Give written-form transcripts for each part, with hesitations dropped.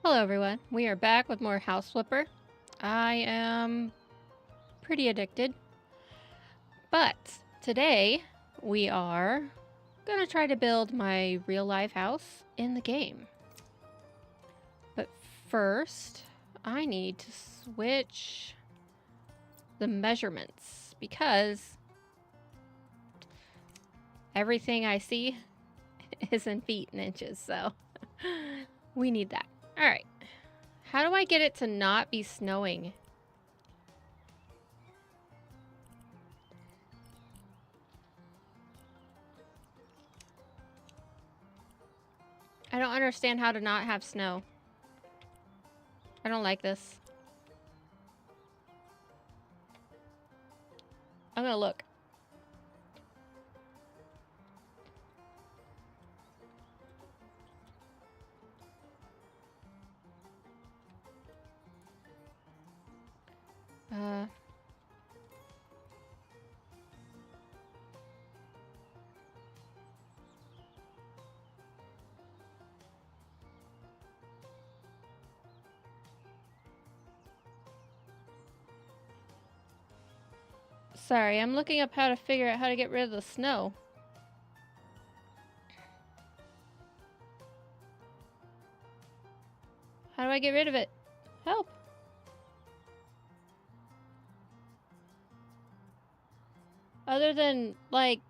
Hello everyone, we are back with more House Flipper. I am pretty addicted, but today we are gonna try to build my real life house in the game. But first, I need to switch the measurements because everything I see is in feet and inches, so we need that. All right. How do I get it to not be snowing? I don't understand how to not have snow. I don't like this. I'm gonna look. Sorry, I'm looking up how to figure out how to get rid of the snow. How do I get rid of it? Help. Other than, like,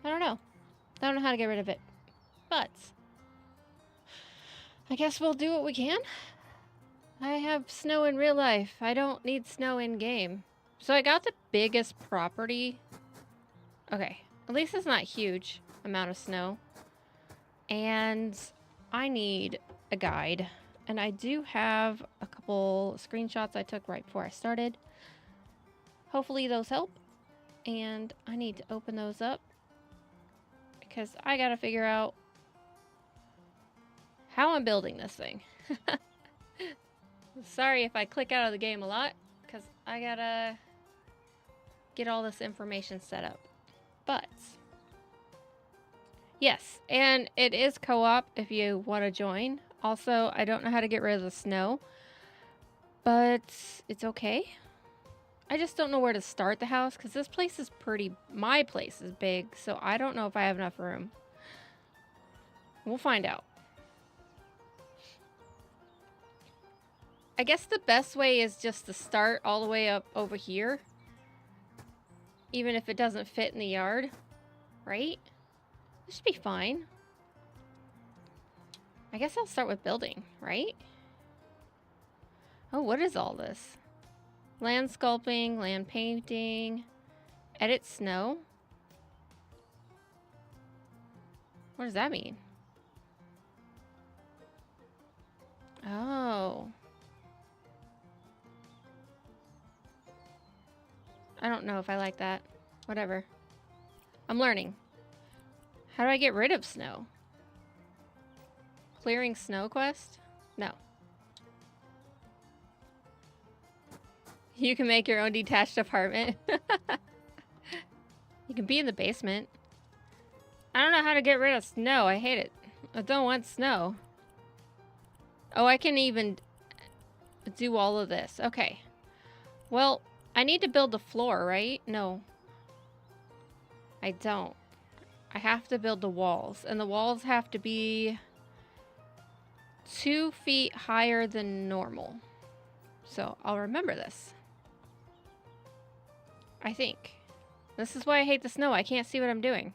I don't know. I don't know how to get rid of it. But I guess we'll do what we can. I have snow in real life. I don't need snow in game. So I got the biggest property. Okay, at least it's not huge amount of snow. And I need a guide. And I do have a couple screenshots I took right before I started. Hopefully those help. And I need to open those up because I gotta figure out how I'm building this thing. Sorry if I click out of the game a lot because I gotta get all this information set up. But yes, and it is co-op if you want to join. Also, I don't know how to get rid of the snow, but it's okay. I just don't know where to start the house because this place is my place is big, so I don't know if I have enough room. We'll find out. I guess the best way is just to start all the way up over here, even if it doesn't fit in the yard, right? This should be fine. I guess I'll start with building, right? Oh, what is all this? Land sculpting, land painting, edit snow. What does that mean? Oh. I don't know if I like that. Whatever. I'm learning. How do I get rid of snow? Clearing snow quest? No. You can make your own detached apartment. You can be in the basement. I don't know how to get rid of snow. I hate it. I don't want snow. Oh, I can even do all of this. Okay. Well, I need to build the floor, right? No. I don't. I have to build the walls. And the walls have to be 2 feet higher than normal. So I'll remember this. I think. This is why I hate the snow. I can't see what I'm doing.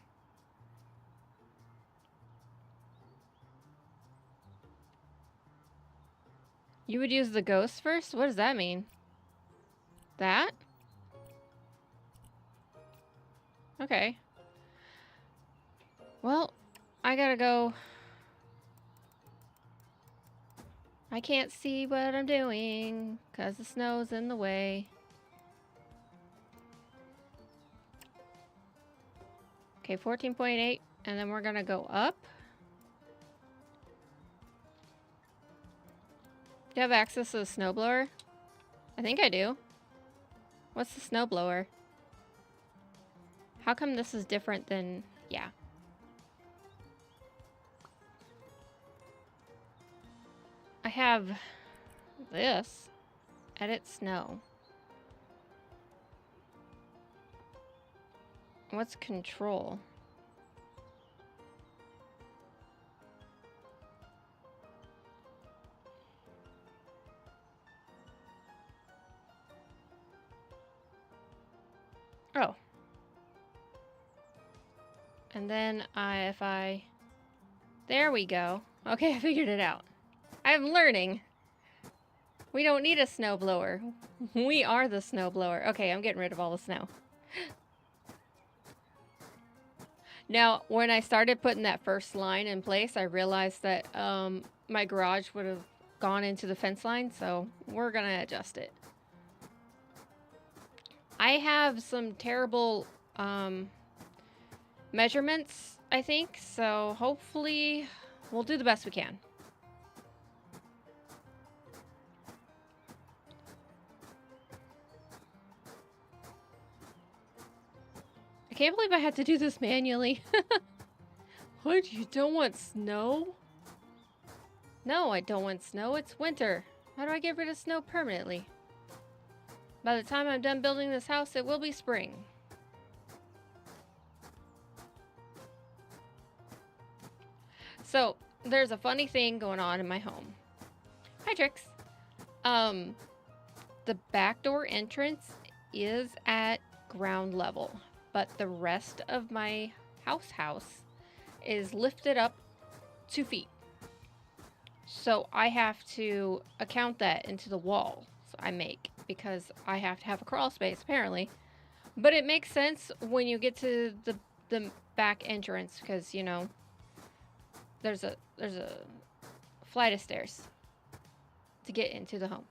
You would use the ghost first? What does that mean? That? Okay. Well, I gotta go. I can't see what I'm doing because the snow's in the way. Okay, 14.8, and then we're gonna go up. Do you have access to the snowblower? I think I do. What's the snowblower? How come this is different than... Yeah. have this. Edit snow. What's control? Oh. And then there we go. Okay, I figured it out. I'm learning. We don't need a snowblower. We are the snowblower. Okay, I'm getting rid of all the snow. Now, when I started putting that first line in place, I realized that my garage would have gone into the fence line, so we're gonna adjust it. I have some terrible measurements, I think, so hopefully we'll do the best we can. I can't believe I had to do this manually. What? You don't want snow? No, I don't want snow. It's winter. How do I get rid of snow permanently? By the time I'm done building this house, it will be spring. So, there's a funny thing going on in my home. Hi, Trix. The back door entrance is at ground level, but the rest of my house is lifted up 2 feet. So I have to account that into the wall I make because I have to have a crawl space apparently. But it makes sense when you get to the back entrance because, you know, there's a flight of stairs to get into the home.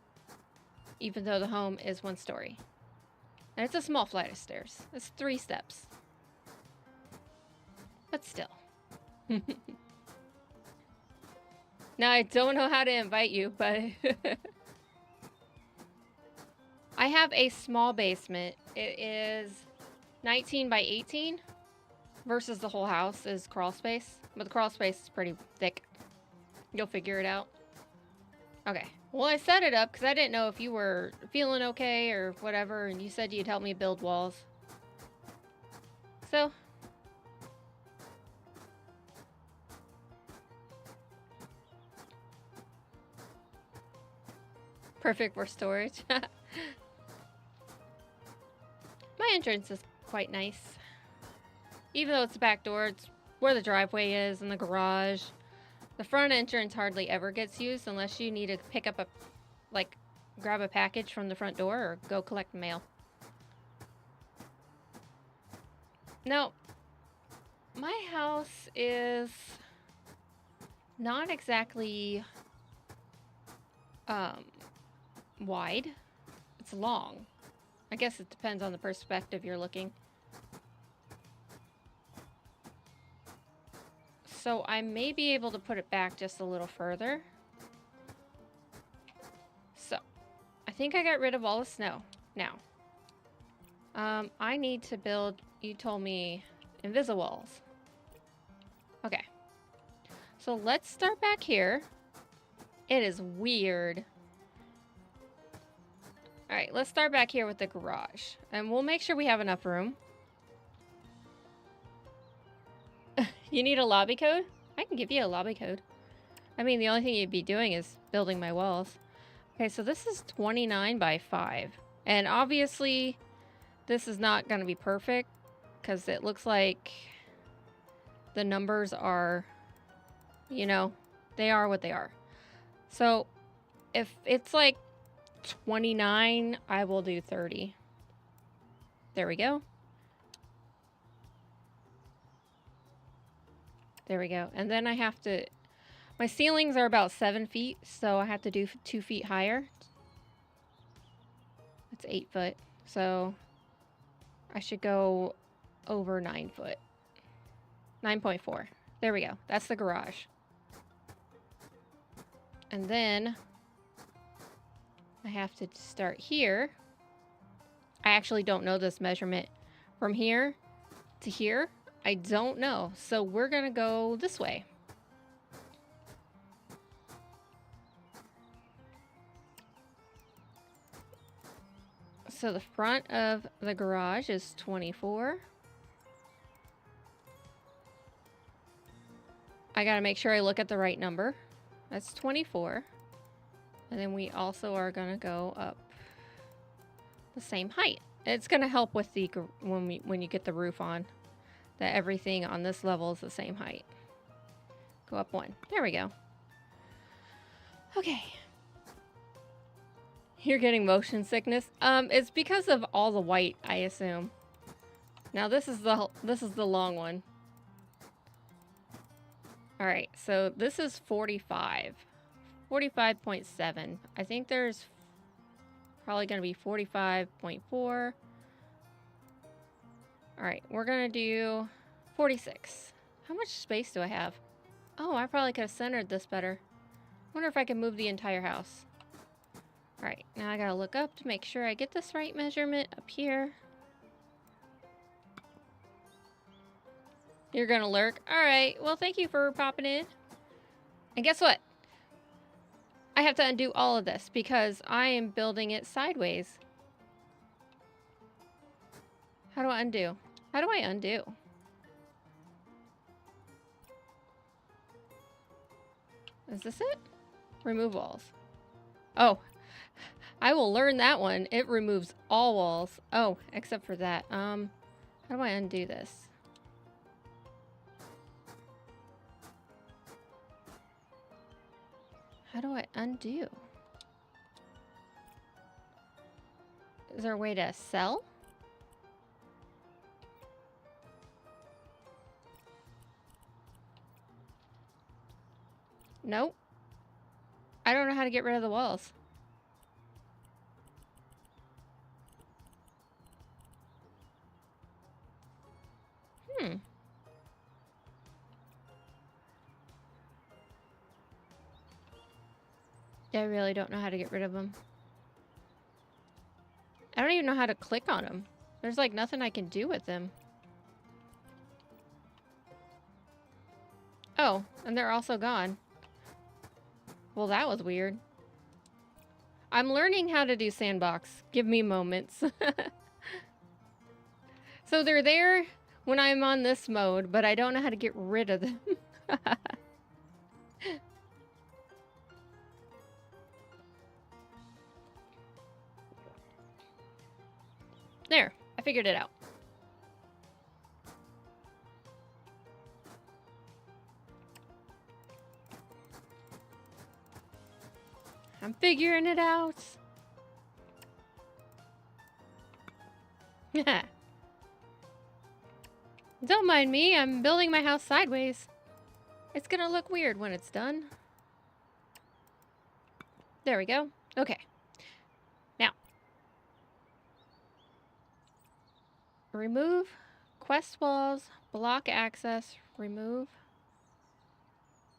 Even though the home is 1 story. And it's a small flight of stairs. It's 3 steps. But still. Now, I don't know how to invite you, but... I have a small basement. It is 19 by 18 versus the whole house is crawl space. But the crawl space is pretty thick. You'll figure it out. Okay. Well, I set it up because I didn't know if you were feeling okay or whatever, and you said you'd help me build walls. So... perfect for storage. My entrance is quite nice. Even though it's the back door, it's where the driveway is and the garage. The front entrance hardly ever gets used unless you need to pick up grab a package from the front door or go collect mail. Now, my house is not exactly wide. It's long. I guess it depends on the perspective you're looking. So I may be able to put it back just a little further. So I think I got rid of all the snow. Now, I need to build, you told me, Invisilwalls. Okay. So let's start back here. It is weird. Alright, let's start back here with the garage. And we'll make sure we have enough room. You need a lobby code? I can give you a lobby code. I mean, the only thing you'd be doing is building my walls. Okay, so this is 29 by 5. And obviously, this is not going to be perfect. Because it looks like the numbers are, you know, they are what they are. So, if it's like 29, I will do 30. There we go. There we go. And then I have to... my ceilings are about 7 feet, so I have to do 2 feet higher. That's 8 foot. So I should go over 9 foot. 9.4. There we go. That's the garage. And then I have to start here. I actually don't know this measurement from here to here. I don't know. So we're going to go this way. So the front of the garage is 24. I gotta make sure I look at the right number. That's 24. And then we also are gonna go up the same height. It's gonna help with the when you get the roof on, that everything on this level is the same height. Go up 1. There we go. Okay. You're getting motion sickness. It's because of all the white, I assume. Now this is the long one. All right, so this is 45. 45.7. I think there's probably going to be 45.4. All right, we're going to do 46. How much space do I have? Oh, I probably could have centered this better. Wonder if I can move the entire house. All right, now I got to look up to make sure I get this right measurement up here. You're going to lurk. All right, well, thank you for popping in. And guess what? I have to undo all of this because I am building it sideways. How do I undo? How do I undo? Is this it? Remove walls. Oh, I will learn that one. It removes all walls. Oh, except for that. How do I undo this? How do I undo? Is there a way to sell? Nope. I don't know how to get rid of the walls. I really don't know how to get rid of them. I don't even know how to click on them. There's like nothing I can do with them. Oh, and they're also gone. Well, that was weird. I'm learning how to do sandbox. Give me moments. So they're there when I'm on this mode, but I don't know how to get rid of them. There, I figured it out. I'm figuring it out. Don't mind me, I'm building my house sideways. It's gonna look weird when it's done. There we go. Okay. Now. Remove quest walls, block access, remove.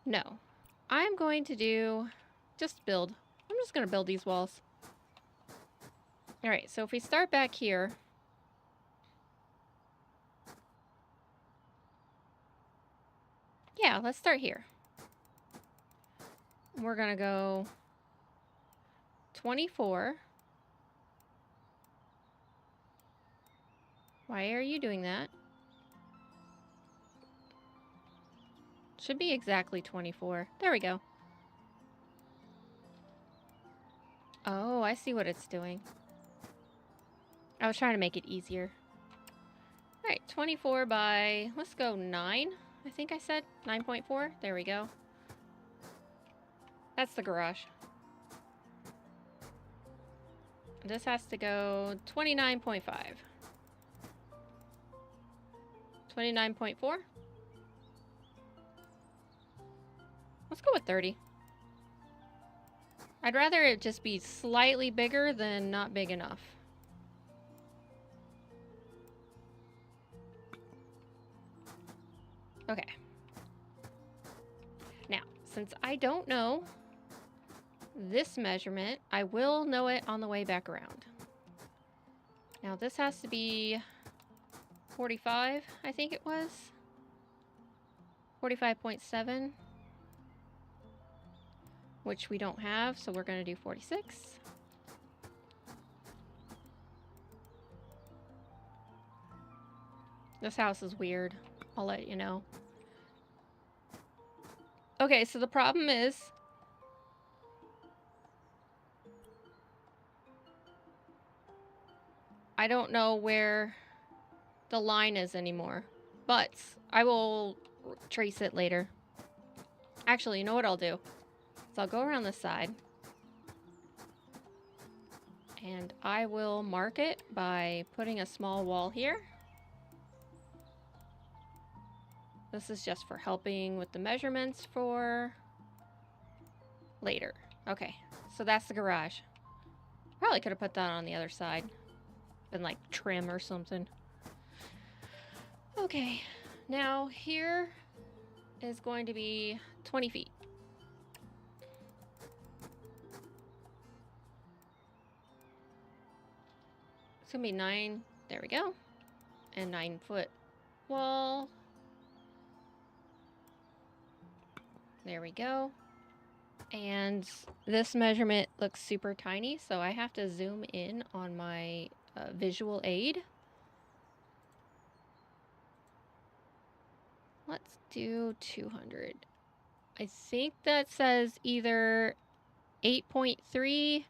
No. I'm going to do just build. I'm just gonna build these walls. Alright, so if we start back here. Yeah, let's start here. We're gonna go 24. Why are you doing that? Should be exactly 24. There we go. Oh, I see what it's doing. I was trying to make it easier. All right, 24 by, let's go 9. I think I said 9.4. There we go. That's the garage. This has to go 29.5. 29.4. Let's go with 30. I'd rather it just be slightly bigger than not big enough. Okay. Now, since I don't know this measurement, I will know it on the way back around. Now, this has to be 45, I think it was. 45.7. Which we don't have, so we're going to do 46. This house is weird. I'll let you know. Okay, so the problem is I don't know where the line is anymore, but I will trace it later. Actually, you know what I'll do? So I'll go around this side and I will mark it by putting a small wall here. This is just for helping with the measurements for later. Okay, so that's the garage. Probably could have put that on the other side and like trim or something. Okay, now here is going to be 20 feet. It's gonna be 9, there we go, and 9-foot wall. There we go. And this measurement looks super tiny, so I have to zoom in on my visual aid. Let's do 200. I think that says either 8.3.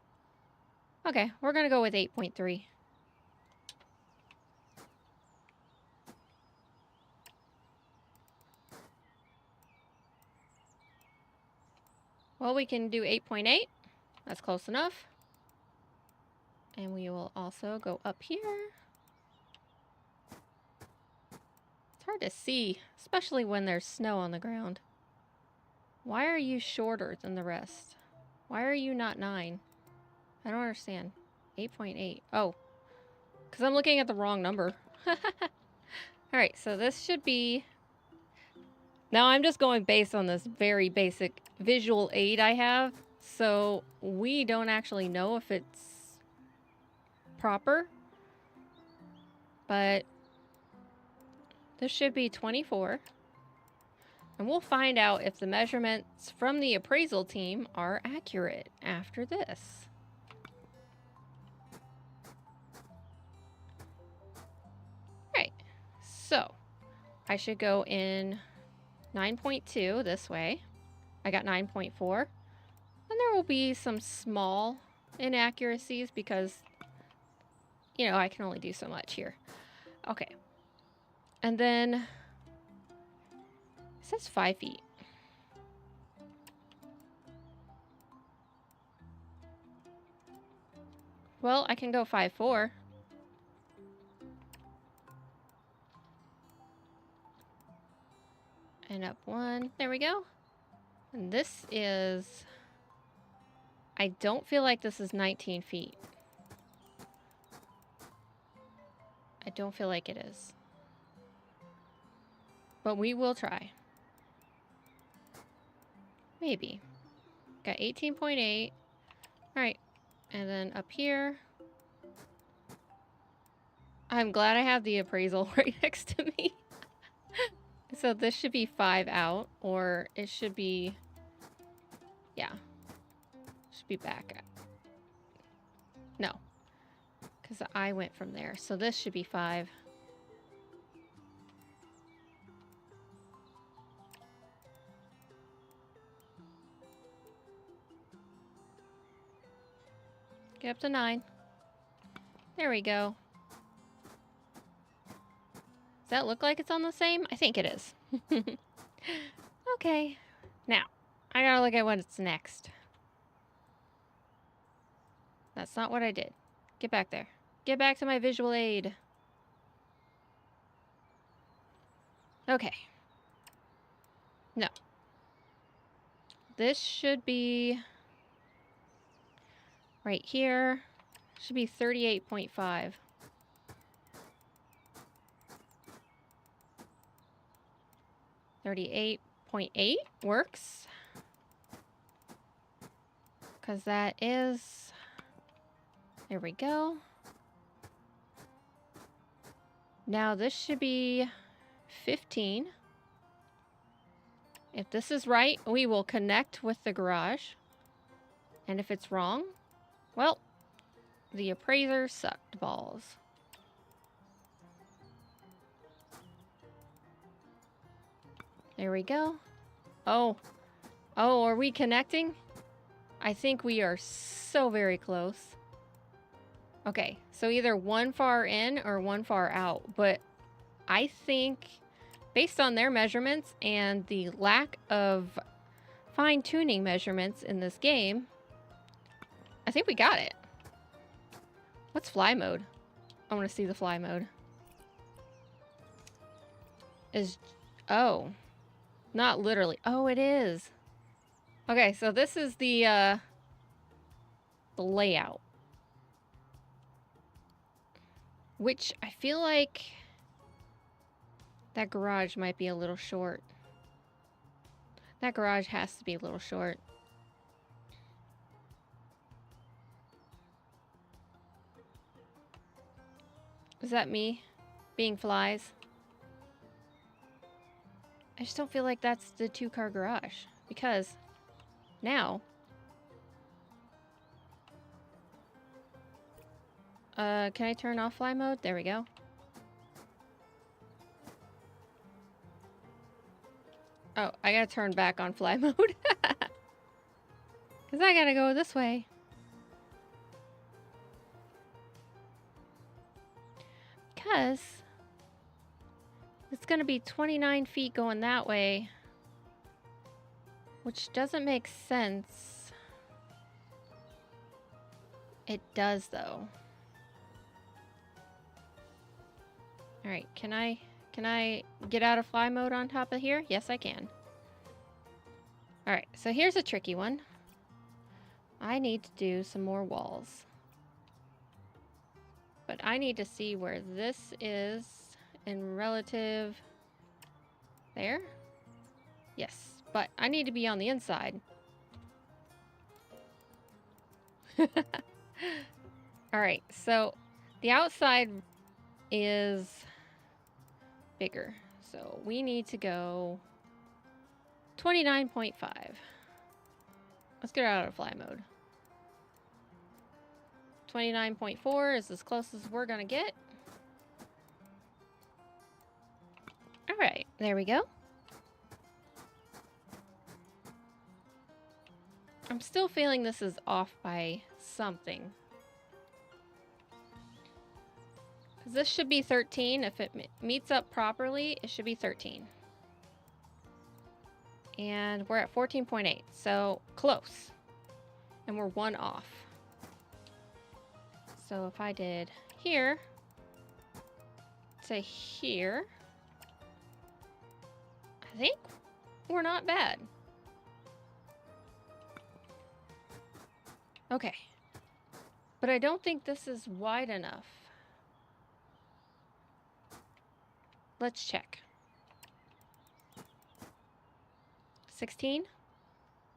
Okay, we're gonna go with 8.3. Well, we can do 8.8. That's close enough. And we will also go up here. It's hard to see, especially when there's snow on the ground. Why are you shorter than the rest? Why are you not 9? I don't understand. 8.8. Oh, because I'm looking at the wrong number. Alright, so this should be... Now I'm just going based on this very basic visual aid I have. So we don't actually know if it's proper. But this should be 24. And we'll find out if the measurements from the appraisal team are accurate after this. Right, so I should go in 9.2 this way. I got 9.4. And there will be some small inaccuracies because, you know, I can only do so much here. Okay. And then it says 5 feet. Well, I can go 5.4. And up 1. There we go. And this is... I don't feel like this is 19 feet. I don't feel like it is. But we will try. Maybe. Got 18.8. Alright. And then up here. I'm glad I have the appraisal right next to me. So this should be 5 out. Or it should be... Yeah. Should be back. No. Because I went from there. So this should be 5. Get up to 9. There we go. Does that look like it's on the same? I think it is. Okay. Now, I gotta look at what's next. That's not what I did. Get back there. Get back to my visual aid. Okay. No. This should be right here. Should be 38.5. .8 works. Because that is... There we go. Now this should be 15. If this is right, we will connect with the garage. And if it's wrong, well, the appraiser sucked balls. There we go. Oh. Oh, are we connecting? I think we are so very close. Okay, so either one far in or one far out. But I think, based on their measurements and the lack of fine-tuning measurements in this game, I think we got it. What's fly mode? I want to see the fly mode. Oh, not literally. Oh, it is. Okay, so this is the layout. Which I feel like that garage might be a little short. That garage has to be a little short. Is that me being flies? I just don't feel like that's the 2-car garage. Because now... can I turn off fly mode? There we go. Oh, I gotta turn back on fly mode. Because I gotta go this way. Because it's gonna be 29 feet going that way. Which doesn't make sense. It does, though. Alright, can I get out of fly mode on top of here? Yes, I can. Alright, so here's a tricky one. I need to do some more walls. But I need to see where this is in relative... There? Yes, but I need to be on the inside. Alright, so the outside is bigger. So we need to go 29.5. Let's get out of fly mode. 29.4 is as close as we're gonna get. Alright, there we go. I'm still feeling this is off by something. This should be 13. If it meets up properly, it should be 13. And we're at 14.8, so close. And we're 1 off. So if I did here to here, I think we're not bad. Okay. But I don't think this is wide enough. Let's check. 16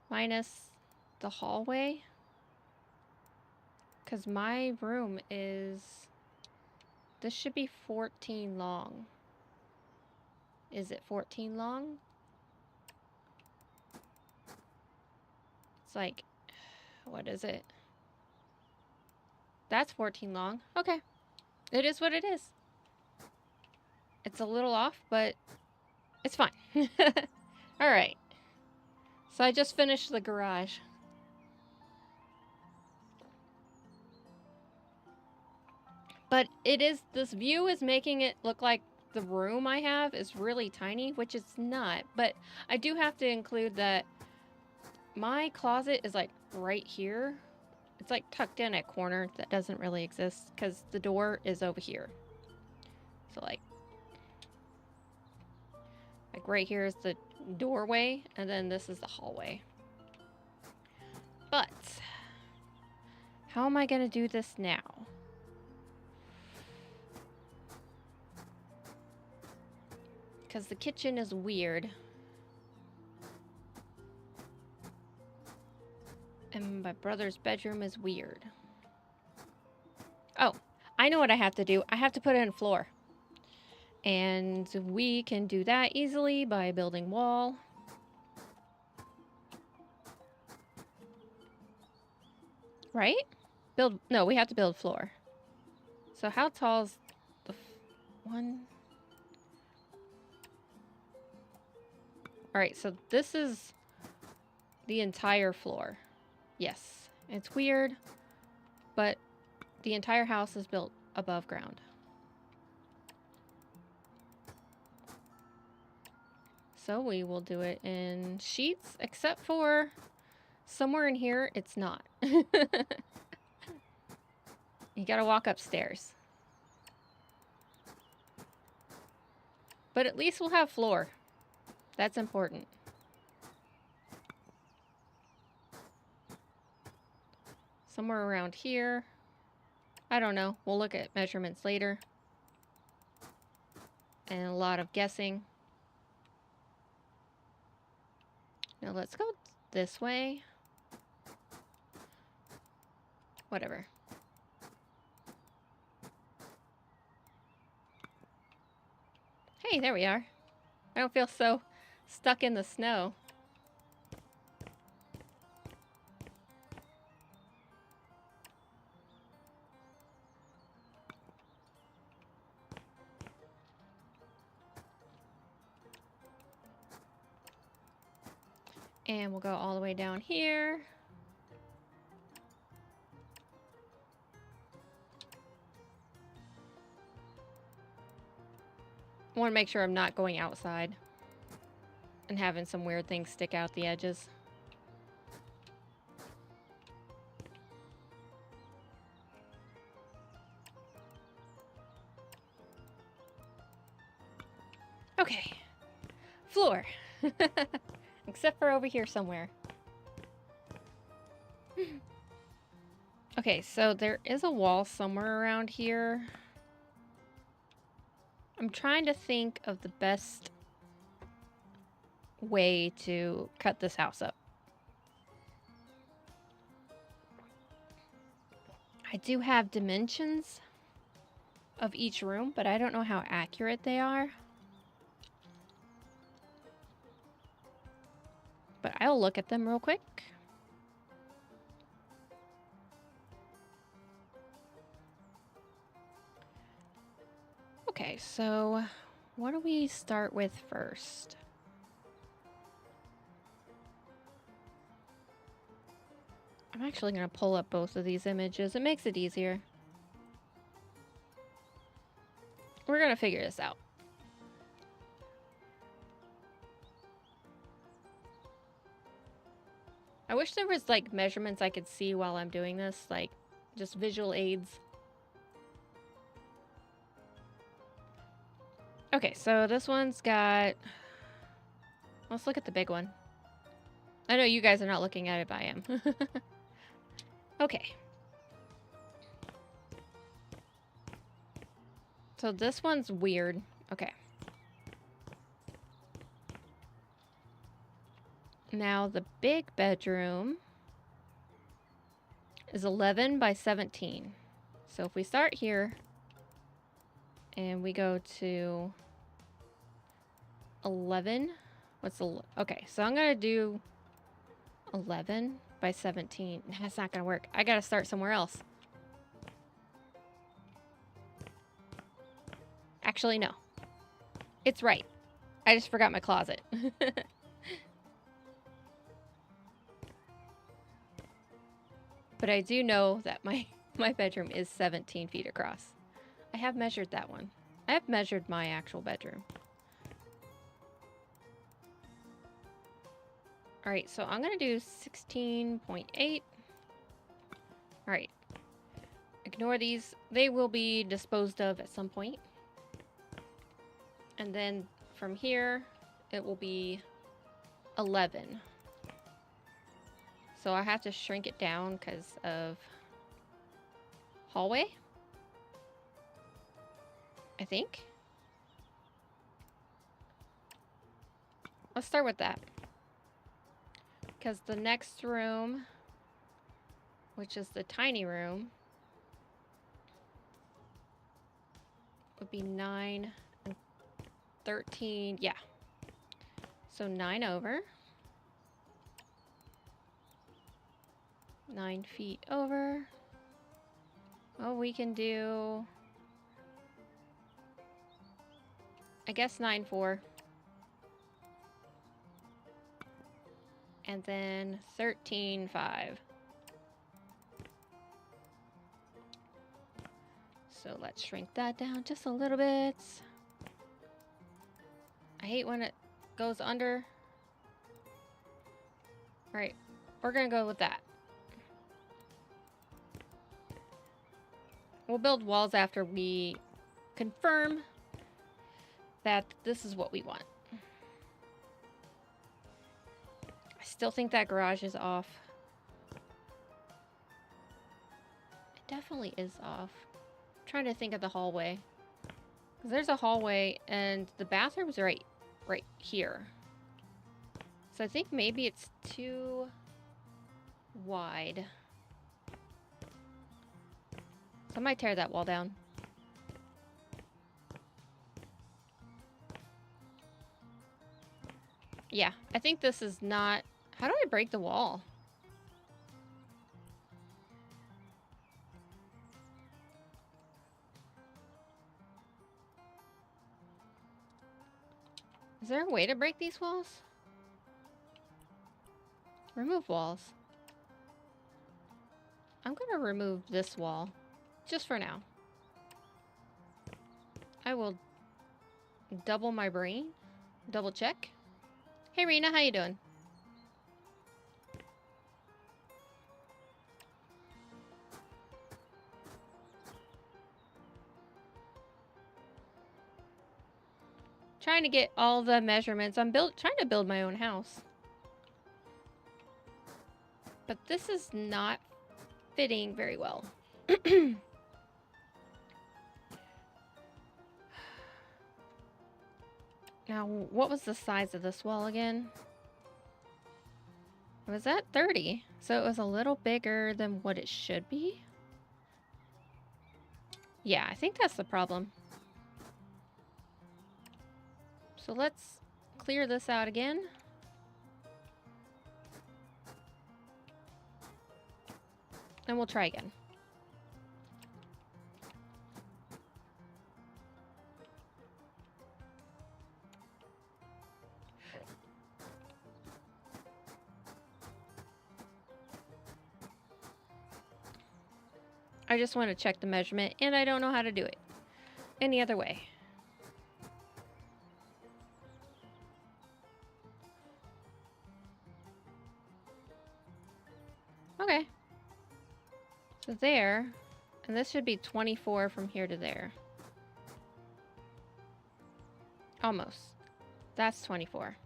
minus the hallway. Because my room is... This should be 14 long. Is it 14 long? It's like... What is it? That's 14 long. Okay. It is what it is. It's a little off, but it's fine. Alright. So I just finished the garage. But it is, this view is making it look like the room I have is really tiny, which it's not. But I do have to include that my closet is like right here. It's like tucked in a corner that doesn't really exist because the door is over here. So like right here is the doorway, and then this is the hallway. But how am I gonna do this now? Because the kitchen is weird. And my brother's bedroom is weird. Oh, I know what I have to do. I have to put in a floor. And we can do that easily by building wall. Right? No, we have to build floor. So how tall is the one? Alright, so this is the entire floor. Yes, it's weird, but the entire house is built above ground. So we will do it in sheets, except for somewhere in here, it's not. You gotta walk upstairs. But at least we'll have floor. That's important. Somewhere around here. I don't know. We'll look at measurements later. And a lot of guessing. Now let's go this way. Whatever. Hey, there we are. I don't feel so stuck in the snow. And we'll go all the way down here. I want to make sure I'm not going outside and having some weird things stick out the edges. Okay. Floor. Except for over here somewhere. Okay, so there is a wall somewhere around here. I'm trying to think of the best way to cut this house up. I do have dimensions of each room, but I don't know how accurate they are. But I'll look at them real quick. Okay, so what do we start with first? I'm actually going to pull up both of these images. It makes it easier. We're going to figure this out. I wish there was like measurements I could see while I'm doing this, like just visual aids. Okay, so this one's got... Let's look at the big one. I know you guys are not looking at it, but I am. Okay. So this one's weird. Okay. Now the big bedroom is 11 by 17. So if we start here and we go to 11, okay, so I'm gonna do 11 by 17. That's not gonna work. I gotta start somewhere else. Actually, no. It's right. I just forgot my closet. But I do know that my bedroom is 17 feet across. I have measured that one. I have measured my actual bedroom. Alright, so I'm going to do 16.8. Alright. Ignore these. They will be disposed of at some point. And then from here, it will be 11. So I have to shrink it down because of hallway, I think. Let's start with that. Because the next room, which is the tiny room, would be 9 and 13. Yeah. So 9 over. 9 feet over. Oh, we can do, I guess 9.4. And then 13.5. So let's shrink that down just a little bit. I hate when it goes under. All right, we're gonna go with that. We'll build walls after we confirm that this is what we want. I still think that garage is off. It definitely is off. I'm trying to think of the hallway. 'Cause there's a hallway and the bathroom's right here. So I think maybe it's too wide. So I might tear that wall down. Yeah, I think this is not... How do I break the wall? Is there a way to break these walls? Remove walls. I'm gonna remove this wall. Just for now. I will double my brain. Double check. Hey Rena, how you doing? Trying to get all the measurements. I'm trying to build my own house. But this is not fitting very well. Now, what was the size of this wall again? It was at 30, so it was a little bigger than what it should be. Yeah, I think that's the problem. So let's clear this out again. And we'll try again. I just want to check the measurement, and I don't know how to do it any other way. Okay. So there, and this should be 24 from here to there. Almost. That's 24.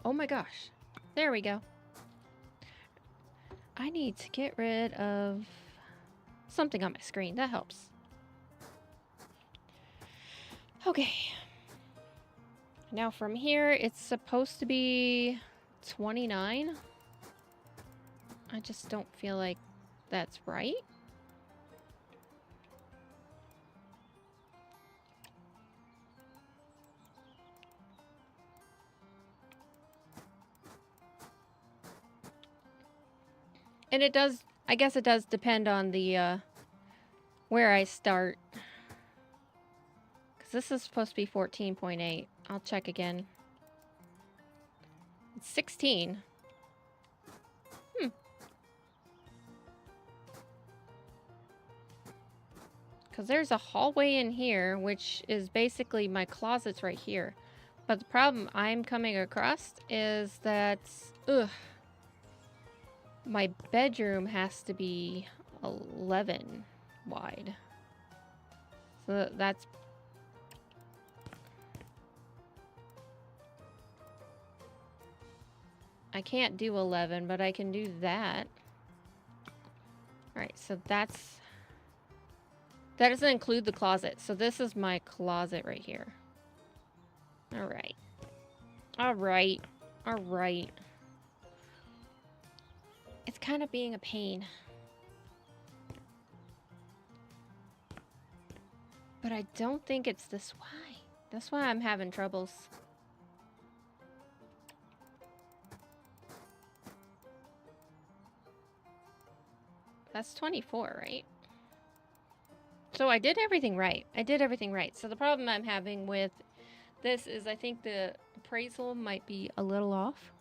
Oh my gosh. There we go. I need to get rid of something on my screen. That helps. Okay. Now from here, it's supposed to be 29. I just don't feel like that's right. And it does, I guess it does depend on the, where I start. Because this is supposed to be 14.8. I'll check again. It's 16. Because there's a hallway in here, which is basically my closets right here. But the problem I'm coming across is that, my bedroom has to be 11 wide. So that's... I can't do 11, but I can do that. Alright, so that's... That doesn't include the closet. So this is my closet right here. Alright. Alright. Alright. It's kind of being a pain. But I don't think it's this why. That's why I'm having troubles. That's 24, right? So I did everything right. I did everything right. So the problem I'm having with this is I think the appraisal might be a little off.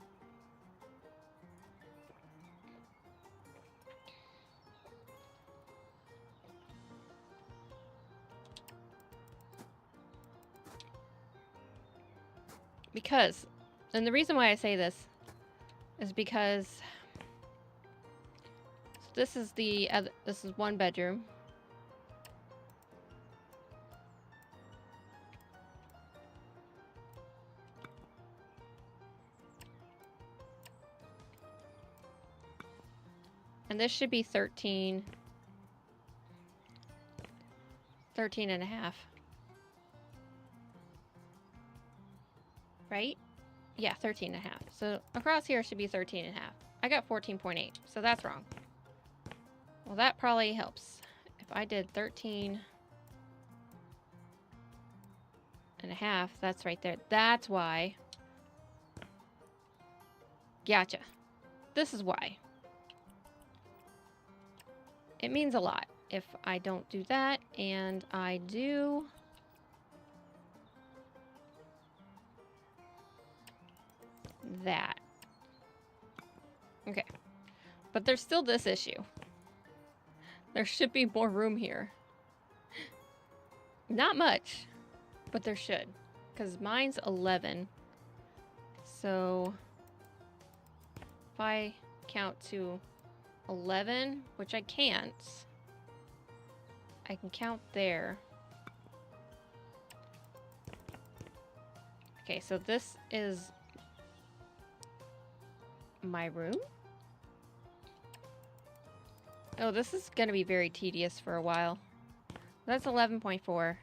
Because, and the reason why I say this is because this is this is one bedroom. And this should be 13 and a half. Right? Yeah, 13 and a half. So across here should be 13 and a half. I got 14.8, so that's wrong. Well, that probably helps. If I did 13 and a half, that's right there. That's why. Gotcha. This is why. It means a lot if I don't do that, and I do that. Okay. But there's still this issue. There should be more room here. Not much, but there should. Because mine's 11. So if I count to 11, which I can't, I can count there. Okay, so this is my room. Oh, this is going to be very tedious for a while. That's 11.4.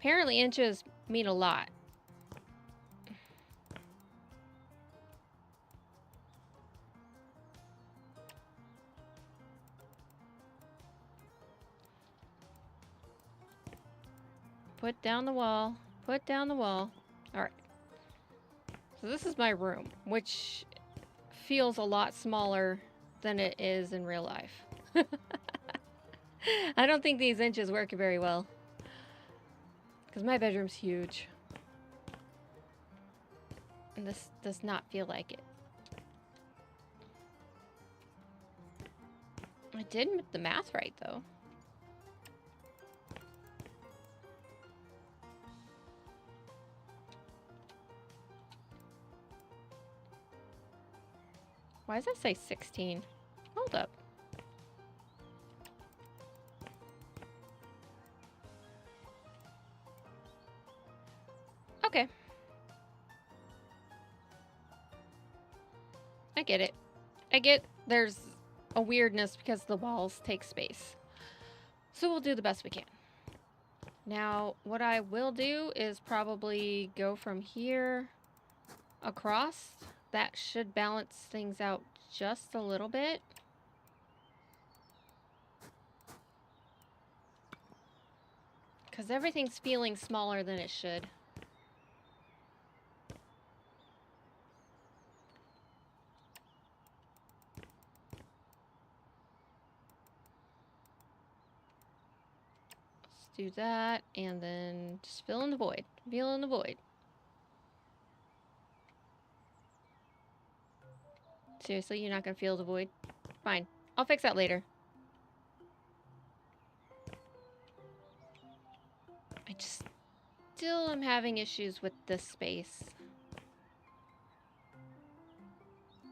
Apparently inches mean a lot. Put down the wall. Put down the wall. Alright. So this is my room, which feels a lot smaller than it is in real life. I don't think these inches work very well. Because my bedroom's huge. And this does not feel like it. I did the math right, though. Why does that say 16? Hold up. Okay. I get it. I get there's a weirdness because the walls take space. So we'll do the best we can. Now, what I will do is probably go from here across. That should balance things out just a little bit. Because everything's feeling smaller than it should. Let's do that, and then just fill in the void. Fill in the void. Seriously, you're not gonna fill the void? Fine. I'll fix that later. I just still am having issues with this space.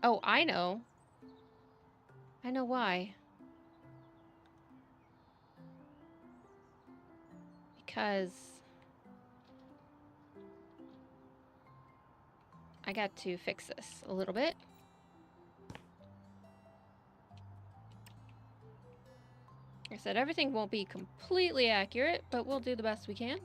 Oh, I know. I know why. Because I got to fix this a little bit. Like I said, everything won't be completely accurate, but we'll do the best we can.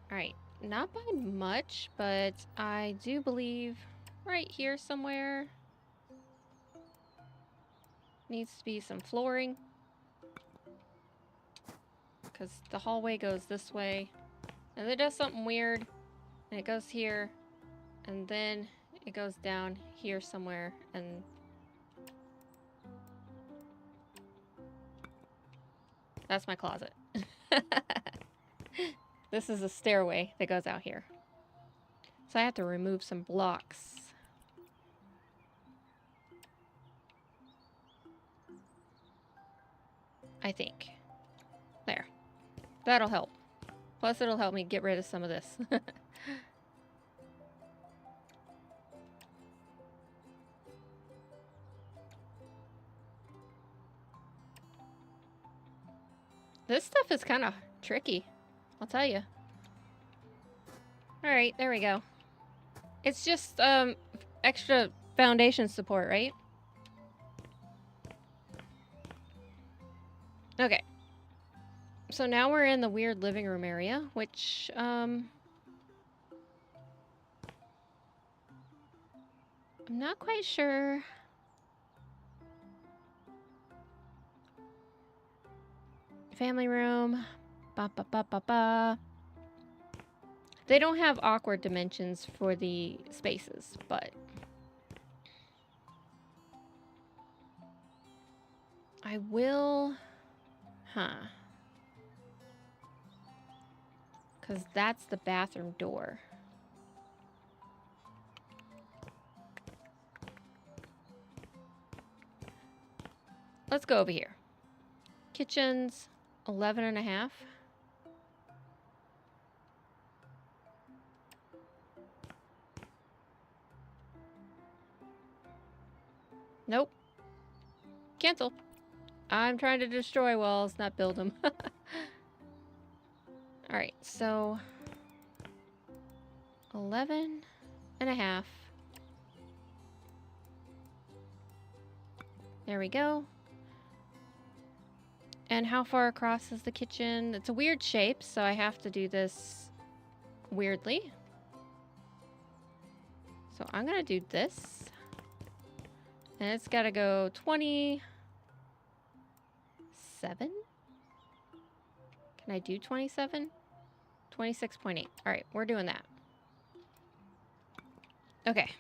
Alright, not by much, but I do believe right here somewhere. needs to be some flooring. Because the hallway goes this way. And it does something weird. And it goes here. And then it goes down here somewhere. And that's my closet. This is a stairway that goes out here. So I have to remove some blocks. I think. There. That'll help. Plus it'll help me get rid of some of this. This stuff is kind of tricky, I'll tell you. Alright, there we go. It's just extra foundation support, right? Okay. So now we're in the weird living room area, which, I'm not quite sure. Family room. Ba ba ba ba ba. They don't have awkward dimensions for the spaces, but I will, because that's the bathroom door. Let's go over here. Kitchen's 11.5. Nope. Cancel. I'm trying to destroy walls, not build them. Alright, so 11.5. There we go. And how far across is the kitchen? It's a weird shape, so I have to do this weirdly. So I'm gonna do this. And it's gotta go 27? Can I do 27? 26.8. Alright, we're doing that. Okay.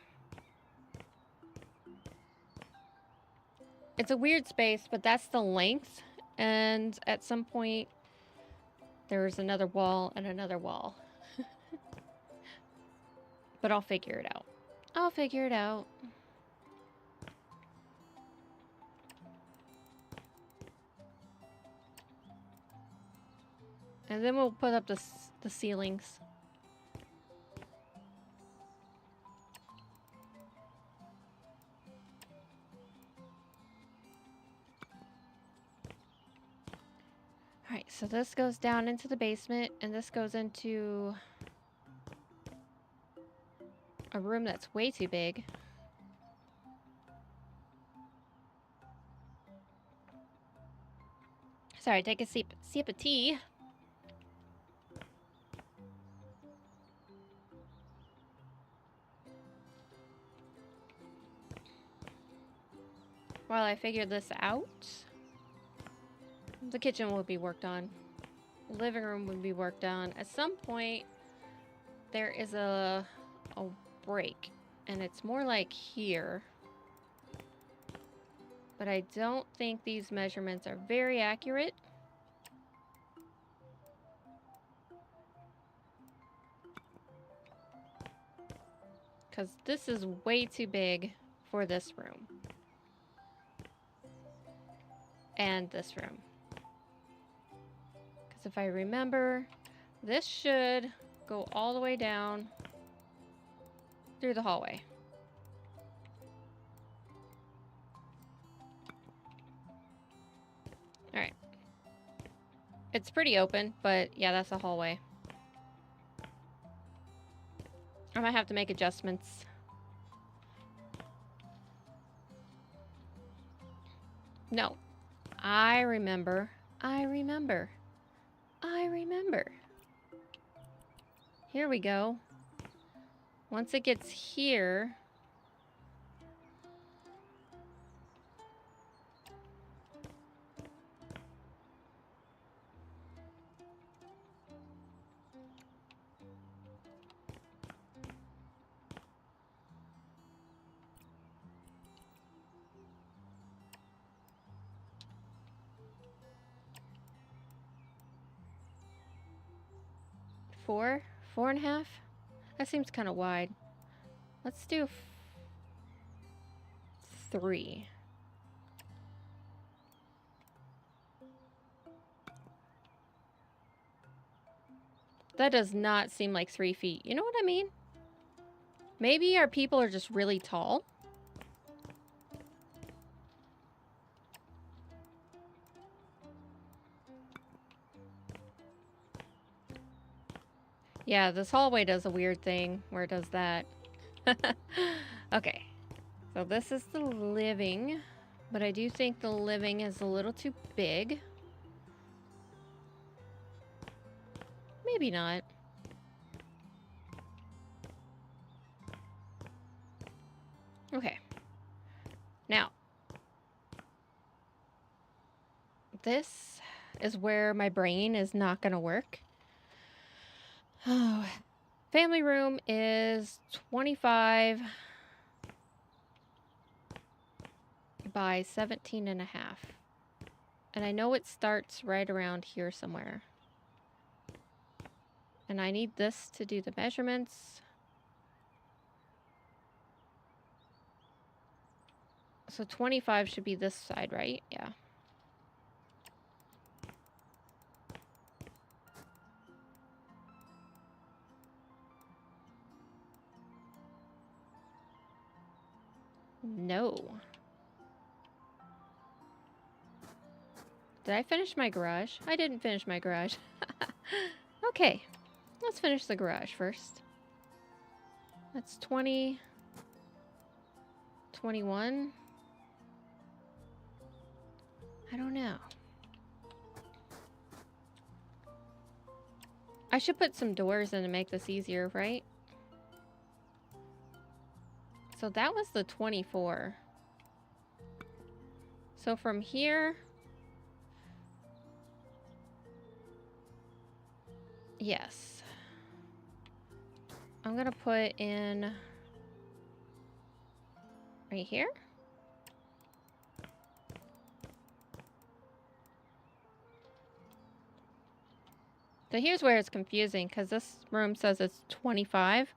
It's a weird space, but that's the length. And at some point, there's another wall and another wall. But I'll figure it out. I'll figure it out. And then we'll put up the ceilings. Alright, so this goes down into the basement, and this goes into a room that's way too big. Sorry, take a sip of tea. While I figure this out, the kitchen will be worked on. The living room will be worked on. At some point, there is a break, and it's more like here. But I don't think these measurements are very accurate. Because this is way too big for this room. And this room. Because if I remember, this should go all the way down through the hallway. Alright. It's pretty open, but yeah, that's a hallway. I might have to make adjustments. No. I remember. Here we go. Once it gets here, 4, 4.5. That seems kind of wide. Let's do 3. That does not seem like 3 feet. You know what I mean? Maybe our people are just really tall. Yeah, this hallway does a weird thing where it does that. Okay, so this is the living, but I do think the living is a little too big. Maybe not. Okay. Now, this is where my brain is not going to work. Oh, family room is 25 by 17.5. And I know it starts right around here somewhere. And I need this to do the measurements. So 25 should be this side, right? Yeah. No. Did I finish my garage? I didn't finish my garage. Okay. Let's finish the garage first. That's 20. 21. I don't know. I should put some doors in to make this easier, right? So that was the 24. So from here... Yes. I'm gonna put in... right here? So here's where it's confusing, because this room says it's 25.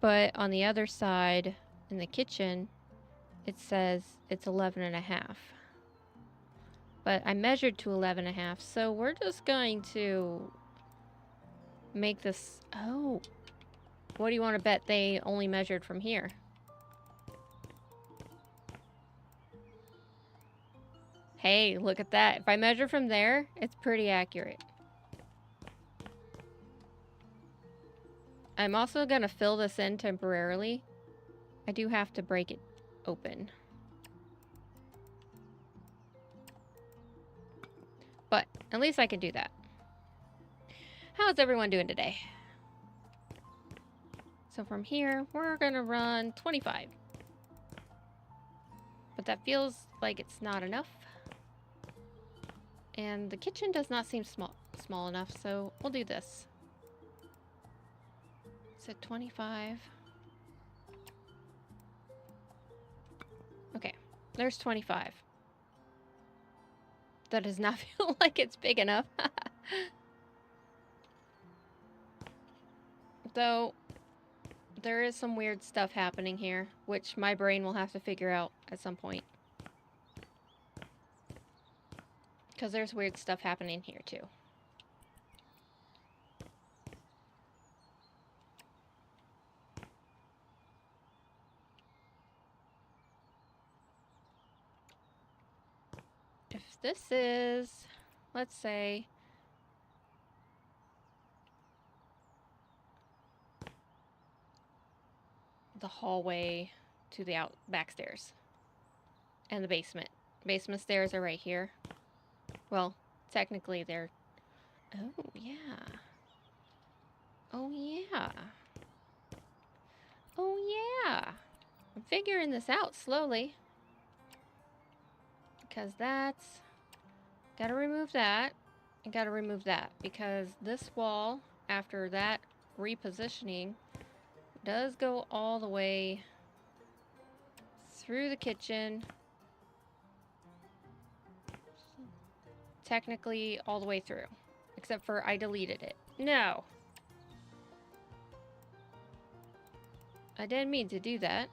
But on the other side, in the kitchen, it says it's 11.5. But I measured to 11.5, so we're just going to make this... Oh. What do you want to bet they only measured from here? Hey, look at that. If I measure from there, it's pretty accurate. I'm also going to fill this in temporarily. I do have to break it open. But at least I can do that. How's everyone doing today? So from here, we're going to run 25. But that feels like it's not enough. And the kitchen does not seem small enough, so we'll do this. So 25. Okay, there's 25. That does not feel like it's big enough. Though, there is some weird stuff happening here, which my brain will have to figure out at some point. Because there's weird stuff happening here, too. If this is, let's say, the hallway to the back stairs and the basement. Basement stairs are right here. Well, technically they're... Oh, yeah. Oh, yeah. Oh, yeah. I'm figuring this out slowly. Because that's... Gotta remove that. And gotta remove that. Because this wall, after that repositioning, does go all the way through the kitchen. Technically all the way through. Except for I deleted it. No. I didn't mean to do that.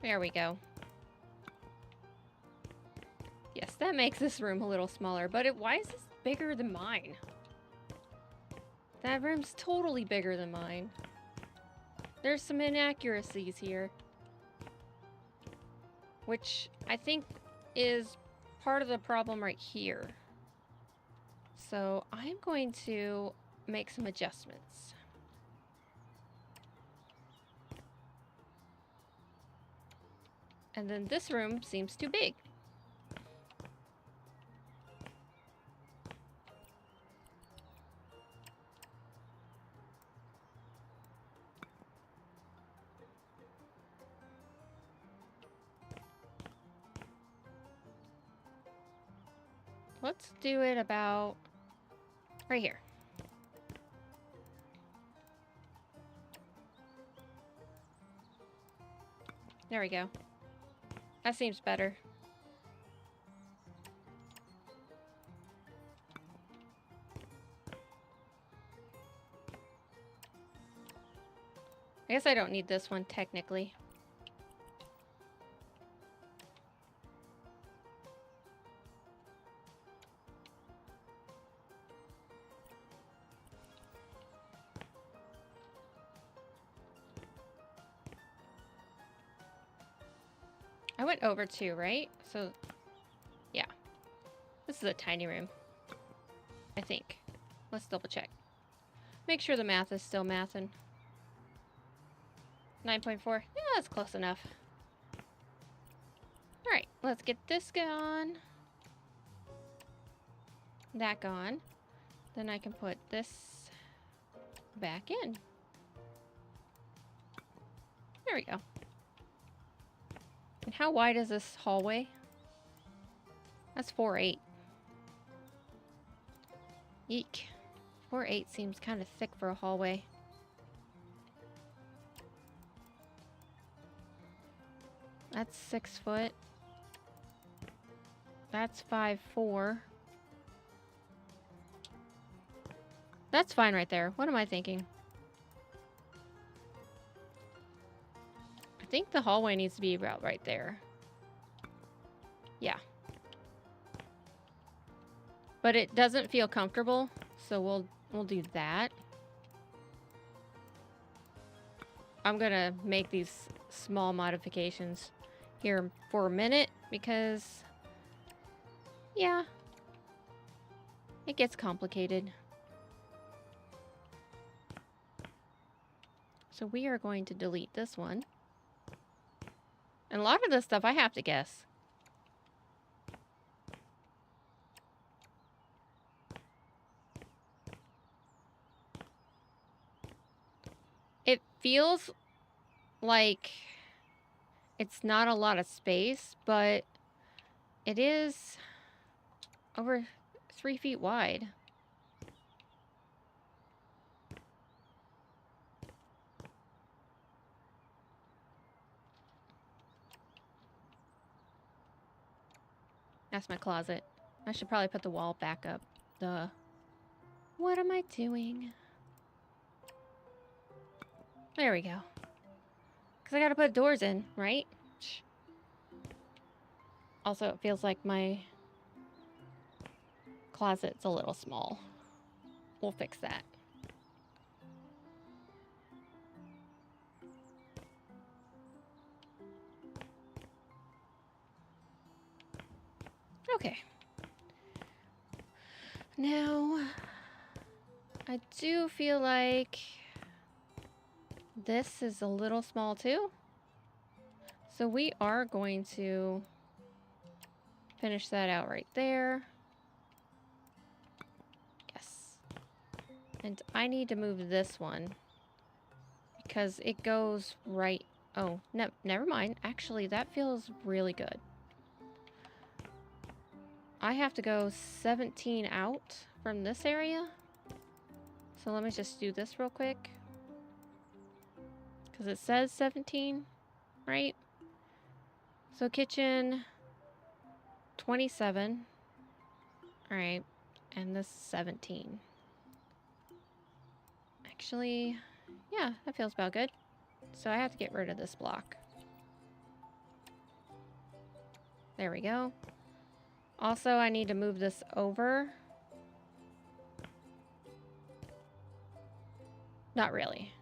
There we go. Yes, that makes this room a little smaller, but why is this bigger than mine? That room's totally bigger than mine. There's some inaccuracies here, which I think is part of the problem right here. So I'm going to make some adjustments. And then this room seems too big. Let's do it about right here. There we go. That seems better. I guess I don't need this one technically. I went over 2, right? So, yeah. This is a tiny room. I think. Let's double check. Make sure the math is still mathin'. 9.4. Yeah, that's close enough. Alright, let's get this gone. That gone. Then I can put this back in. There we go. And how wide is this hallway? That's 4.8. Eek. 4.8 seems kind of thick for a hallway. That's 6 foot. That's 5'4". That's fine right there. What am I thinking? I think the hallway needs to be about right there. Yeah. But it doesn't feel comfortable, so we'll do that. I'm gonna make these small modifications here for a minute because, yeah, it gets complicated. So we are going to delete this one. And a lot of this stuff I have to guess. It feels like it's not a lot of space, but it is over 3 feet wide. That's my closet. I should probably put the wall back up. Duh. What am I doing? There we go. Because I gotta put doors in, right? Also, it feels like my closet's a little small. We'll fix that. Okay. Now, I do feel like this is a little small too. So we are going to finish that out right there. Yes. And I need to move this one because it goes right. Oh, no, never mind. Actually, that feels really good. I have to go 17 out from this area. So let me just do this real quick. Because it says 17, right? So kitchen, 27. All right. And this 17. Actually, Yeah, that feels about good. So I have to get rid of this block. There we go. Also, I need to move this over. Not really.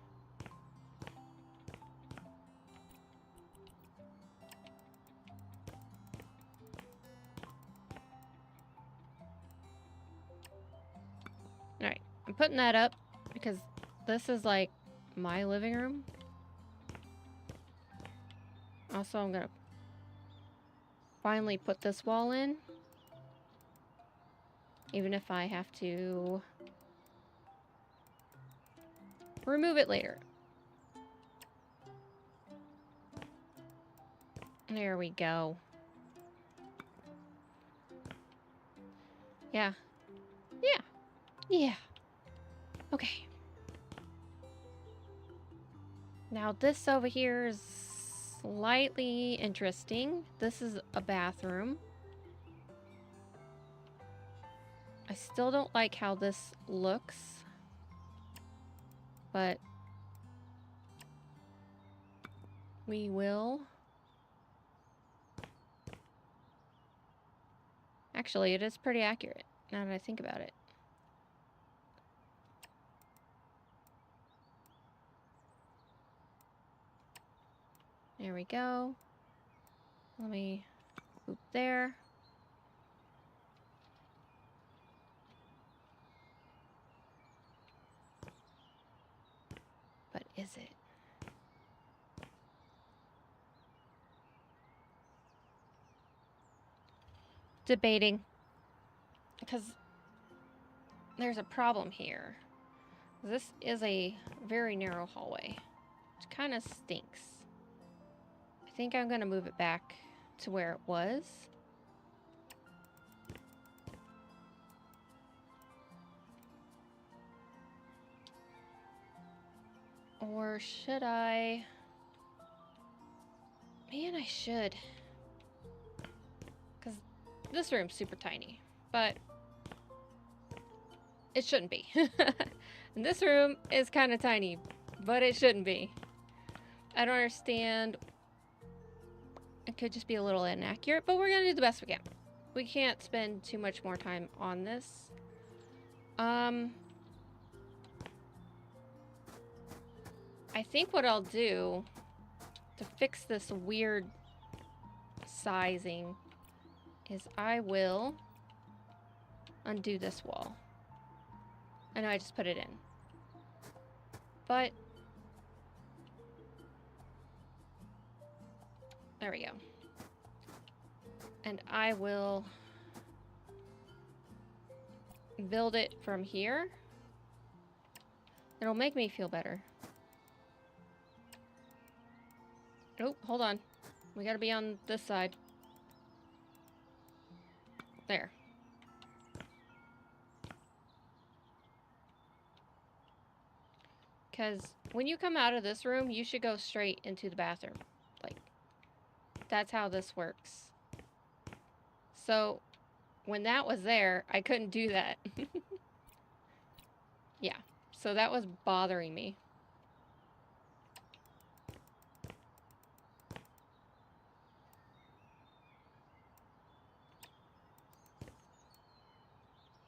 Alright, I'm putting that up because this is like my living room. Also, I'm gonna finally put this wall in. Even if I have to remove it later. There we go. Yeah. Yeah. Yeah. Okay. Now this over here is slightly interesting. This is a bathroom. I still don't like how this looks, but we will. Actually, it is pretty accurate now that I think about it. There we go. Let me boop there. But is it? Debating. Because there's a problem here. This is a very narrow hallway, which kind of stinks. I think I'm going to move it back to where it was. Or should I? Man, I should. Because this room's super tiny, but it shouldn't be. And this room is kind of tiny, but it shouldn't be. I don't understand. It could just be a little inaccurate, but we're going to do the best we can. We can't spend too much more time on this. I think what I'll do to fix this weird sizing is I will undo this wall. I know I just put it in. But there we go. And I will build it from here. It'll make me feel better. Oh, hold on. We gotta be on this side. There. Because when you come out of this room, you should go straight into the bathroom. Like, that's how this works. So, when that was there, I couldn't do that. Yeah. So that was bothering me.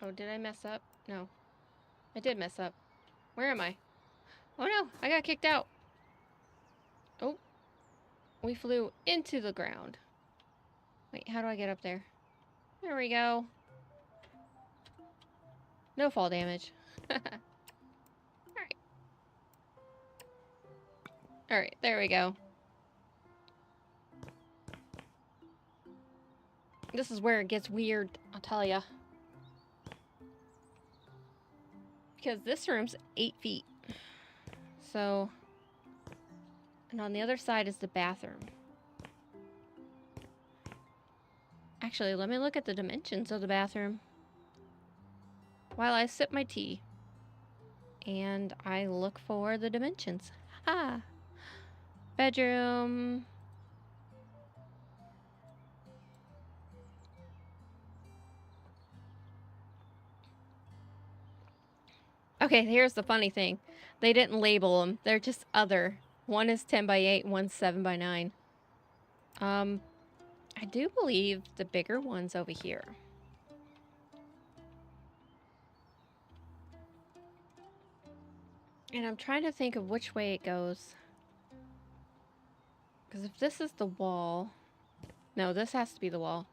Oh, did I mess up? No. I did mess up. Where am I? Oh no, I got kicked out. Oh. We flew into the ground. Wait, how do I get up there? There we go. No fall damage. Alright. Alright, there we go. This is where it gets weird, I'll tell ya. Because this room's 8 feet. So, and on the other side is the bathroom. Actually, let me look at the dimensions of the bathroom while I sip my tea. And I look for the dimensions. Ha! Bedroom. Okay, here's the funny thing. They didn't label them. They're just other. One is 10 by 8, one's 7 by 9. I do believe the bigger one's over here. And I'm trying to think of which way it goes. Because if this is the wall... No, this has to be the wall.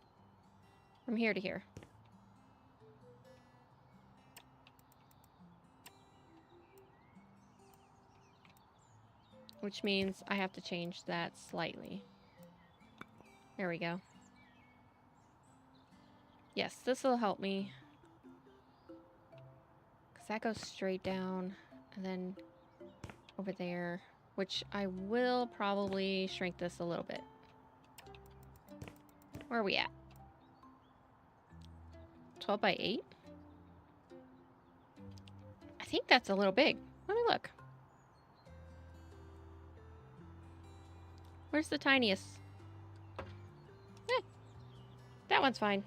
From here to here. Which means I have to change that slightly. There we go. Yes, this will help me. Because that goes straight down. And then over there. Which I will probably shrink this a little bit. Where are we at? 12 by 8? I think that's a little big. Let me look. Where's the tiniest? That one's fine.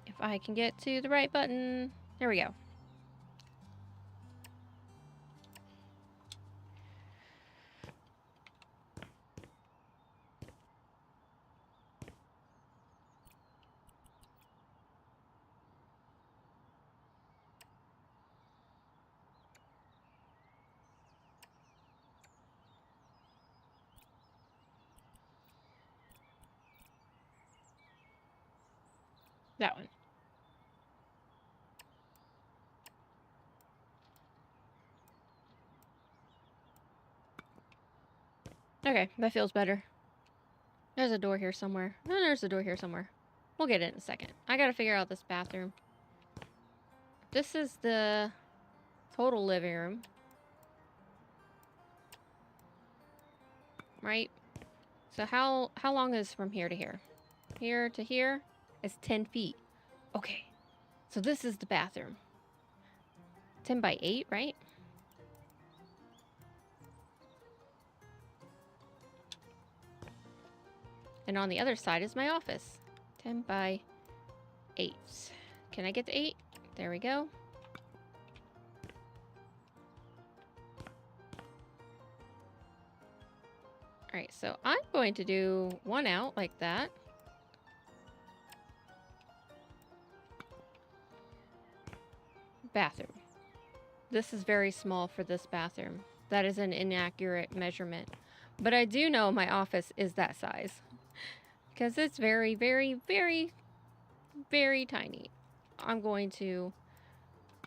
If I can get to the right button. There we go. That one. Okay, that feels better. There's a door here somewhere. No, there's a door here somewhere. We'll get it in a second. I gotta figure out this bathroom. This is the total living room. Right? So how long is from here to here? Here to here is 10 feet. Okay. So this is the bathroom. 10 by 8, right? And on the other side is my office. 10 by 8. Can I get to 8? There we go. Alright, so I'm going to do one out like that. Bathroom. This is very small for this bathroom. That is an inaccurate measurement. But I do know my office is that size. Because it's very, very, very, very tiny. I'm going to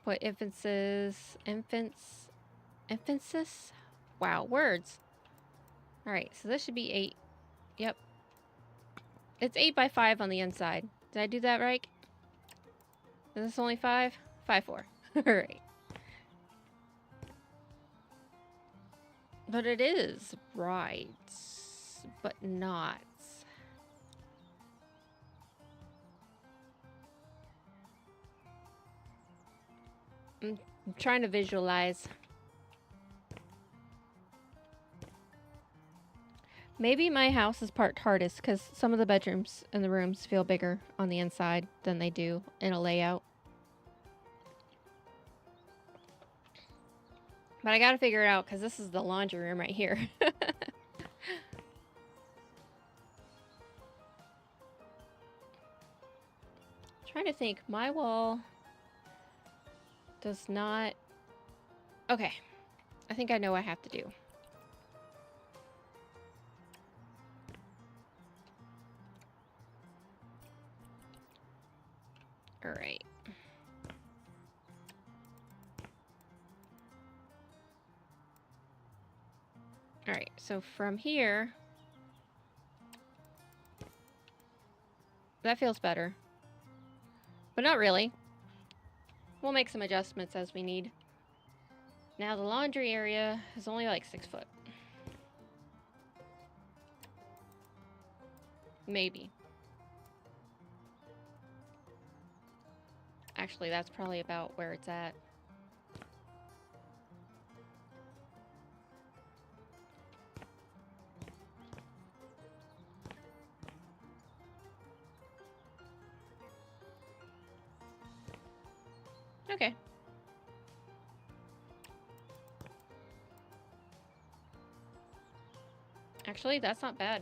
put emphasis. Wow, words. Alright, so this should be 8. Yep. It's 8 by 5 on the inside. Did I do that right? Is this only 5? 5, 4. Alright. But it is right. But not. I'm trying to visualize. Maybe my house is parked hardest because some of the bedrooms and the rooms feel bigger on the inside than they do in a layout. But I gotta figure it out because this is the laundry room right here. Trying to think. My wall does not... Okay. I think I know what I have to do. Alright. Alright, so from here... That feels better. But not really. We'll make some adjustments as we need. Now the laundry area is only like 6 foot. Maybe. Actually, that's probably about where it's at. Actually, that's not bad.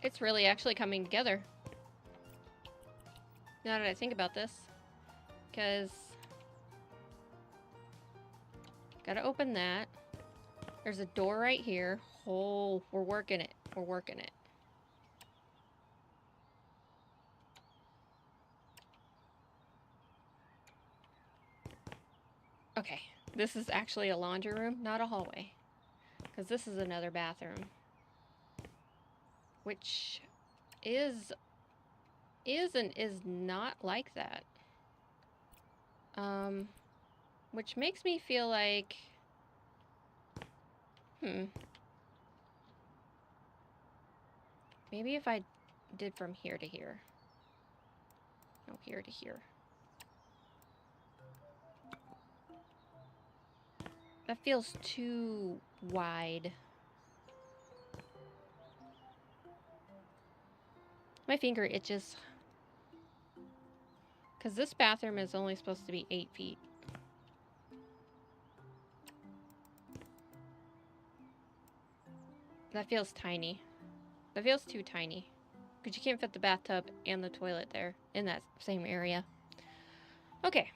It's really actually coming together. Now that I think about this. Because... Gotta open that. There's a door right here. Oh, we're working it. We're working it. Okay. This is actually a laundry room, not a hallway. Because this is another bathroom. Which is and is not like that. Which makes me feel like... Maybe if I did from here to here. No, here to here. That feels too wide. My finger itches. Because this bathroom is only supposed to be 8 feet. That feels tiny. That feels too tiny. Because you can't fit the bathtub and the toilet there in that same area. Okay.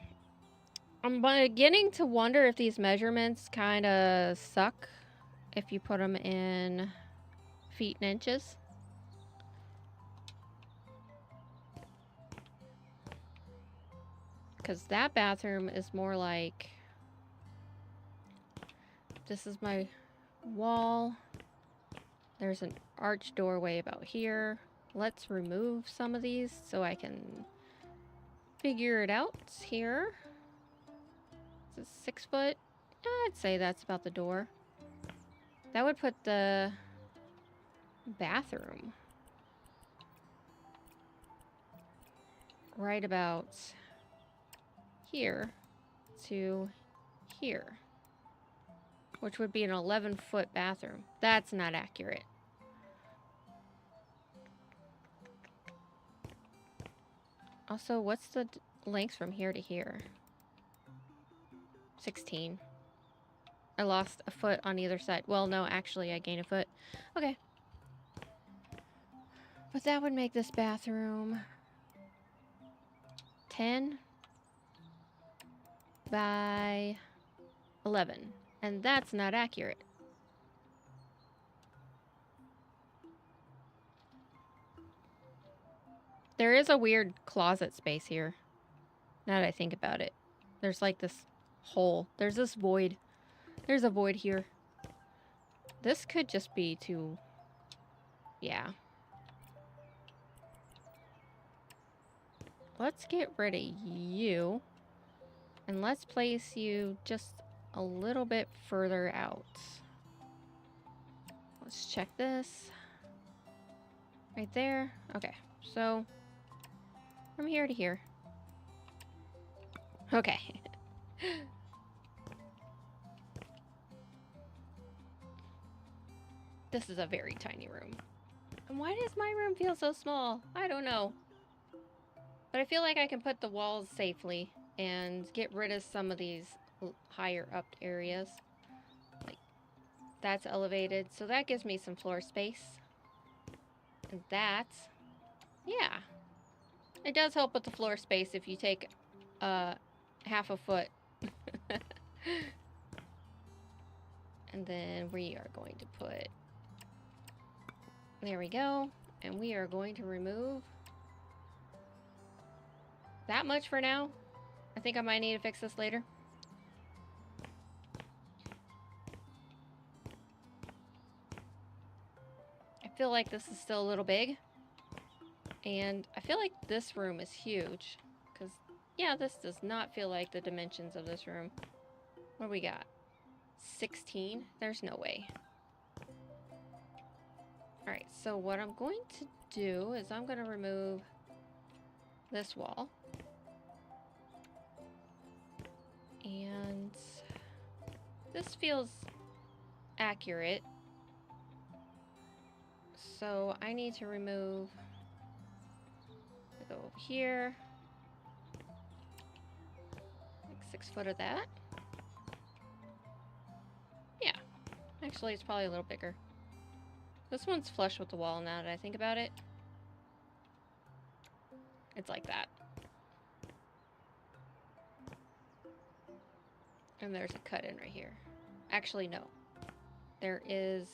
I'm beginning to wonder if these measurements kind of suck if you put them in feet and inches. Because that bathroom is more like... This is my wall. There's an arch doorway about here. Let's remove some of these so I can figure it out here. Is it 6 foot? I'd say that's about the door. That would put the bathroom right about here to here, which would be an 11-foot bathroom. That's not accurate. Also, what's the length from here to here? 16. I lost a foot on either side. Well, no, actually, I gained a foot. Okay. But that would make this bathroom 10 by 11. And that's not accurate. There is a weird closet space here. Now that I think about it. There's like this hole. There's this void. There's a void here. This could just be too... Yeah. Let's get rid of you. And let's place you just a little bit further out. Let's check this. Right there. Okay. So, from here to here. Okay. This is a very tiny room. And why does my room feel so small? I don't know. But I feel like I can put the walls safely and get rid of some of these higher up areas. Like, that's elevated. So that gives me some floor space. And that, yeah. It does help with the floor space if you take half a foot. And then we are going to put... There we go. And we are going to remove that much for now. I think I might need to fix this later. I feel like this is still a little big. And I feel like this room is huge. Because, yeah, this does not feel like the dimensions of this room. What do we got? 16? There's no way. Alright, so what I'm going to do is I'm going to remove this wall. And this feels accurate. So I need to remove, go over here, like 6 foot of that. Actually, it's probably a little bigger. This one's flush with the wall now that I think about it. It's like that. And there's a cut in right here. Actually, no. There is...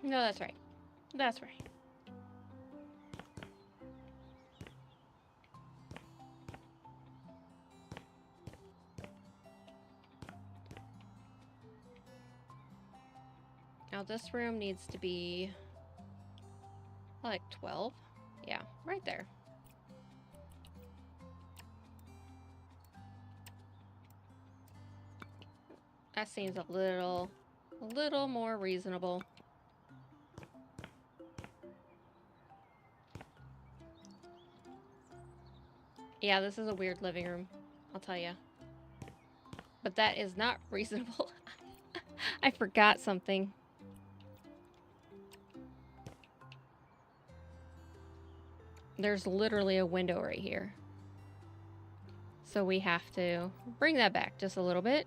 No, that's right. That's right. Now this room needs to be like 12. Yeah, right there. That seems a little more reasonable. Yeah, this is a weird living room, I'll tell you. But that is not reasonable. I forgot something. There's literally a window right here. So we have to bring that back just a little bit.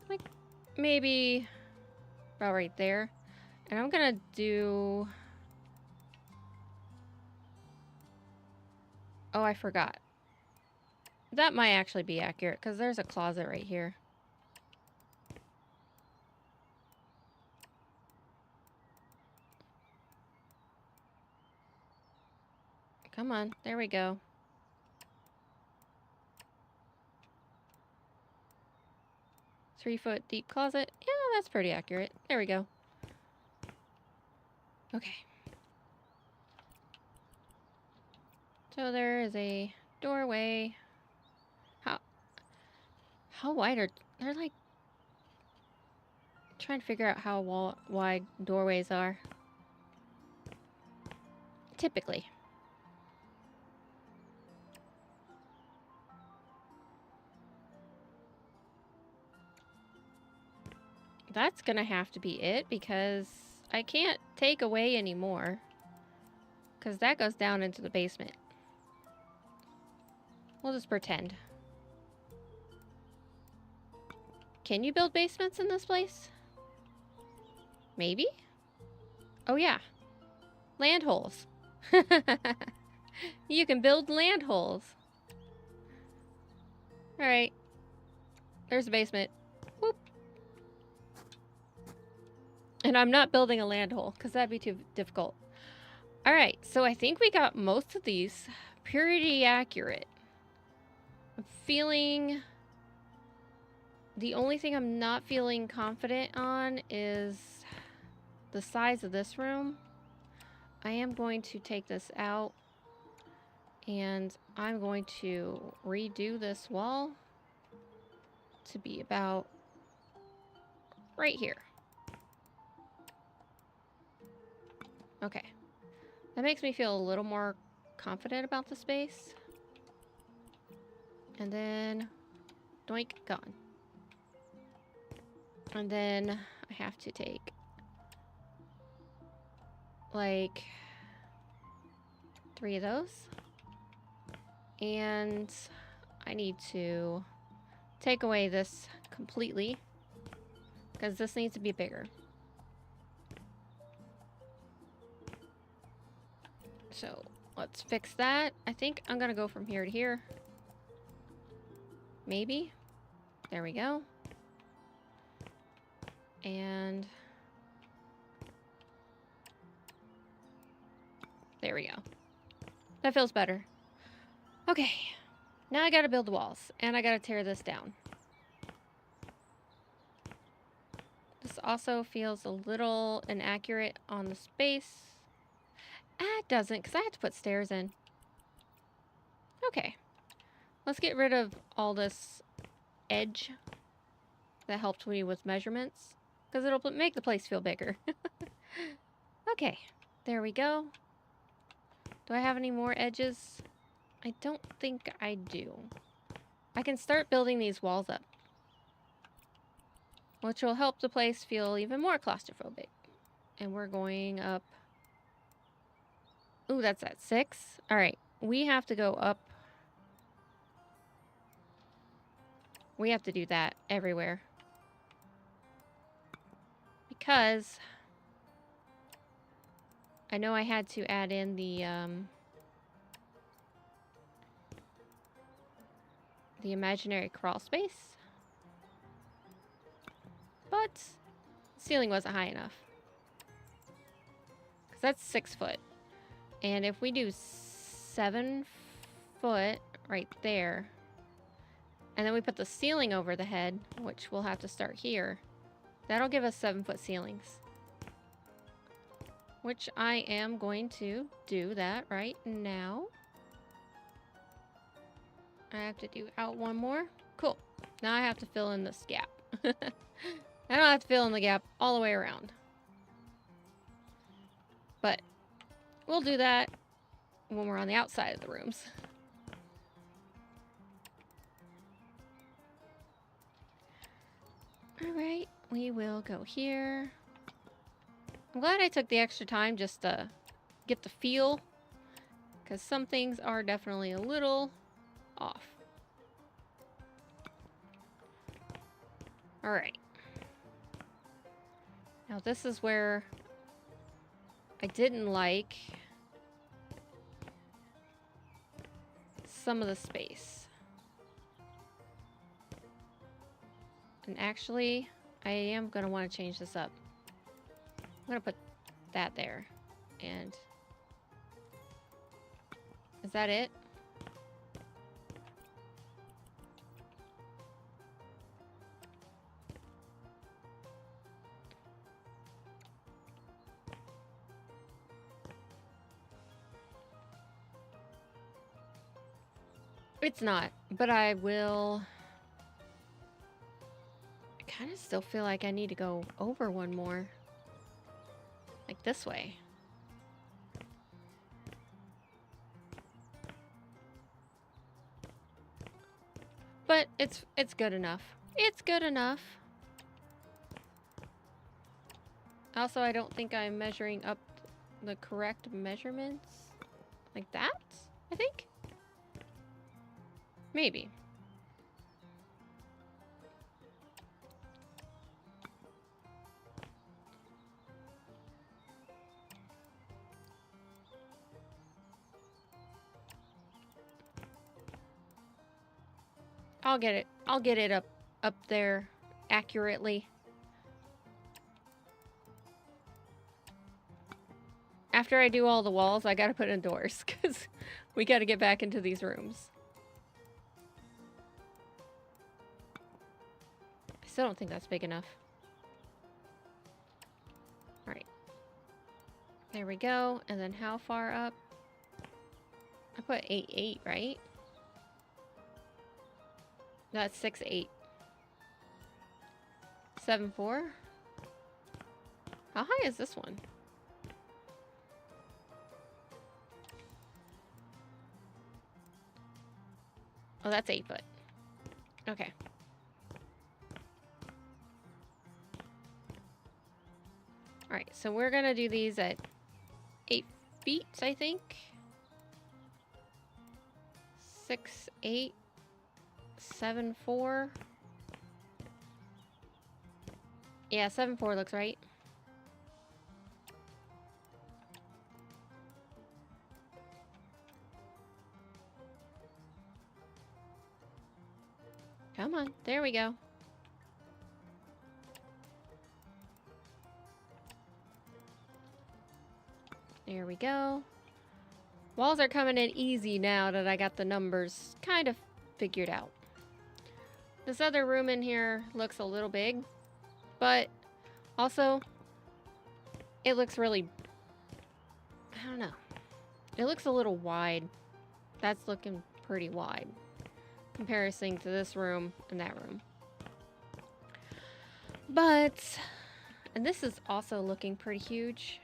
Like maybe about right there. And I'm gonna do... Oh, I forgot. That might actually be accurate because there's a closet right here. Come on, there we go. Three-foot deep closet. Yeah, that's pretty accurate. There we go. Okay. So there is a doorway. How wide are... They're like... Trying to figure out how wide doorways are. Typically. That's gonna have to be it because I can't take away anymore. Because that goes down into the basement. We'll just pretend. Can you build basements in this place? Maybe? Oh yeah. Land holes. You can build land holes. Alright. There's a basement. Whoop. And I'm not building a land hole because that'd be too difficult. Alright, so I think we got most of these pretty accurate. I'm feeling... The only thing I'm not feeling confident on is the size of this room. I am going to take this out and I'm going to redo this wall to be about right here. Okay. That makes me feel a little more confident about the space. And then, doink, gone. And then I have to take like 3 of those. And I need to take away this completely because this needs to be bigger. So let's fix that. I think I'm gonna go from here to here. Maybe. There we go. And there we go. That feels better. Okay. Now I gotta build the walls and I gotta tear this down. This also feels a little inaccurate on the space. It doesn't because I have to put stairs in. Okay. Let's get rid of all this edge that helped me with measurements because it'll make the place feel bigger. Okay, there we go. Do I have any more edges? I don't think I do. I can start building these walls up, which will help the place feel even more claustrophobic. And we're going up. Ooh, that's at 6. All right, we have to go up We have to do that everywhere. Because I know I had to add in the imaginary crawl space. But the ceiling wasn't high enough. Because that's 6 foot. And if we do 7 foot right there, and then we put the ceiling over the head, which we'll have to start here, that'll give us 7 foot ceilings. Which I am going to do that right now. I have to do out one more. Cool. Now I have to fill in this gap. I don't have to fill in the gap all the way around. But we'll do that when we're on the outside of the rooms. Alright, we will go here. I'm glad I took the extra time just to get the feel, because some things are definitely a little off. Alright. Now this is where I didn't like some of the space. And actually, I am going to want to change this up. I'm going to put that there. And is that it? It's not, but I will. I kind of still feel like I need to go over one more. Like this way. But it's good enough. It's good enough. Also, I don't think I'm measuring up the correct measurements. Like that, I think? Maybe. I'll get it. I'll get it up there accurately. After I do all the walls, I gotta put in doors because we gotta get back into these rooms. I still don't think that's big enough. Alright. There we go. And then how far up? I put 8'8", right? That's 6'8". 7'4". How high is this one? Oh, that's 8 foot. Okay. Alright, so we're gonna do these at 8 feet, I think. 6'8". 7'4". Yeah, 7'4" looks right. Come on, there we go. There we go. Walls are coming in easy now that I got the numbers kind of figured out. This other room in here looks a little big, but also it looks really, I don't know. It looks a little wide. That's looking pretty wide. Comparison to this room and that room. But, and this is also looking pretty huge.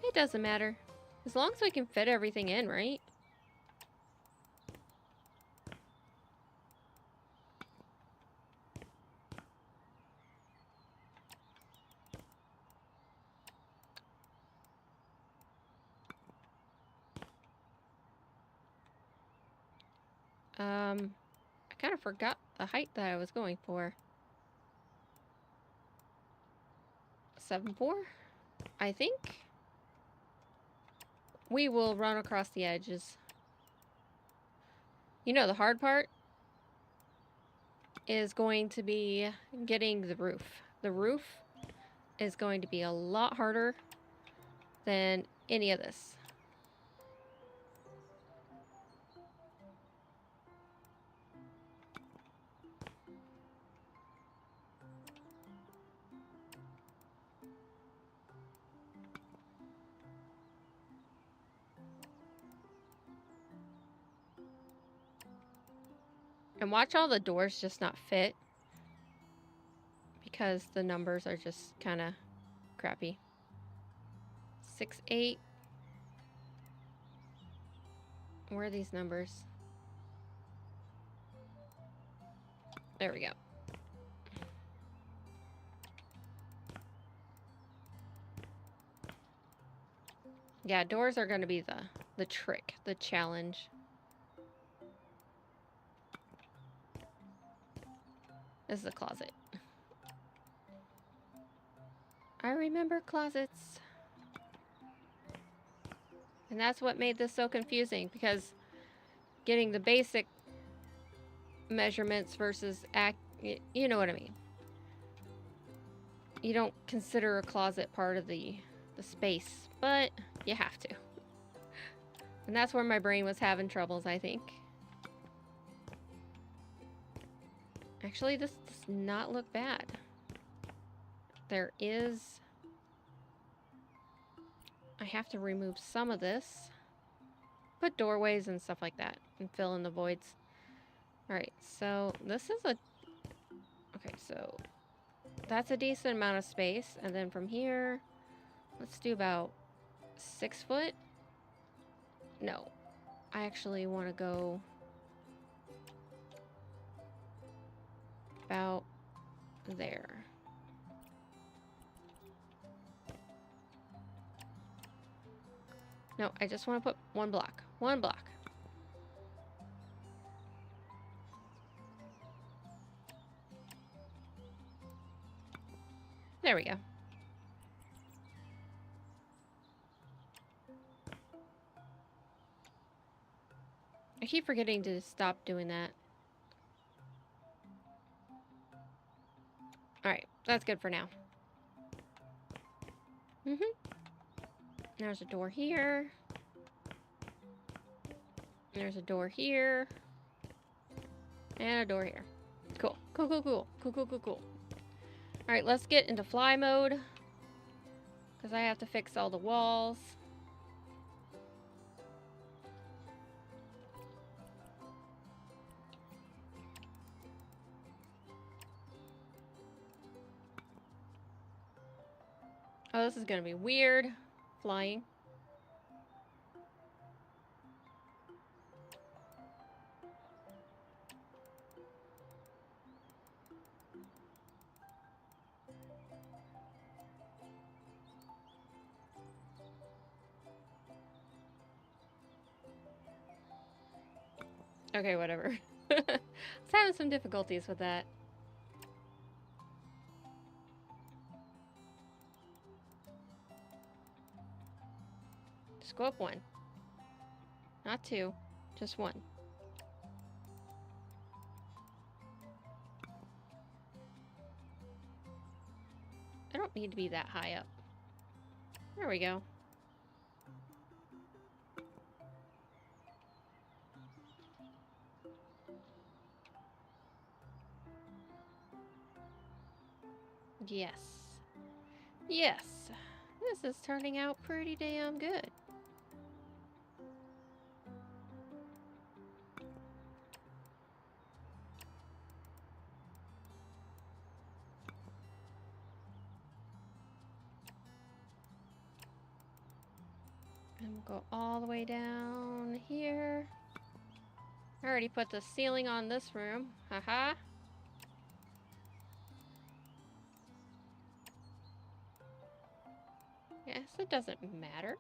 It doesn't matter. As long as we can fit everything in, right? I kind of forgot the height that I was going for. 7.4, I think. We will run across the edges. You know, the hard part is going to be getting the roof. The roof is going to be a lot harder than any of this. And watch all the doors just not fit because the numbers are just kind of crappy. 6, 8. Where are these numbers? There we go. Yeah, doors are going to be the trick, the challenge. This is a closet. I remember closets. And that's what made this so confusing, because getting the basic measurements versus you know what I mean. You don't consider a closet part of the space, but you have to. And that's where my brain was having troubles, I think. Actually, this does not look bad. There is... I have to remove some of this. Put doorways and stuff like that and fill in the voids. Alright, so this is a... Okay, so that's a decent amount of space. And then from here, let's do about 6 foot. No, I actually want to go about there. No, I just want to put 1 block. 1 block. There we go. I keep forgetting to stop doing that. Alright, that's good for now. There's a door here. There's a door here. And a door here. Cool. Cool, cool, cool. Cool, cool, cool, cool. Alright, let's get into fly mode. Because I have to fix all the walls. Oh, this is going to be weird. Flying. Okay, whatever. I was having some difficulties with that. Just go up 1. Not 2. Just 1. I don't need to be that high up. There we go. Yes. Yes. This is turning out pretty damn good. And we'll go all the way down here. I already put the ceiling on this room. Haha. Yes, it doesn't matter.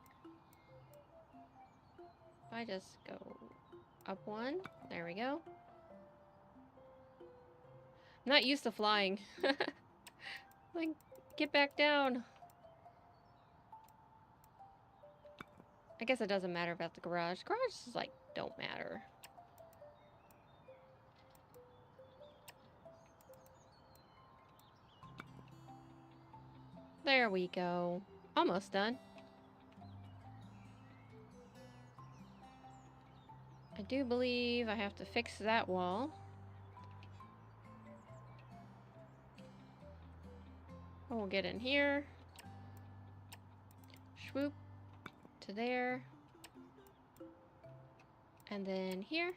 If I just go Up one. There we go. I'm not used to flying. Like, get back down. I guess it doesn't matter about the garage. Garages, like, don't matter. There we go. Almost done. I do believe I have to fix that wall. We'll get in here. Swoop to there. And then here.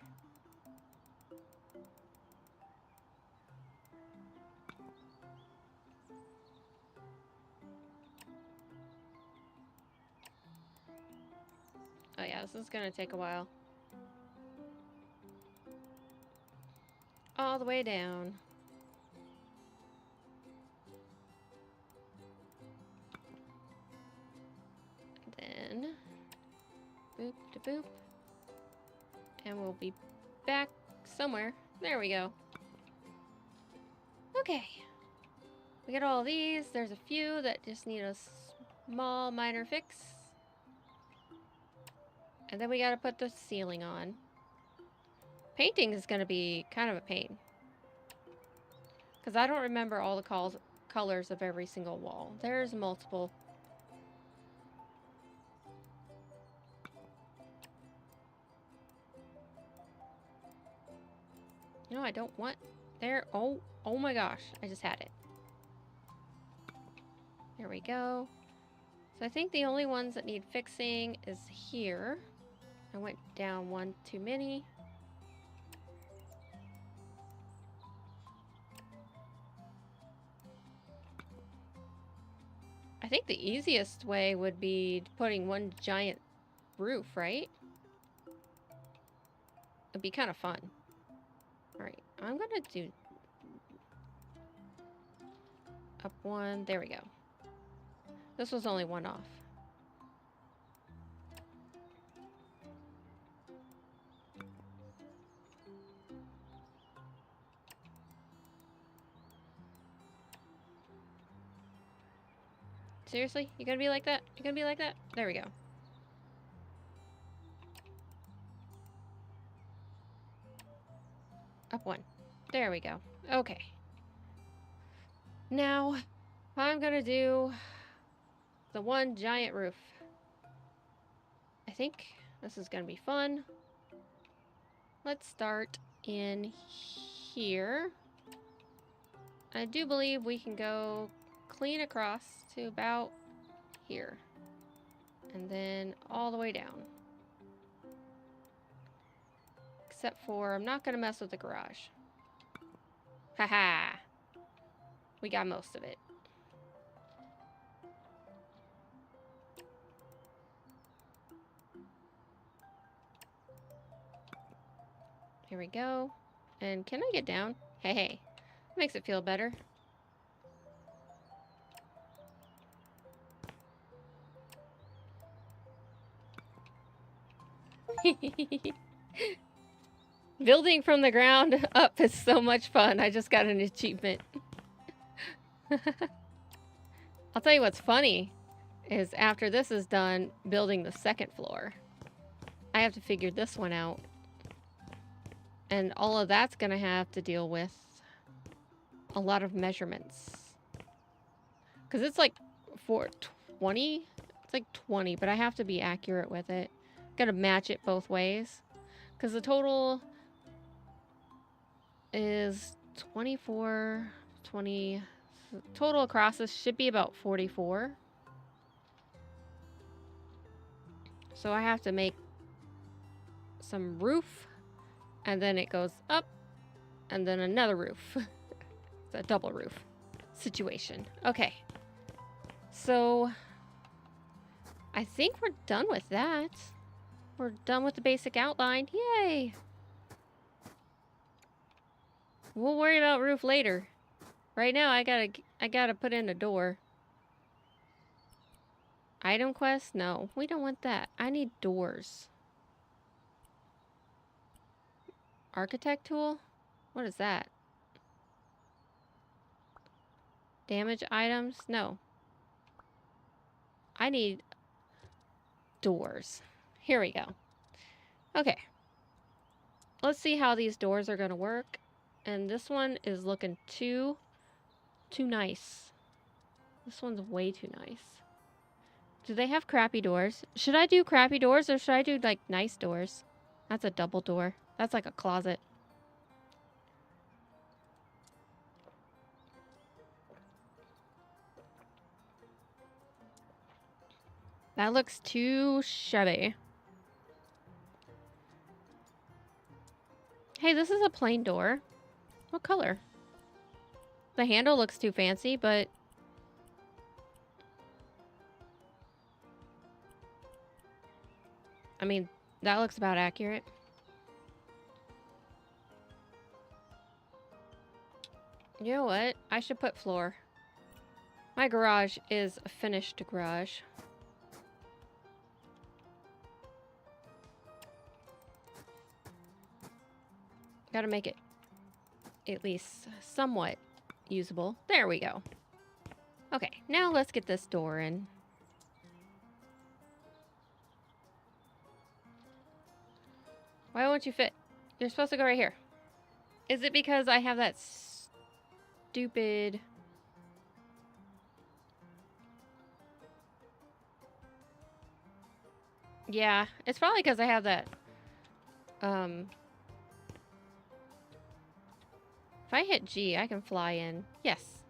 Oh yeah, this is gonna take a while. All the way down. And then boop to boop. And we'll be back somewhere. There we go. Okay. We got all these. There's a few that just need a small minor fix. And then we gotta put the ceiling on. Painting is gonna be kind of a pain. Because I don't remember all the colors of every single wall. There's multiple. No, I don't want there. Oh my gosh. I just had it. There we go. So I think the only ones that need fixing is here. I went down one too many. I think the easiest way would be putting one giant roof, right? It'd be kind of fun. Alright, I'm gonna do up one. There we go. This was only one off. Seriously? You gonna be like that? You gonna be like that? There we go. Up one. There we go. Okay. Now, I'm gonna do the one giant roof. I think this is gonna be fun. Let's start in here. I do believe we can go clean across to about here. And then all the way down. Except for, I'm not gonna mess with the garage. Haha! We got most of it. Here we go. And can I get down? Hey. Makes it feel better. Building from the ground up is so much fun. I just got an achievement. I'll tell you what's funny is after this is done building the second floor, I have to figure this one out. And all of that's going to have to deal with a lot of measurements. Because it's like 20. It's like 20, but I have to be accurate with it. Got to match it both ways. Because the total is 24, 20. Total across this should be about 44. So I have to make some roof. And then it goes up. And then another roof. It's a double roof situation. Okay. So I think we're done with that. We're done with the basic outline. Yay! We'll worry about roof later. Right now, I gotta put in a door. Item quest? No, we don't want that. I need doors. Architect tool? What is that? Damage items? No. I need doors. Here we go. Okay. Let's see how these doors are going to work. And this one is looking too nice. This one's way too nice. Do they have crappy doors? Should I do crappy doors or should I do like nice doors? That's a double door. That's like a closet. That looks too shabby. Hey, this is a plain door. What color? The handle looks too fancy, but... I mean, that looks about accurate. You know what? I should put floor. My garage is a finished garage. Gotta make it at least somewhat usable. There we go. Okay, now let's get this door in. Why won't you fit? You're supposed to go right here. Is it because I have that stupid... Yeah, it's probably because I have that... If I hit G, I can fly in. Yes.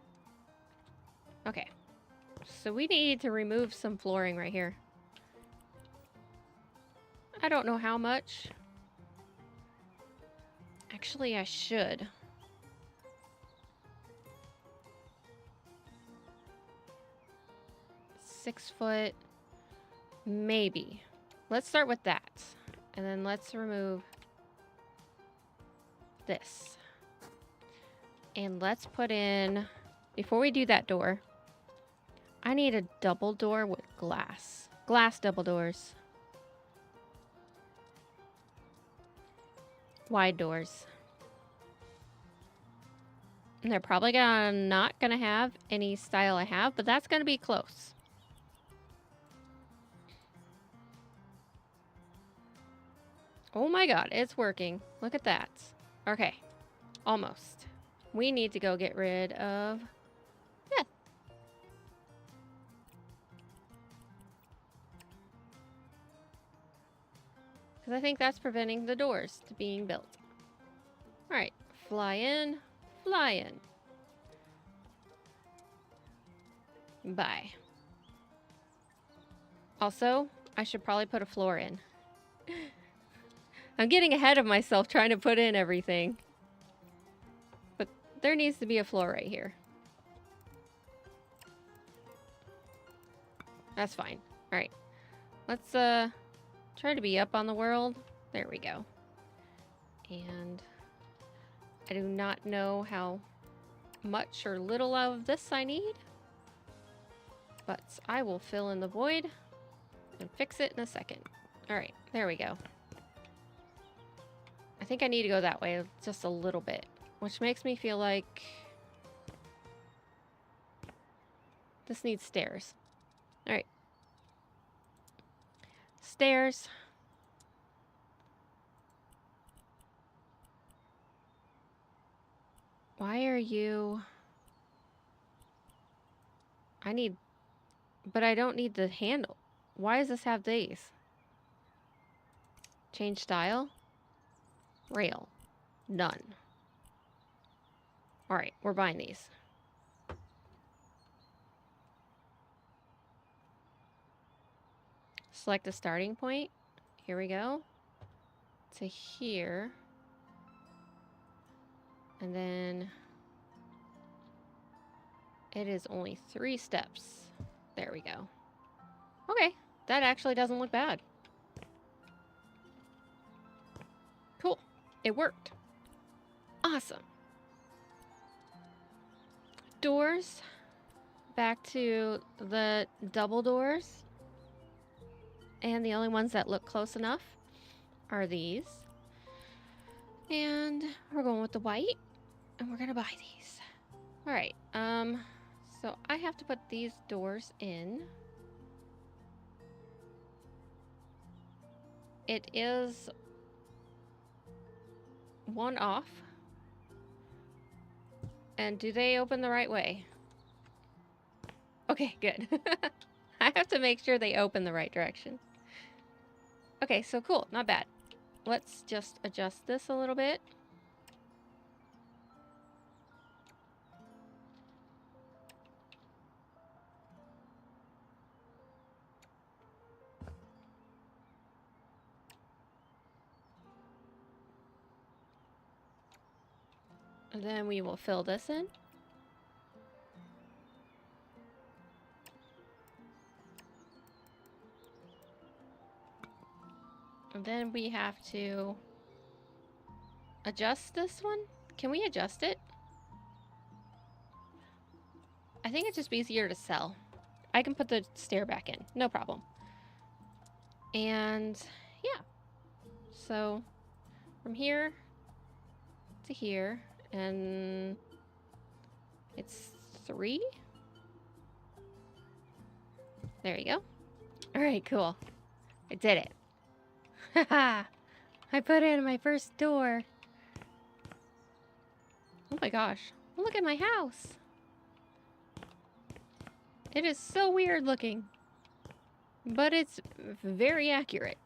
Okay. So we need to remove some flooring right here. I don't know how much. Actually, I should. Six foot. Maybe. Let's start with that. And then let's remove this. And let's put in, before we do that door, I need a double door with glass. Glass double doors. Wide doors. And they're probably not gonna have any style I have, but that's gonna be close. Oh my god, it's working. Look at that. Okay, almost. We need to go get rid of... Yeah. Because I think that's preventing the doors to being built. Alright, fly in, fly in. Bye. Also, I should probably put a floor in. I'm getting ahead of myself trying to put in everything. But there needs to be a floor right here. That's fine. Alright. Let's try to be up on the world. There we go. And I do not know how much or little of this I need. But I will fill in the void and fix it in a second. Alright, there we go. I think I need to go that way just a little bit, which makes me feel like this needs stairs. Alright. Stairs. Why are you... I need... But I don't need the handle. Why does this have these? Change style? Rail. None. Alright, we're buying these. Select a starting point. Here we go. To here. And then it is only 3 steps. There we go. Okay, that actually doesn't look bad. Cool. It worked. Awesome. Doors. Back to the double doors. And the only ones that look close enough are these. And we're going with the white. And we're gonna buy these. Alright, so I have to put these doors in. It is one off. And do they open the right way? Okay, good. I have to make sure they open the right direction. Okay, so cool, not bad. Let's just adjust this a little bit. And then we will fill this in. And then we have to adjust this one. Can we adjust it? I think it's just easier to sell. I can put the stair back in, no problem. And yeah, so from here to here, and it's 3. There you go. All right, cool. I did it. Haha, I put in my first door. Oh my gosh, look at my house. It is so weird looking, but it's very accurate.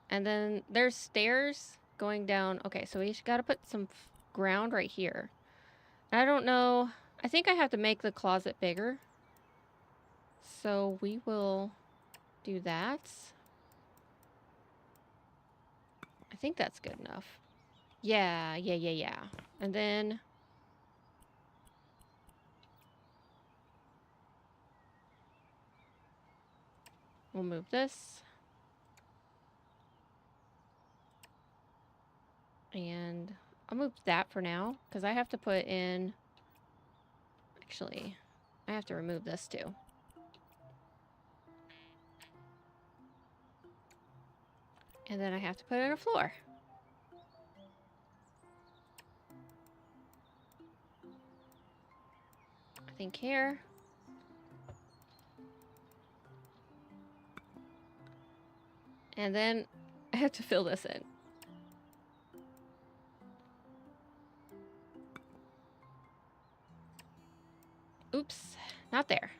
And then there's stairs going down. Okay, so we got to put some ground right here. I don't know. I think I have to make the closet bigger. So we will do that. I think that's good enough. Yeah. And then we'll move this. And I'll move that for now because I have to put in... Actually, I have to remove this too. And then I have to put in a floor. I think here. And then I have to fill this in. Oops, not there.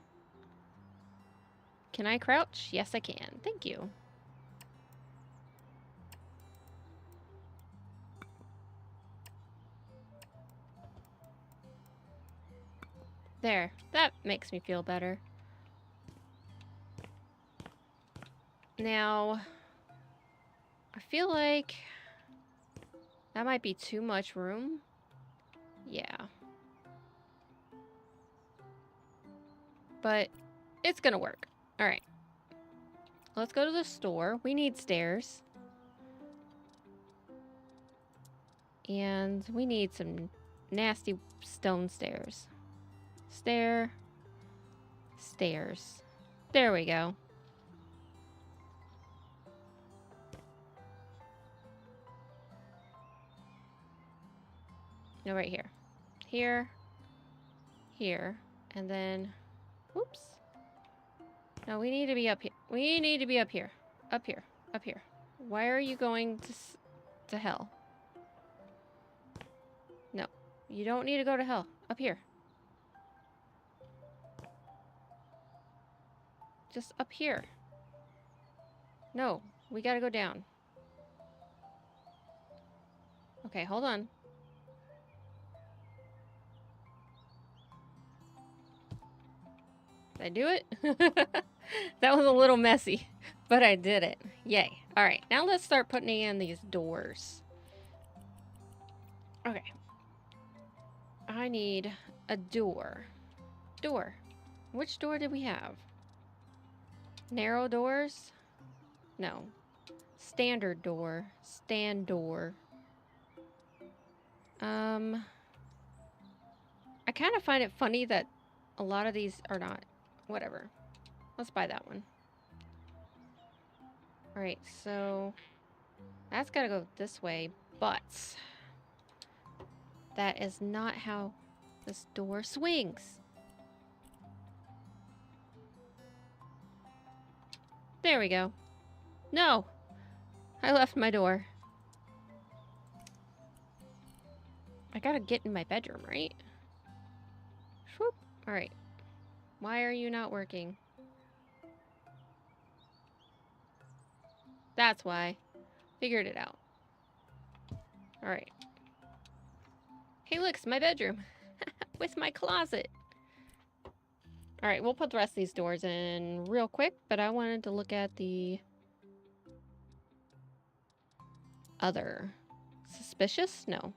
Can I crouch? Yes, I can. Thank you. There, that makes me feel better. Now, I feel like that might be too much room. Yeah. But it's gonna work. All right. Let's go to the store. We need stairs. And we need some nasty stone stairs. Stairs. There we go. No, right here. Here. And then, oops. No, we need to be up here. We need to be up here. Up here. Why are you going to hell? No, you don't need to go to hell. Up here. Just up here. No, we gotta go down. Okay, hold on. Did I do it? That was a little messy, but I did it. Yay. All right, now let's start putting in these doors. Okay. I need a door. Which door did we have? Narrow doors? No. Standard door. Stand door. I kind of find it funny that a lot of these are not. Whatever. Let's buy that one. Alright, so that's gotta go this way. But that is not how this door swings. There we go. No! I left my door. I gotta get in my bedroom, right? Swoop. Alright. Why are you not working? That's why. Figured it out. Alright. Hey, look, it's my bedroom. With my closet. Alright, we'll put the rest of these doors in real quick, but I wanted to look at the other. Suspicious? No.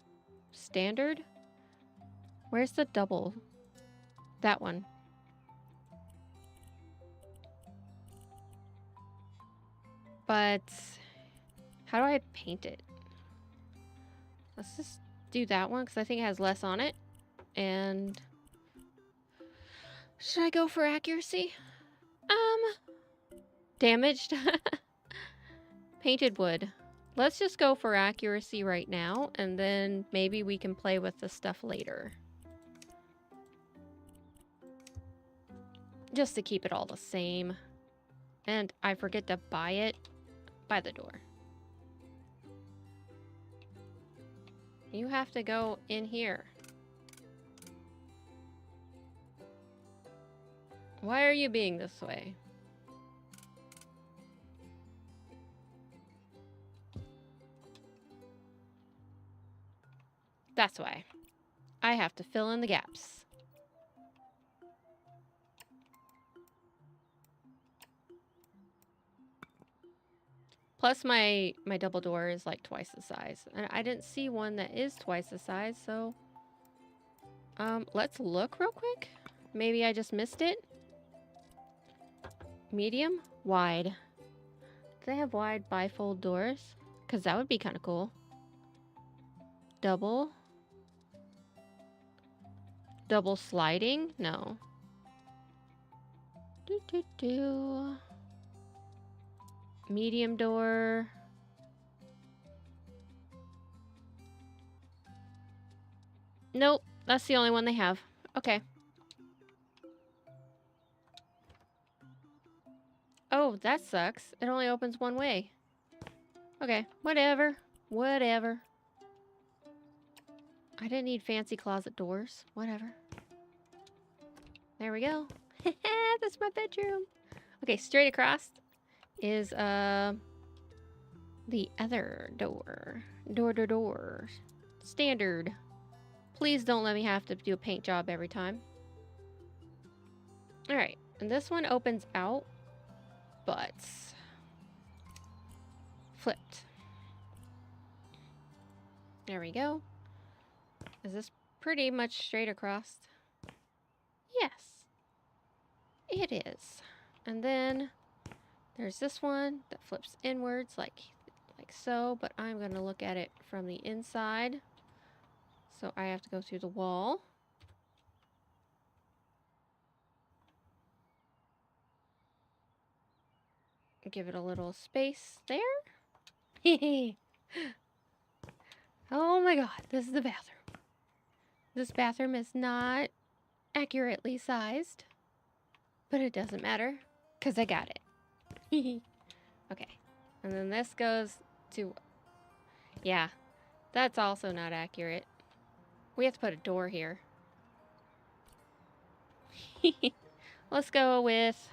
Standard? Where's the double? That one. But how do I paint it? Let's just do that one because I think it has less on it. And should I go for accuracy? Damaged. Painted wood. Let's just go for accuracy right now, and then maybe we can play with the stuff later. Just to keep it all the same. And I forget to buy it by the door. You have to go in here. Why are you being this way? That's why. I have to fill in the gaps. Plus my double door is like twice the size. And I didn't see one that is twice the size, so let's look real quick. Maybe I just missed it. Medium, wide. Do they have wide bifold doors? Because that would be kind of cool. Double. Double sliding? No. Medium door. Nope, that's the only one they have. Okay. Oh, that sucks. It only opens one way. Okay, whatever. Whatever. I didn't need fancy closet doors. Whatever. There we go. That's my bedroom. Okay, straight across is the other door. Door. Standard. Please don't let me have to do a paint job every time. Alright, and this one opens out, but flipped. There we go. Is this pretty much straight across? Yes, it is. And then there's this one that flips inwards like so, but I'm going to look at it from the inside. So I have to go through the wall. Give it a little space there. Oh my god, this is the bathroom. This bathroom is not accurately sized, but it doesn't matter because I got it. Okay, and then this goes to, yeah, that's also not accurate. We have to put a door here. Let's go with,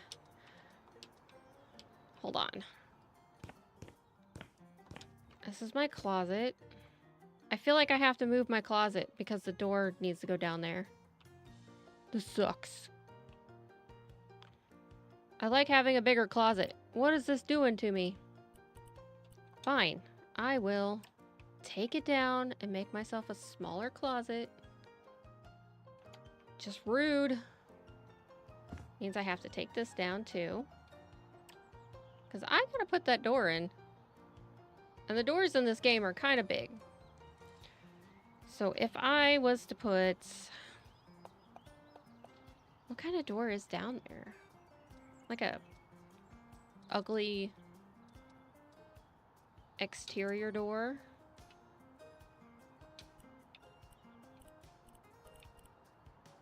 hold on. This is my closet. I feel like I have to move my closet because the door needs to go down there. This sucks. I like having a bigger closet. What is this doing to me? Fine. I will take it down and make myself a smaller closet. Just rude. Means I have to take this down too. Because I gotta put that door in. And the doors in this game are kind of big. So if I was to put... What kind of door is down there? Like a ugly exterior door.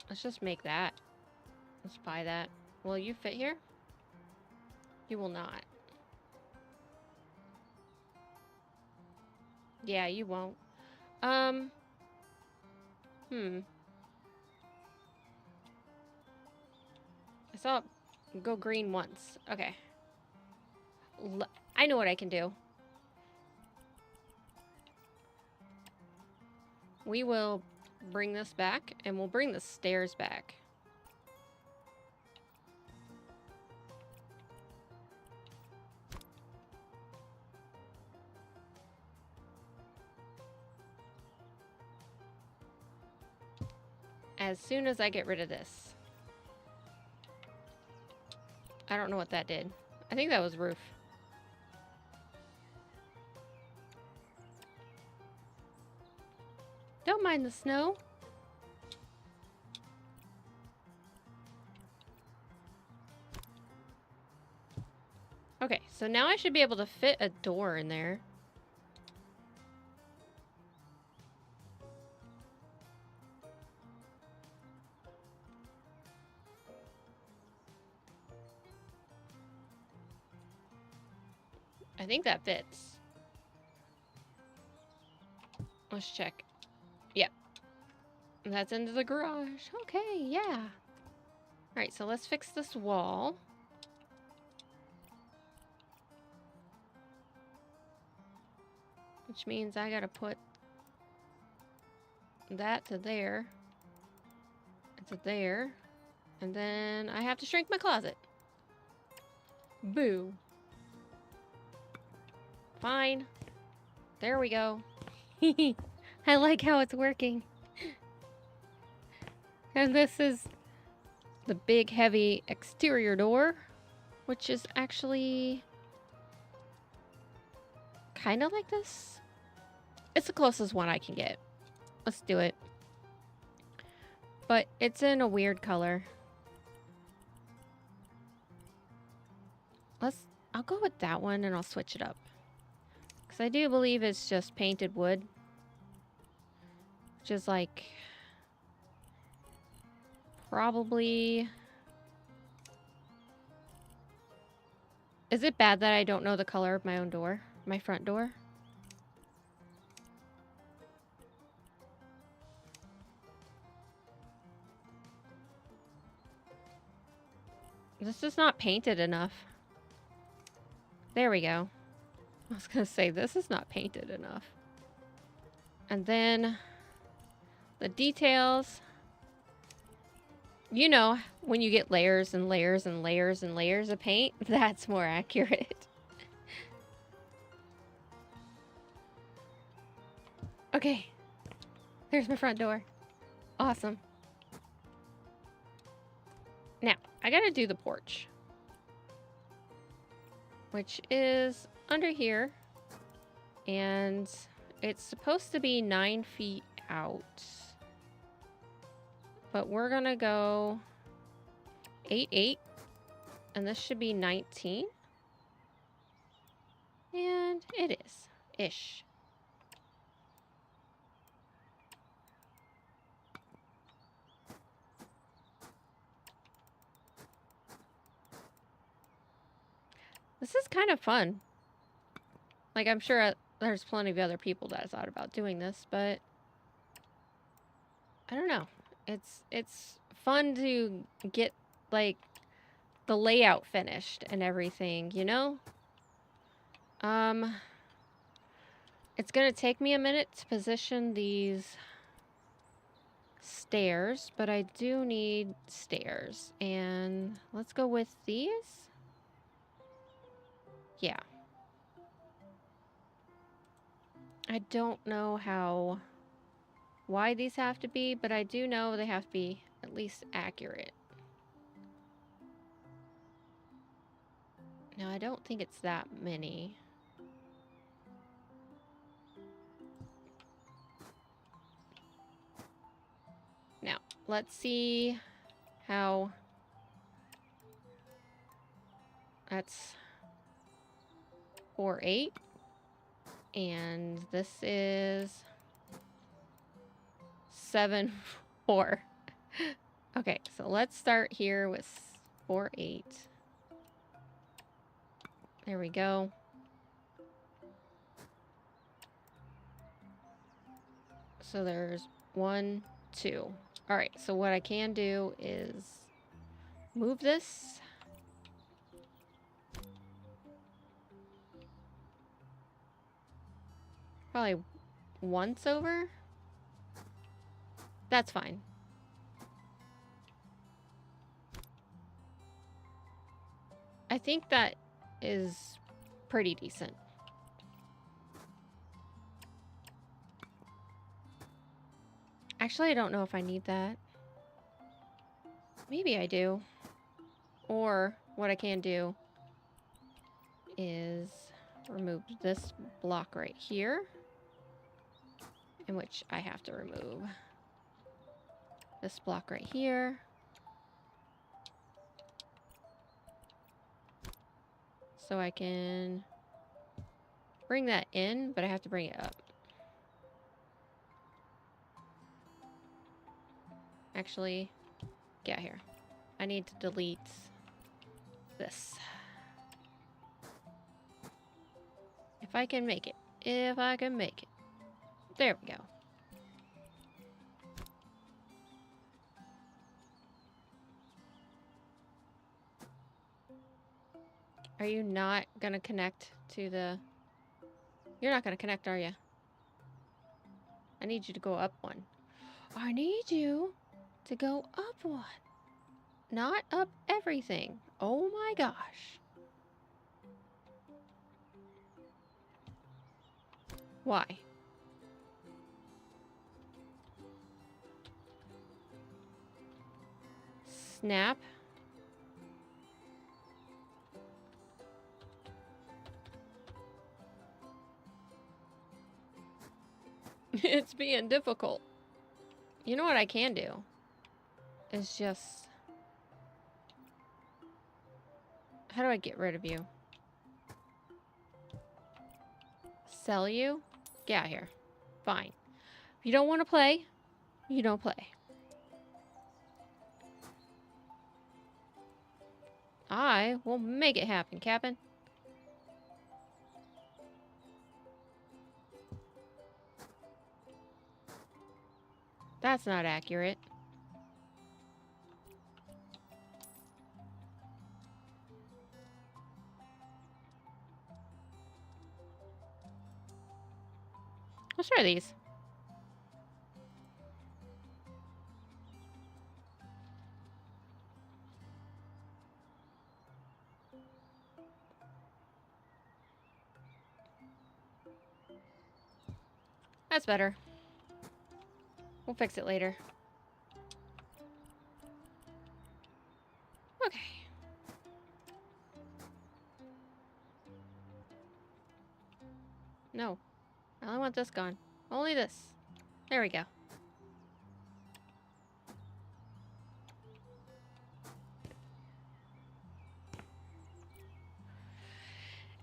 Let's just make that. Let's buy that. Will you fit here? You will not. Yeah, you won't. I saw it go green once. Okay. I know what I can do. We will bring this back, and we'll bring the stairs back. As soon as I get rid of this. I don't know what that did. I think that was roof. Don't mind the snow. Okay, so now I should be able to fit a door in there. I think that fits. Let's check. Yep. That's into the garage. Okay, yeah. Alright, so let's fix this wall. Which means I gotta put that to there. To there. And then I have to shrink my closet. Boo. Fine. There we go. I like how it's working. And this is the big, heavy exterior door, which is actually kind of like this. It's the closest one I can get. Let's do it. But it's in a weird color. I'll go with that one and I'll switch it up. Because I do believe it's just painted wood. Which is like probably... Is it bad that I don't know the color of my own door? My front door? This is not painted enough. There we go. I was gonna say, this is not painted enough. And then the details. You know, when you get layers and layers and layers and layers of paint, that's more accurate. Okay. There's my front door. Awesome. Now, I gotta do the porch. Which is under here. And it's supposed to be 9 feet out. But we're gonna go 8, 8. And this should be 19. And it is. Ish. This is kind of fun. Like, I'm sure there's plenty of other people that have thought about doing this, but I don't know. It's fun to get, like, the layout finished and everything, you know? It's gonna take me a minute to position these stairs, but I do need stairs. And let's go with these. Yeah. I don't know how wide these have to be, but I do know they have to be at least accurate. Now, I don't think it's that many. Now, let's see how... That's 4, 8. And this is 7, 4. Okay, so let's start here with 4, 8. There we go. So there's 1, 2. All right, so what I can do is move this. Probably once over. That's fine. I think that is pretty decent. Actually, I don't know if I need that. Maybe I do. Or what I can do is remove this block right here, in which I have to remove this block right here. So I can bring that in, but I have to bring it up. Actually, get here. I need to delete this. If I can make it. If I can make it. There we go. Are you not gonna connect to the... You're not gonna connect, are you? I need you to go up one. I need you to go up one. Not up everything. Oh my gosh. Why? Snap. It's being difficult. You know what I can do? Is just... How do I get rid of you? Sell you? Get out here. Fine. If you don't want to play, you don't play. I will make it happen, Captain. That's not accurate. Let's try these. That's better. We'll fix it later. Okay. No. I only want this gone. Only this. There we go.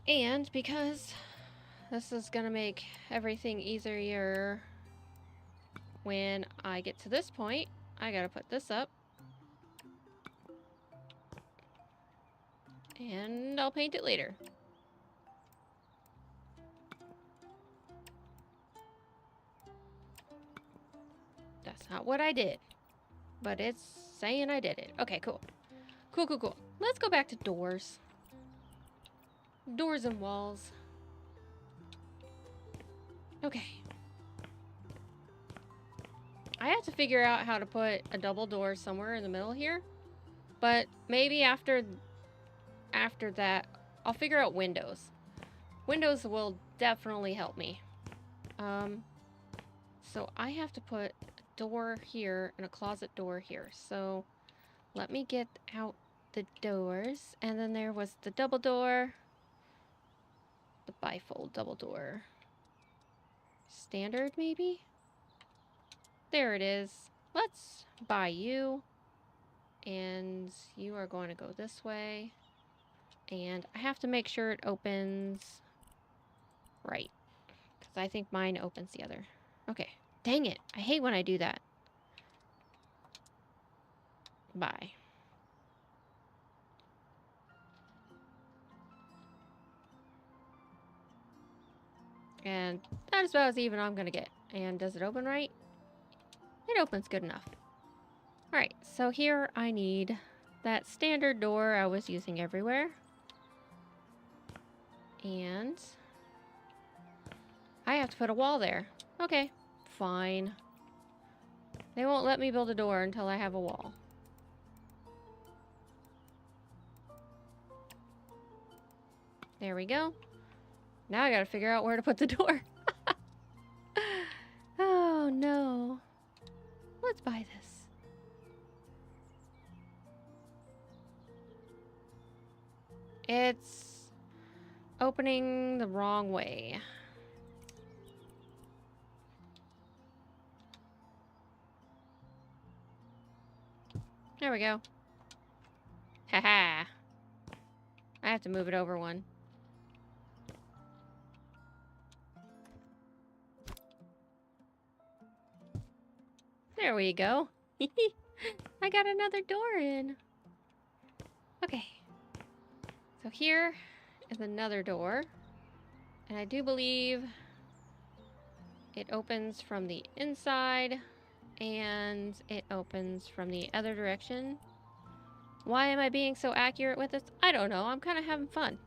And because this is gonna make everything easier when I get to this point, I gotta put this up. And I'll paint it later. That's not what I did. But it's saying I did it. Okay, cool. Cool, cool, cool. Let's go back to doors. Doors and walls. Okay. I have to figure out how to put a double door somewhere in the middle here. But maybe after that, I'll figure out windows. Windows will definitely help me. So I have to put a door here and a closet door here. So let me get out the doors. And then there was the double door. The bifold double door. Standard, maybe? There it is. Let's buy you. And you are going to go this way. And I have to make sure it opens right. Because I think mine opens the other. Okay. Dang it. I hate when I do that. Bye. And that is about as even I'm gonna get. And does it open right? It opens good enough. Alright, so here I need that standard door I was using everywhere. And I have to put a wall there. Okay, fine. They won't let me build a door until I have a wall. There we go. Now I gotta figure out where to put the door. Oh no. Let's buy this. It's opening the wrong way. There we go. Haha. I have to move it over one. There we go. I got another door in. Okay. So here is another door. And I do believe it opens from the inside and it opens from the other direction. Why am I being so accurate with this? I don't know. I'm kind of having fun.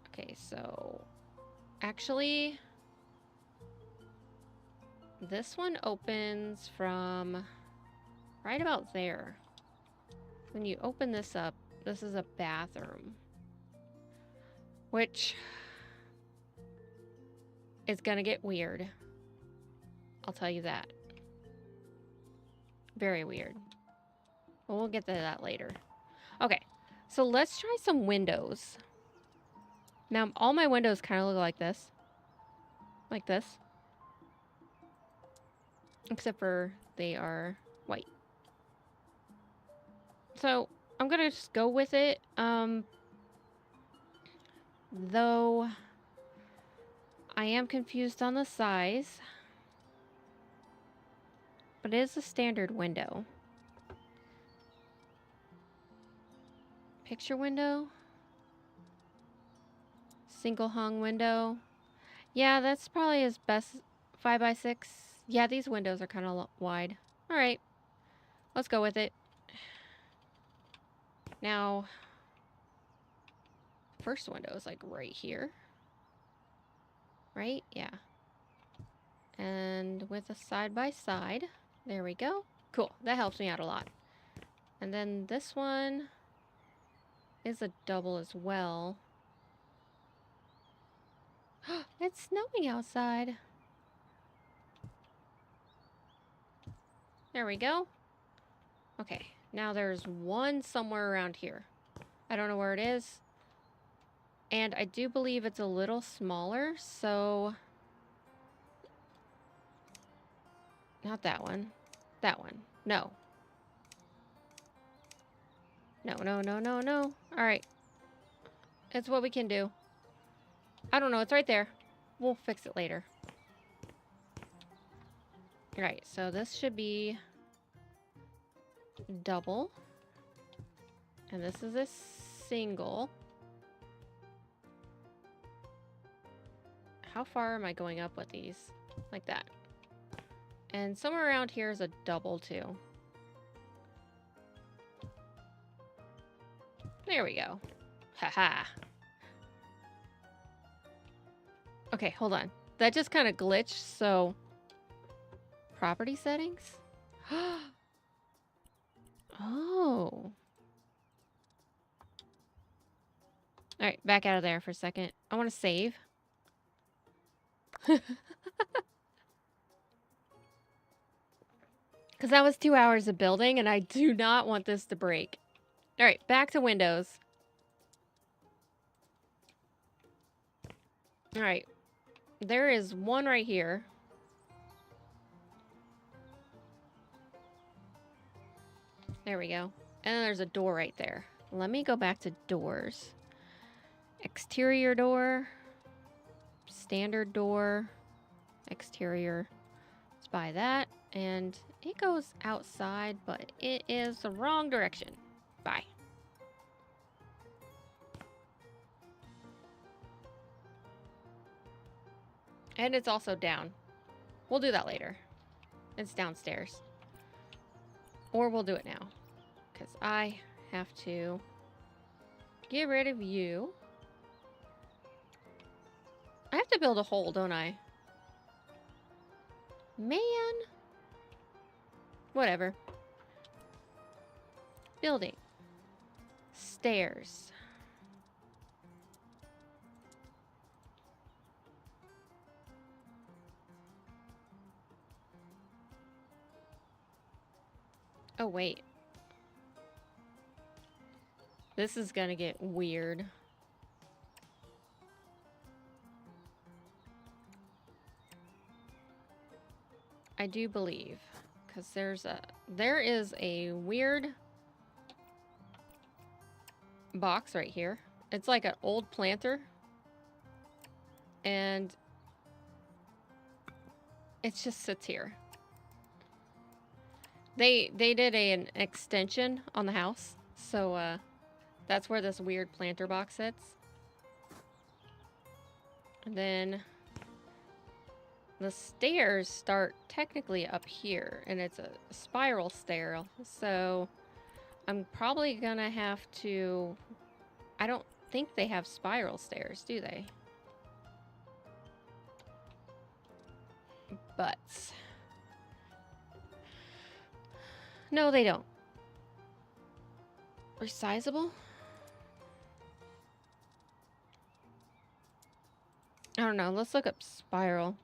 Okay, so actually this one opens from right about there. When you open this up, this is a bathroom, which is gonna get weird. I'll tell you that. Very weird. But we'll get to that later. Okay, so let's try some windows. Now, all my windows kind of look like this. Like this. Except for they are white. So, I'm gonna just go with it. Though I am confused on the size. But it is a standard window. Picture window. Single hung window. Yeah, that's probably his best 5x6. Yeah, these windows are kind of wide. All right, let's go with it. Now, first window is like right here. Right? Yeah. And with a side by side. There we go. Cool. That helps me out a lot. And then this one is a double as well. It's snowing outside. There we go. Okay, now there's one somewhere around here. I don't know where it is. And I do believe it's a little smaller, so... Not that one. That one. No. No, no, no, no, no. Alright. It's what we can do. I don't know, it's right there. We'll fix it later. Alright, so this should be double. And this is a single. How far am I going up with these? Like that. And somewhere around here is a double too. There we go. Haha. Okay, hold on. That just kind of glitched, so... Property settings? Oh. Alright, back out of there for a second. I want to save. Because that was 2 hours of building, and I do not want this to break. Alright, back to Windows. Alright. There is one right here. There we go. And then there's a door right there. Let me go back to doors. Exterior door. Standard door. Exterior. Let's buy that. And It goes outside, but it is the wrong direction. Bye. And it's also down. We'll do that later. It's downstairs. Or we'll do it now. Because I have to get rid of you. I have to build a hole, don't I? Man. Whatever. Building. Stairs. Oh, wait. This is gonna get weird. I do believe, because there is a weird box right here. It's like an old planter, and it just sits here. They did an extension on the house, so that's where this weird planter box sits. And then the stairs start technically up here, and it's a spiral stair, so I'm probably gonna have to... I don't think they have spiral stairs, do they? But... no, they don't. Resizable? I don't know. Let's look up spiral.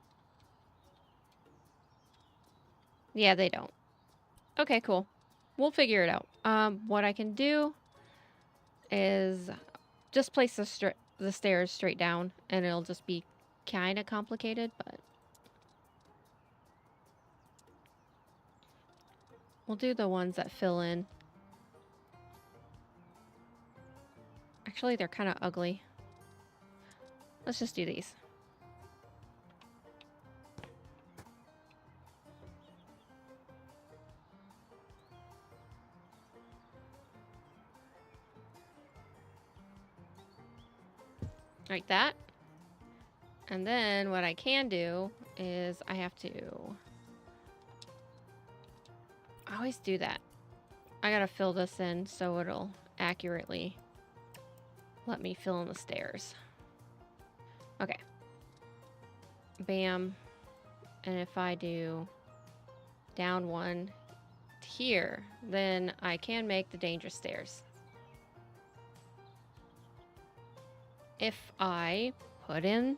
Yeah, they don't. Okay, cool. We'll figure it out. What I can do is just place the stairs straight down, and it'll just be kind of complicated, but we'll do the ones that fill in. Actually, they're kind of ugly. Let's just do these. Like that. And then what I can do is I have to... I always do that. I gotta fill this in so it'll accurately let me fill in the stairs. Okay. Bam. And if I do down one here, then I can make the dangerous stairs. If I put in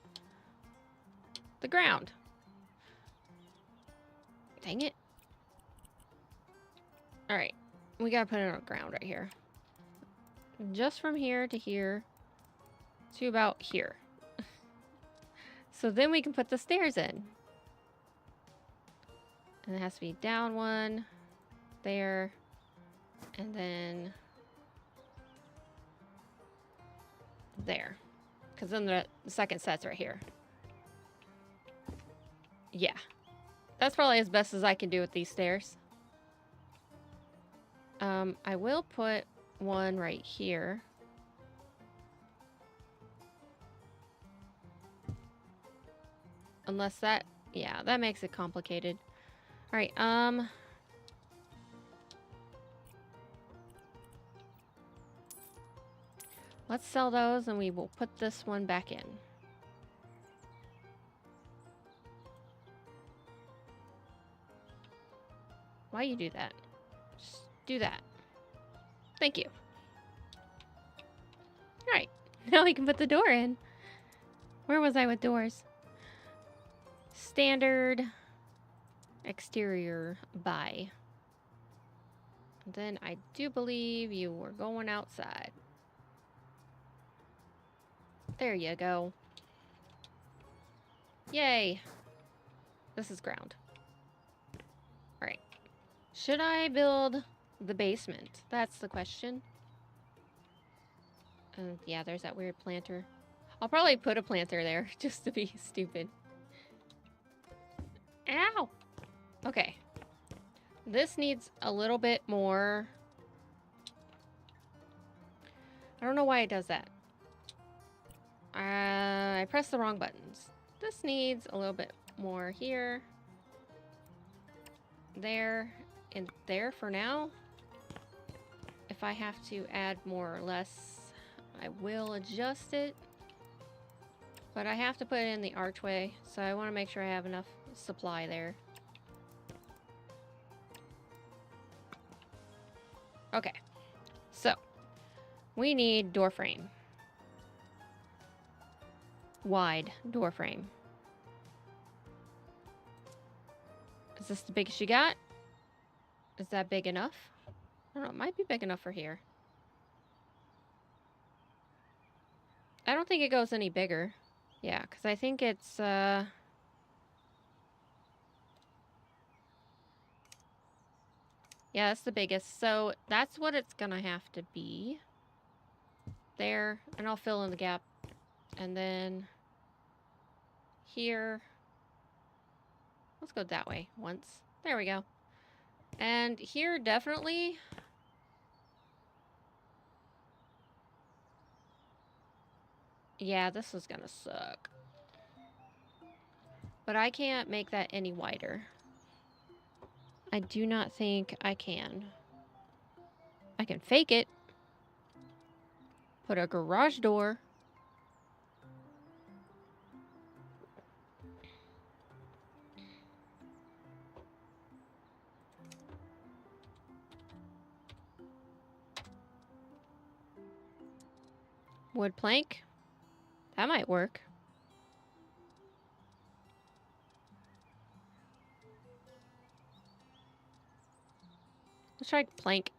the ground. Dang it. Alright. We gotta put in a ground right here. Just from here to here to about here. So then we can put the stairs in. And it has to be down one, there, and then there. Because then the second set's right here. Yeah. That's probably as best as I can do with these stairs. I will put one right here. Unless that... yeah, that makes it complicated. Alright, let's sell those and we will put this one back in. Why you do that? Just do that. Thank you. Alright, now we can put the door in. Where was I with doors? Standard exterior buy. Then I do believe you were going outside. There you go. Yay. This is ground. Alright. Should I build the basement? That's the question. Yeah, there's that weird planter. I'll probably put a planter there just to be stupid. Ow! Okay. This needs a little bit more. I don't know why it does that. I pressed the wrong buttons. This needs a little bit more here. There. And there for now. If I have to add more or less, I will adjust it. But I have to put it in the archway, so I want to make sure I have enough supply there. Okay, so we need door frame. Wide door frame. Is this the biggest you got? Is that big enough? I don't know, it might be big enough for here. I don't think it goes any bigger. Yeah, because I think it's, yeah, that's the biggest. So that's what it's gonna have to be. There, and I'll fill in the gap. And then here. Let's go that way once. There we go. And here, definitely. Yeah, this is gonna suck. But I can't make that any wider. I do not think I can. I can fake it. Put a garage door. Wood plank. That might work. Let's try plank.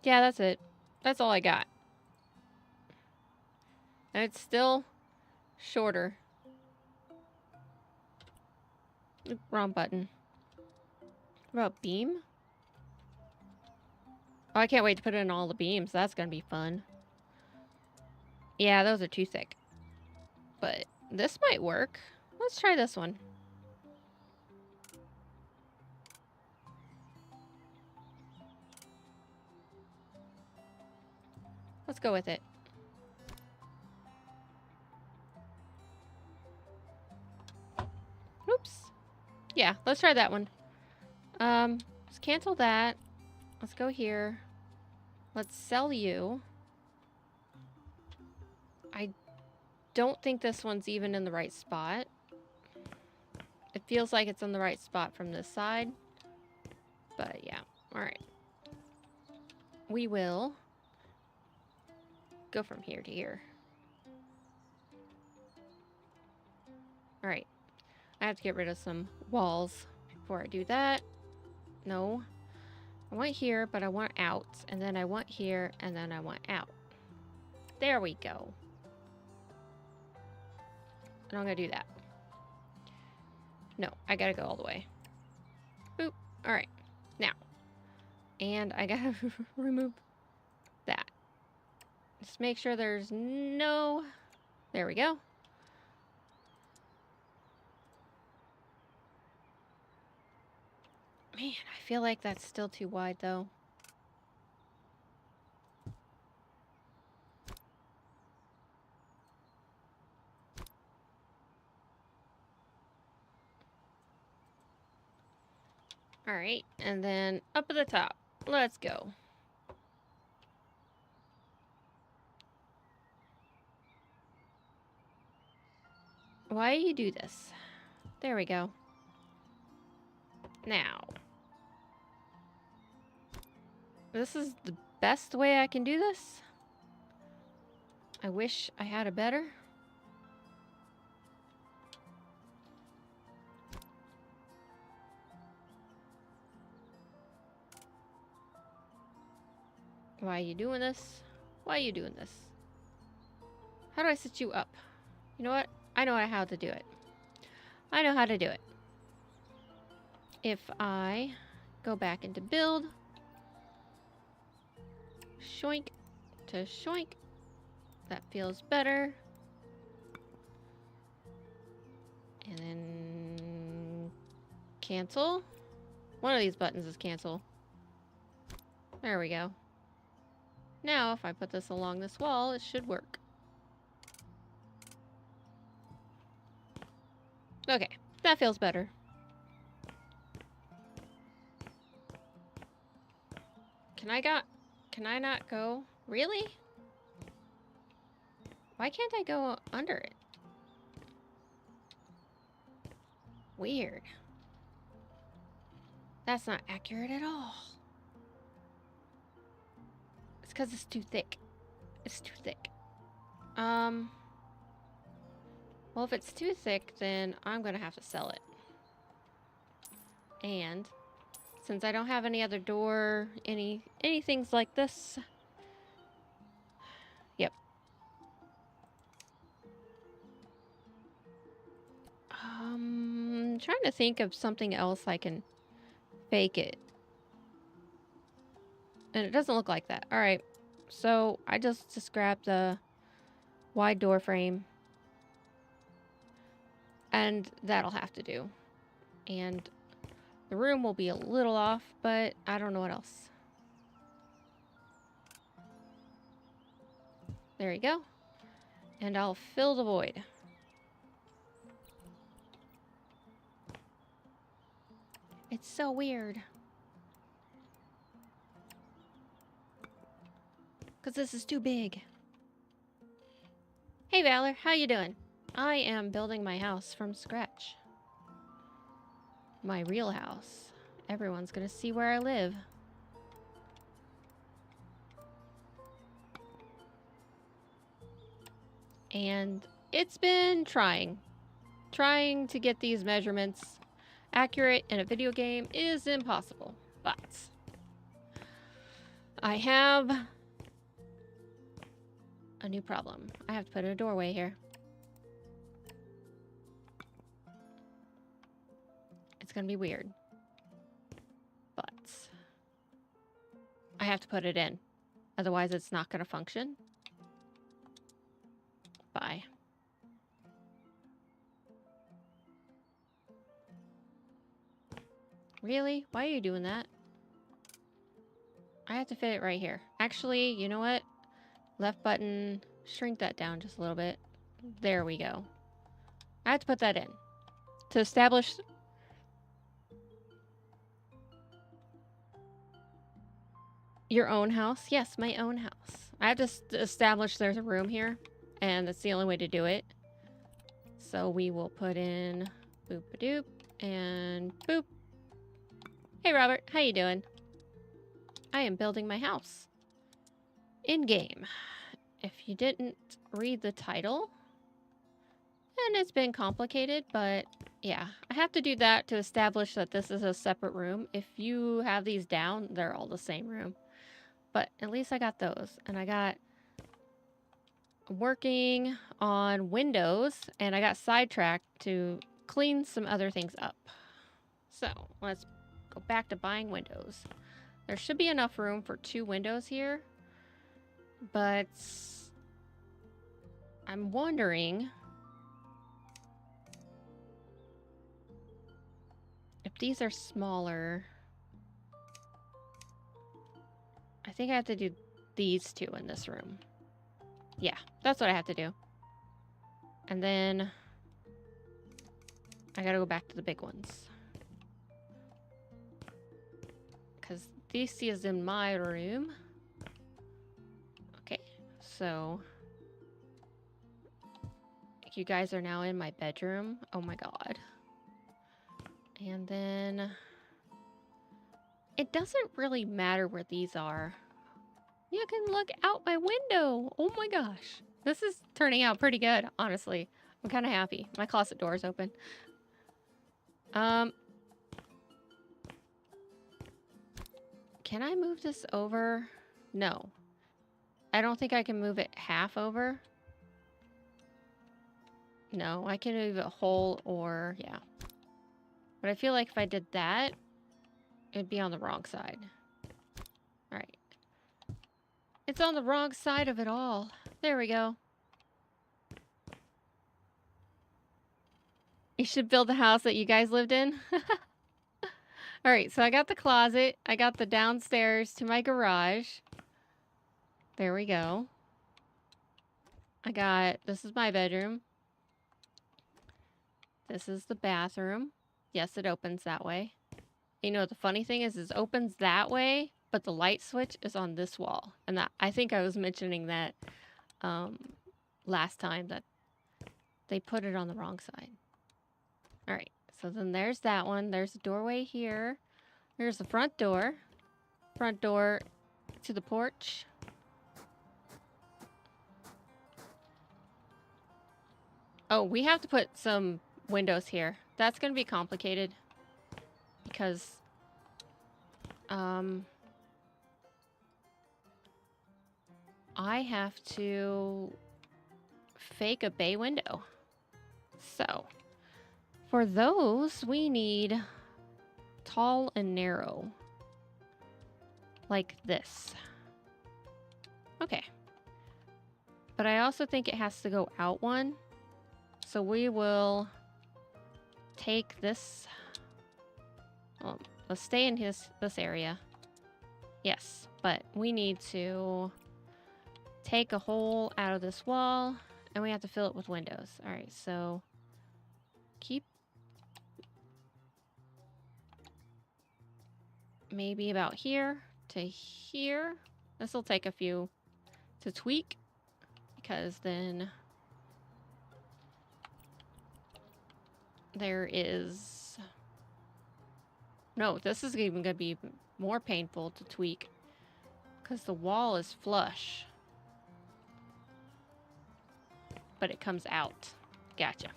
Yeah, that's it. That's all I got. And it's still shorter. Oop, wrong button. What about beam? Oh, I can't wait to put in all the beams. That's gonna be fun. Yeah, those are too thick. But this might work. Let's try this one. Let's go with it. Oops. Yeah, let's try that one. Let's cancel that. Let's go here. Let's sell you. I don't think this one's even in the right spot. It feels like it's in the right spot from this side. But yeah, all right. We will go from here to here. All right. I have to get rid of some walls before I do that. No. I want here, but I want out. And then I want here, and then I want out. There we go. And I'm going to do that. No, I got to go all the way. Boop. All right. Now. And I got to remove that. Just make sure there's no... There we go. Man, I feel like that's still too wide, though. All right, and then up at the top. Let's go. Why do you do this? There we go. Now. This is the best way I can do this. I wish I had a better. Why are you doing this? Why are you doing this? How do I set you up? You know what? I know how to do it. I know how to do it. If I go back into build, shoink to shoink, that feels better. And then Cancel. One of these buttons is cancel. There we go. Now, if I put this along this wall, it should work. Okay, that feels better. Can I not go? Really? Why can't I go under it? Weird. That's not accurate at all. It's because it's too thick. It's too thick. Well, if it's too thick, then I'm gonna have to sell it. And since I don't have any other door, any things like this. Yep. Trying to think of something else I can fake it. And it doesn't look like that. All right. So I just grabbed the wide door frame. And that'll have to do. And the room will be a little off, but I don't know what else. There you go. And I'll fill the void. It's so weird. Because this is too big. Hey Valor, how you doing? I am building my house from scratch. My real house. Everyone's gonna see where I live. And it's been trying. Trying to get these measurements accurate in a video game is impossible. But I have a new problem. I have to put in a doorway here. It's gonna be weird. But I have to put it in. Otherwise it's not gonna function. Bye. Really? Why are you doing that? I have to fit it right here. Actually, you know what? Left button, shrink that down just a little bit. There we go. I have to put that in. To establish... Your own house? Yes, my own house. I have to establish there's a room here. And that's the only way to do it. So we will put in boop-a-doop and boop. Hey Robert, how you doing? I am building my house. In-game. If you didn't read the title, and it's been complicated, but yeah. I have to do that to establish that this is a separate room. If you have these down, they're all the same room. But at least I got those. And I got working on windows, and I got sidetracked to clean some other things up. So let's go back to buying windows. There should be enough room for 2 windows here, but I'm wondering if these are smaller. I think I have to do these 2 in this room. Yeah, that's what I have to do. And then I gotta go back to the big ones. Because this is in my room. Okay, so you guys are now in my bedroom. Oh my god. And then it doesn't really matter where these are. You can look out my window. Oh my gosh. This is turning out pretty good, honestly. I'm kind of happy. My closet door is open. Can I move this over? No. I don't think I can move it half over. No, I can move it whole or, yeah. But I feel like if I did that, it'd be on the wrong side. All right. It's on the wrong side of it all. There we go. You should build the house that you guys lived in. All right, so I got the closet. I got the downstairs to my garage. There we go. This is my bedroom. This is the bathroom. Yes, it opens that way. You know, the funny thing is it opens that way, but the light switch is on this wall. And I think I was mentioning that last time that they put it on the wrong side. All right, so then there's that one. There's a doorway here. There's the front door. Front door to the porch. Oh, we have to put some windows here. That's going to be complicated because I have to fake a bay window. So, for those, we need tall and narrow. Like this. Okay. But I also think it has to go out one. So we will take this. Well, let's stay in this area. Yes, but we need to take a hole out of this wall and we have to fill it with windows. All right, so keep maybe about here to here. This will take a few to tweak because then there is... No, this is even going to be more painful to tweak because the wall is flush. But it comes out. Gotcha.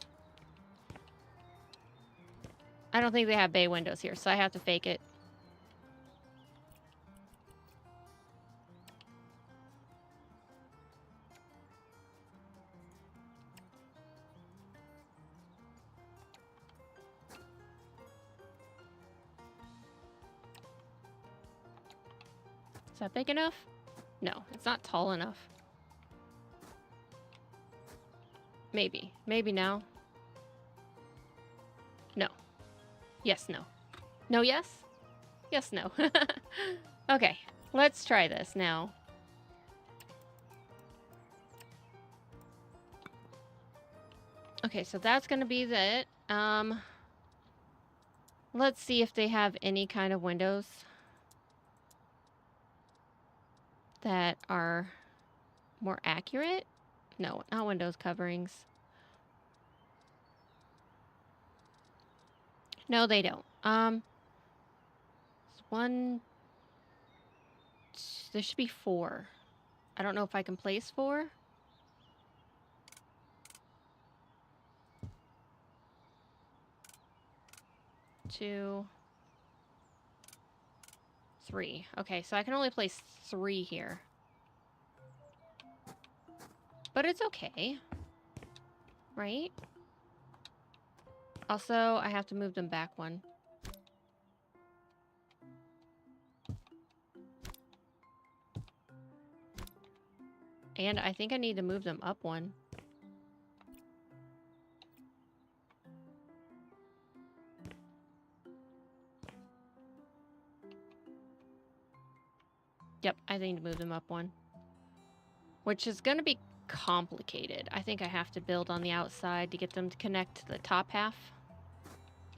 I don't think they have bay windows here, so I have to fake it. Is that big enough? No, it's not tall enough. Maybe. Maybe now. No. Yes, no. No, yes? Yes, no. Okay, let's try this now. Okay, so that's gonna be it. Let's see if they have any kind of windows that are more accurate. No, not windows coverings. No, they don't. One. There should be 4. I don't know if I can place 4. 2, 3. Okay, so I can only place 3 here. But it's okay. Right? Also, I have to move them back 1. And I think I need to move them up 1. Yep, I need to move them up 1. Which is going to be complicated. I think I have to build on the outside to get them to connect to the top half.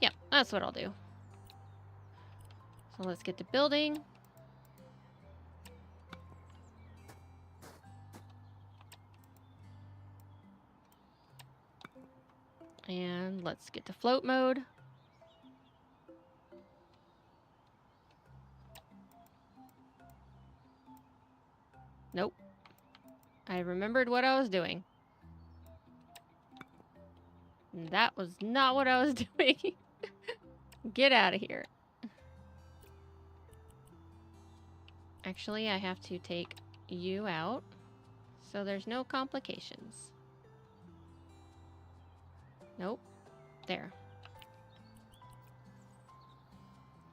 Yep, that's what I'll do. So let's get to building. And let's get to float mode. Nope. I remembered what I was doing. That was not what I was doing. Get out of here. Actually, I have to take you out so there's no complications. Nope. There.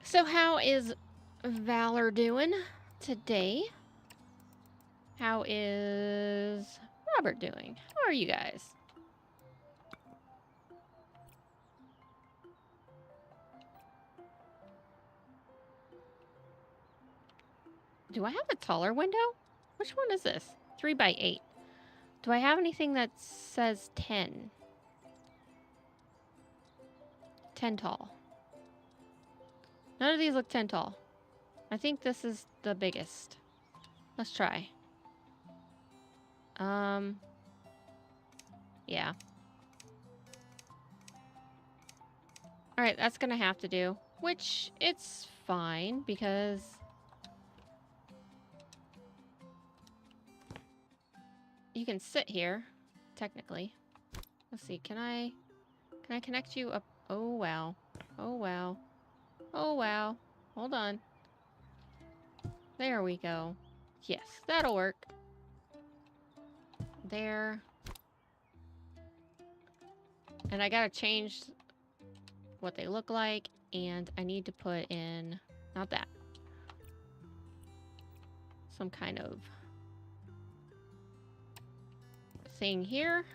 So how is Valor doing today? How is Robert doing? How are you guys? Do I have a taller window? Which one is this? 3 by 8. Do I have anything that says 10? 10 tall. None of these look 10 tall. I think this is the biggest. Let's try. Yeah. Alright, that's gonna have to do. Which, it's fine, because... you can sit here, technically. Let's see, can I connect you up? Oh, wow. Oh, wow. Oh, wow. Hold on. There we go. Yes, that'll work. There. And I gotta change what they look like, and I need to put in, not that, some kind of thing here.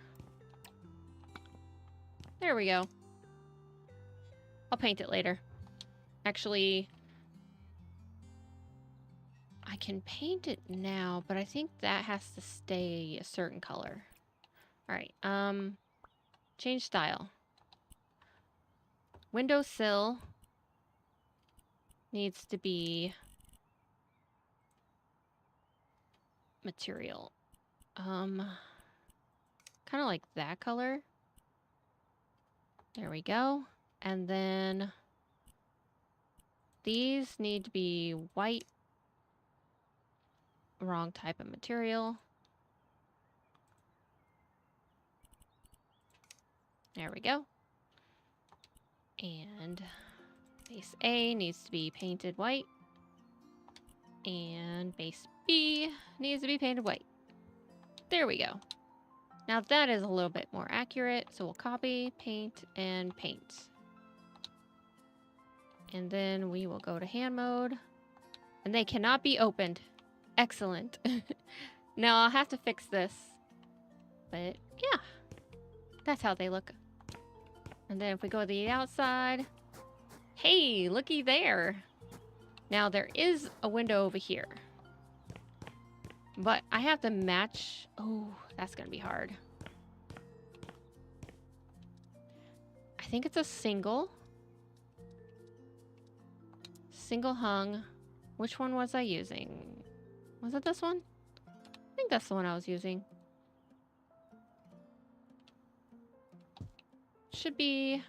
There we go. I'll paint it later. Actually, I can paint it now, but I think that has to stay a certain color. All right, change style. Windowsill needs to be material. Kind of like that color. There we go. And then these need to be white. Wrong type of material. There we go. And base A needs to be painted white. And base B needs to be painted white. There we go. Now that is a little bit more accurate. So we'll copy, paint, and paint. And then we will go to hand mode. And they cannot be opened. Excellent. Now I'll have to fix this. But yeah, that's how they look. And then if we go to the outside, hey, looky there. Now there is a window over here. But I have to match. Oh, that's going to be hard. I think it's a single hung. Which one was I using? Was it this one? I think that's the one I was using. Should be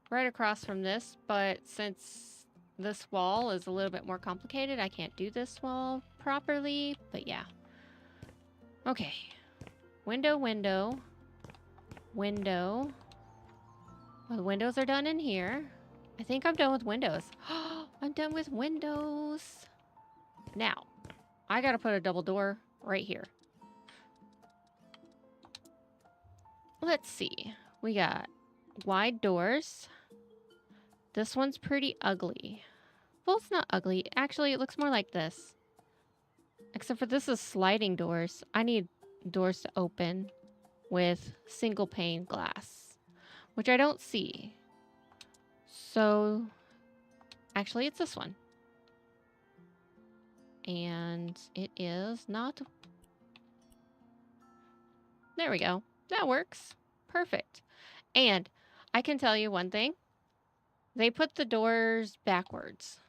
right across from this, but since this wall is a little bit more complicated, I can't do this wall properly, but yeah. Okay. Window, window, window. Well, the windows are done in here. I think I'm done with windows. I'm done with windows. Now, I gotta put a double door right here. Let's see. We got wide doors. This one's pretty ugly. Well, it's not ugly. Actually, it looks more like this. Except for this is sliding doors. I need doors to open with single pane glass, which I don't see. So, actually, it's this one. And it is not. There we go. That works. Perfect. And I can tell you one thing. They put the doors backwards.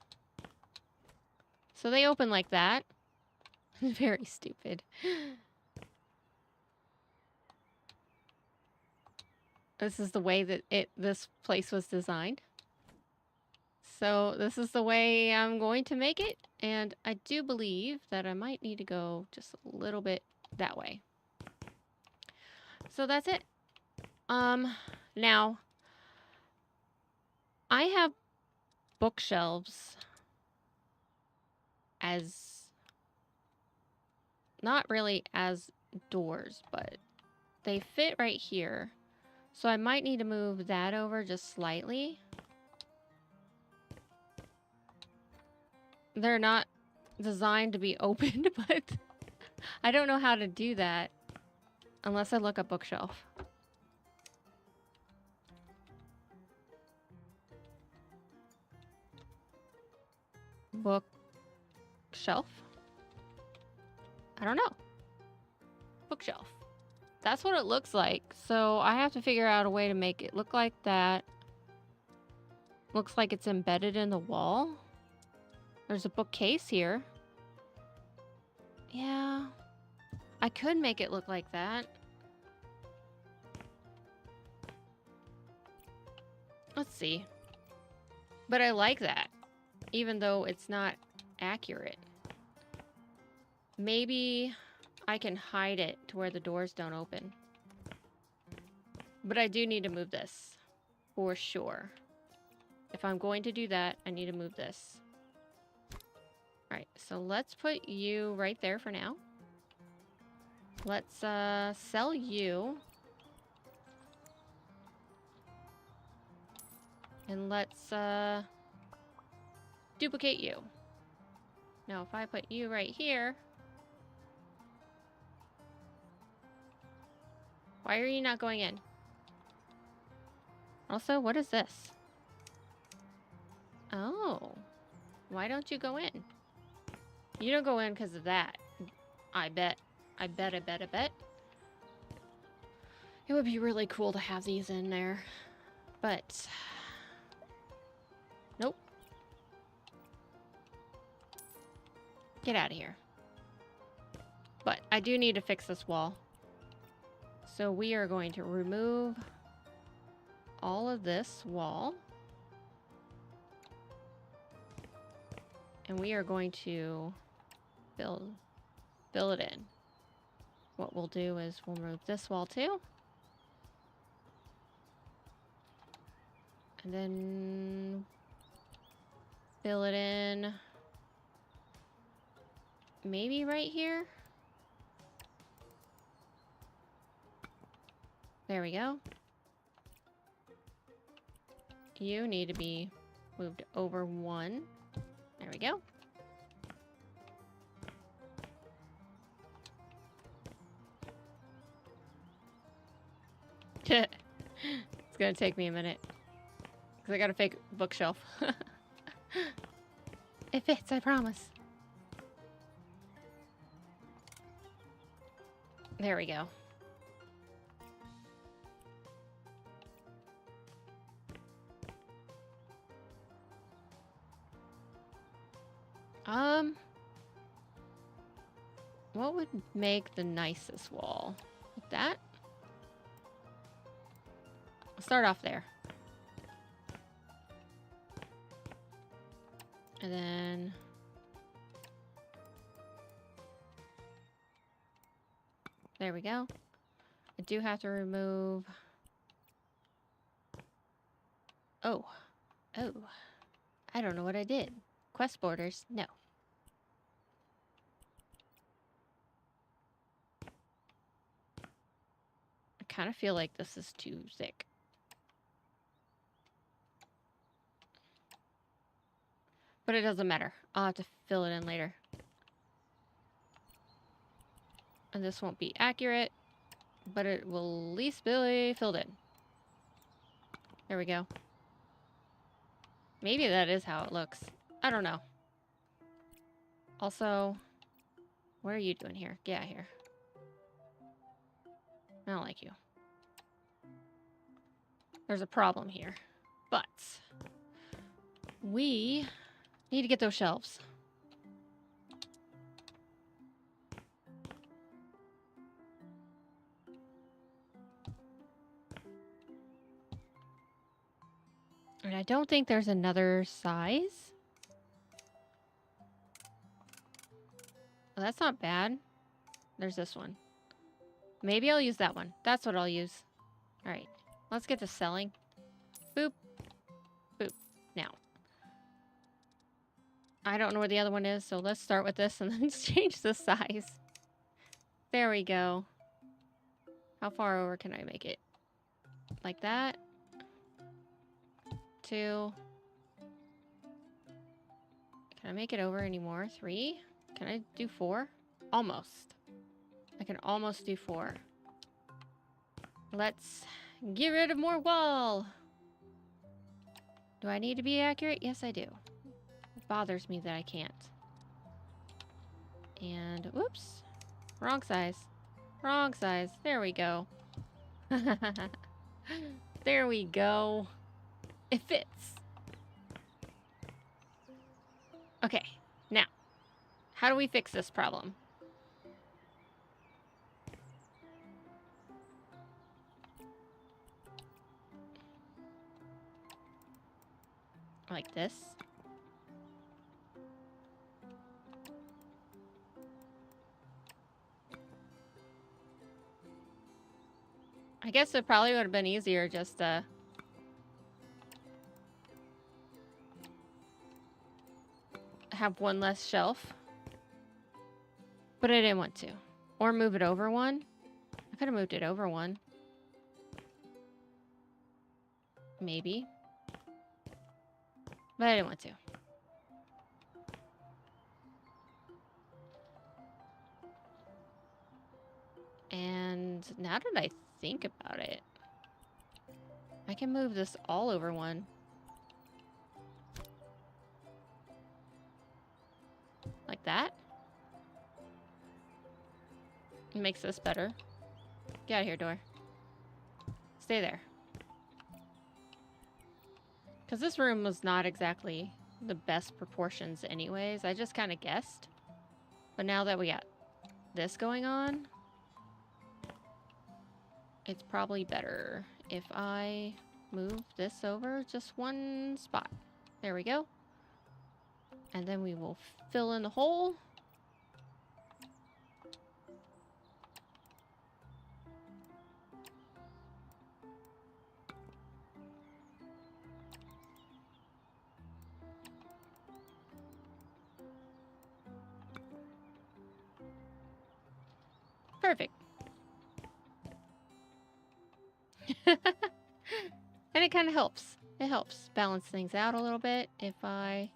So they open like that. Very stupid. This is the way that this place was designed. So this is the way I'm going to make it. And I do believe that I might need to go just a little bit that way. So that's it. Now, I have bookshelves as, not really as doors, but they fit right here. So I might need to move that over just slightly. They're not designed to be opened, but I don't know how to do that unless I look up bookshelf. Book shelf? I don't know. Bookshelf. That's what it looks like. So I have to figure out a way to make it look like that. Looks like it's embedded in the wall. There's a bookcase here. Yeah. I could make it look like that. Let's see. But I like that, even though it's not accurate. Maybe I can hide it to where the doors don't open. But I do need to move this, for sure. If I'm going to do that, I need to move this. Alright, so let's put you right there for now. Let's sell you. And let's duplicate you. Now if I put you right here. Why are you not going in? Also, what is this? Oh. Why don't you go in? You don't go in because of that. I bet. I bet. It would be really cool to have these in there. But nope. Get out of here. But I do need to fix this wall. So we are going to remove all of this wall. And we are going to fill it in. What we'll do is we'll remove this wall too. And then fill it in. Maybe right here. There we go. You need to be moved over one. There we go. It's gonna take me a minute. Because I got a fake bookshelf. It fits, I promise. There we go. What would make the nicest wall? Like that? I'll start off there. And then there we go. I do have to remove. Oh. I don't know what I did. Quest borders, no. I kind of feel like this is too thick. But it doesn't matter. I'll have to fill it in later. And this won't be accurate, but it will at least be filled in. There we go. Maybe that is how it looks. I don't know. Also, what are you doing here? Get out of here. I don't like you. There's a problem here. But we need to get those shelves. And I don't think there's another size. Well, that's not bad. There's this one. Maybe I'll use that one. That's what I'll use. All right. Let's get to selling. Boop. Boop. Now. I don't know where the other one is, so let's start with this and then change the size. There we go. How far over can I make it? Like that. 2. Can I make it over anymore? 3? Can I do 4? Almost. I can almost do 4. Let's get rid of more wall. Do I need to be accurate? Yes, I do. It bothers me that I can't. And, whoops. Wrong size. Wrong size. There we go. There we go. It fits. Okay, now, how do we fix this problem? Like this. I guess it probably would have been easier just to have one less shelf. But I didn't want to. Or move it over one. I could have moved it over one. Maybe. But I didn't want to. And now that I think about it, I can move this all over one. Like that. It makes this better. Get out of here, door. Stay there. Because this room was not exactly the best proportions anyways. I just kind of guessed. But now that we got this going on, it's probably better if I move this over just one spot. There we go. And then we will fill in the hole. Perfect. And it kind of helps. It helps balance things out a little bit if I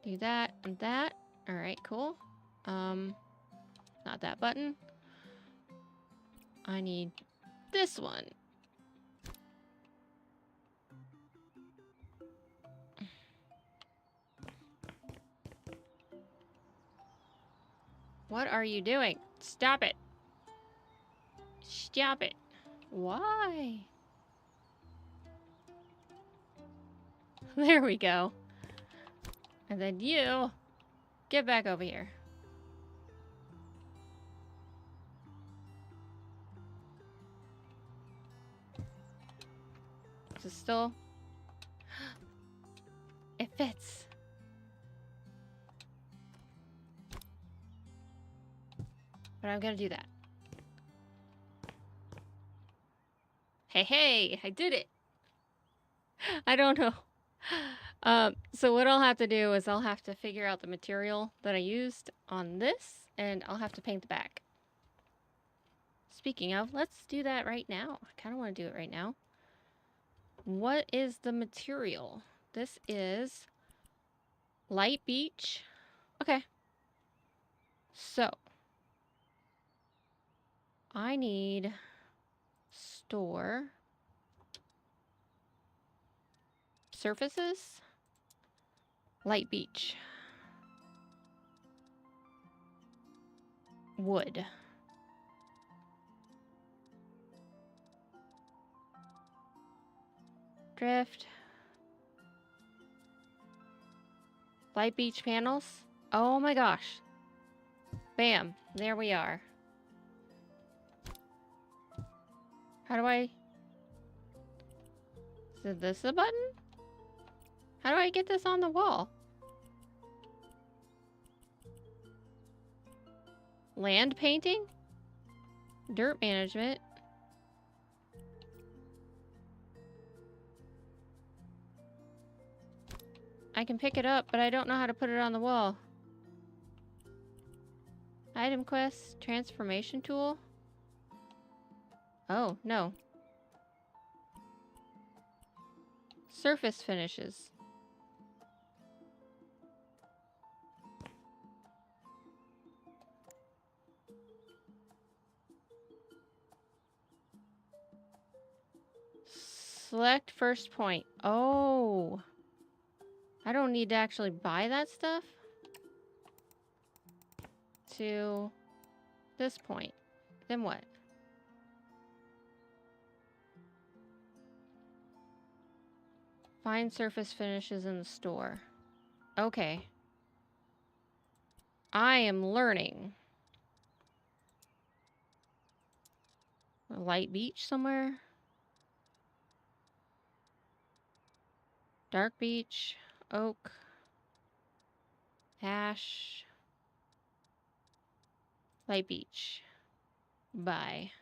do that and that. All right, cool. Not that button. I need this one. What are you doing? Stop it. Stop it. Why? There we go. And then you get back over here. Is it still? It fits. But I'm gonna do that. Hey, hey, I did it. I don't know. So what I'll have to do is I'll have to figure out the material that I used on this, and I'll have to paint the back. Speaking of, let's do that right now. I kind of want to do it right now. What is the material? This is light beach. Okay. So I need store surfaces, light beach, wood, drift, light beach panels. Oh my gosh. Bam, there we are. How do I... Is this a button? How do I get this on the wall? Land painting? Dirt management? I can pick it up, but I don't know how to put it on the wall. Item quest, transformation tool. Oh, no. Surface finishes. Select first point. Oh. I don't need to actually buy that stuff. to this point. Then what? Find surface finishes in the store. Okay. I am learning. A light beach somewhere? Dark beach, oak, ash, light beach. Bye.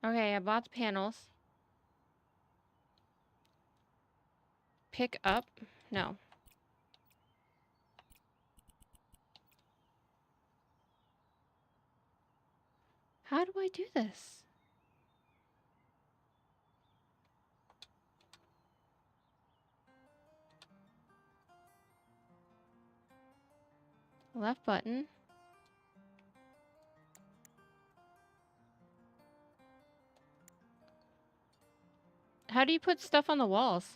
Okay, I bought the panels. Pick up? No. How do I do this? Left button. How do you put stuff on the walls?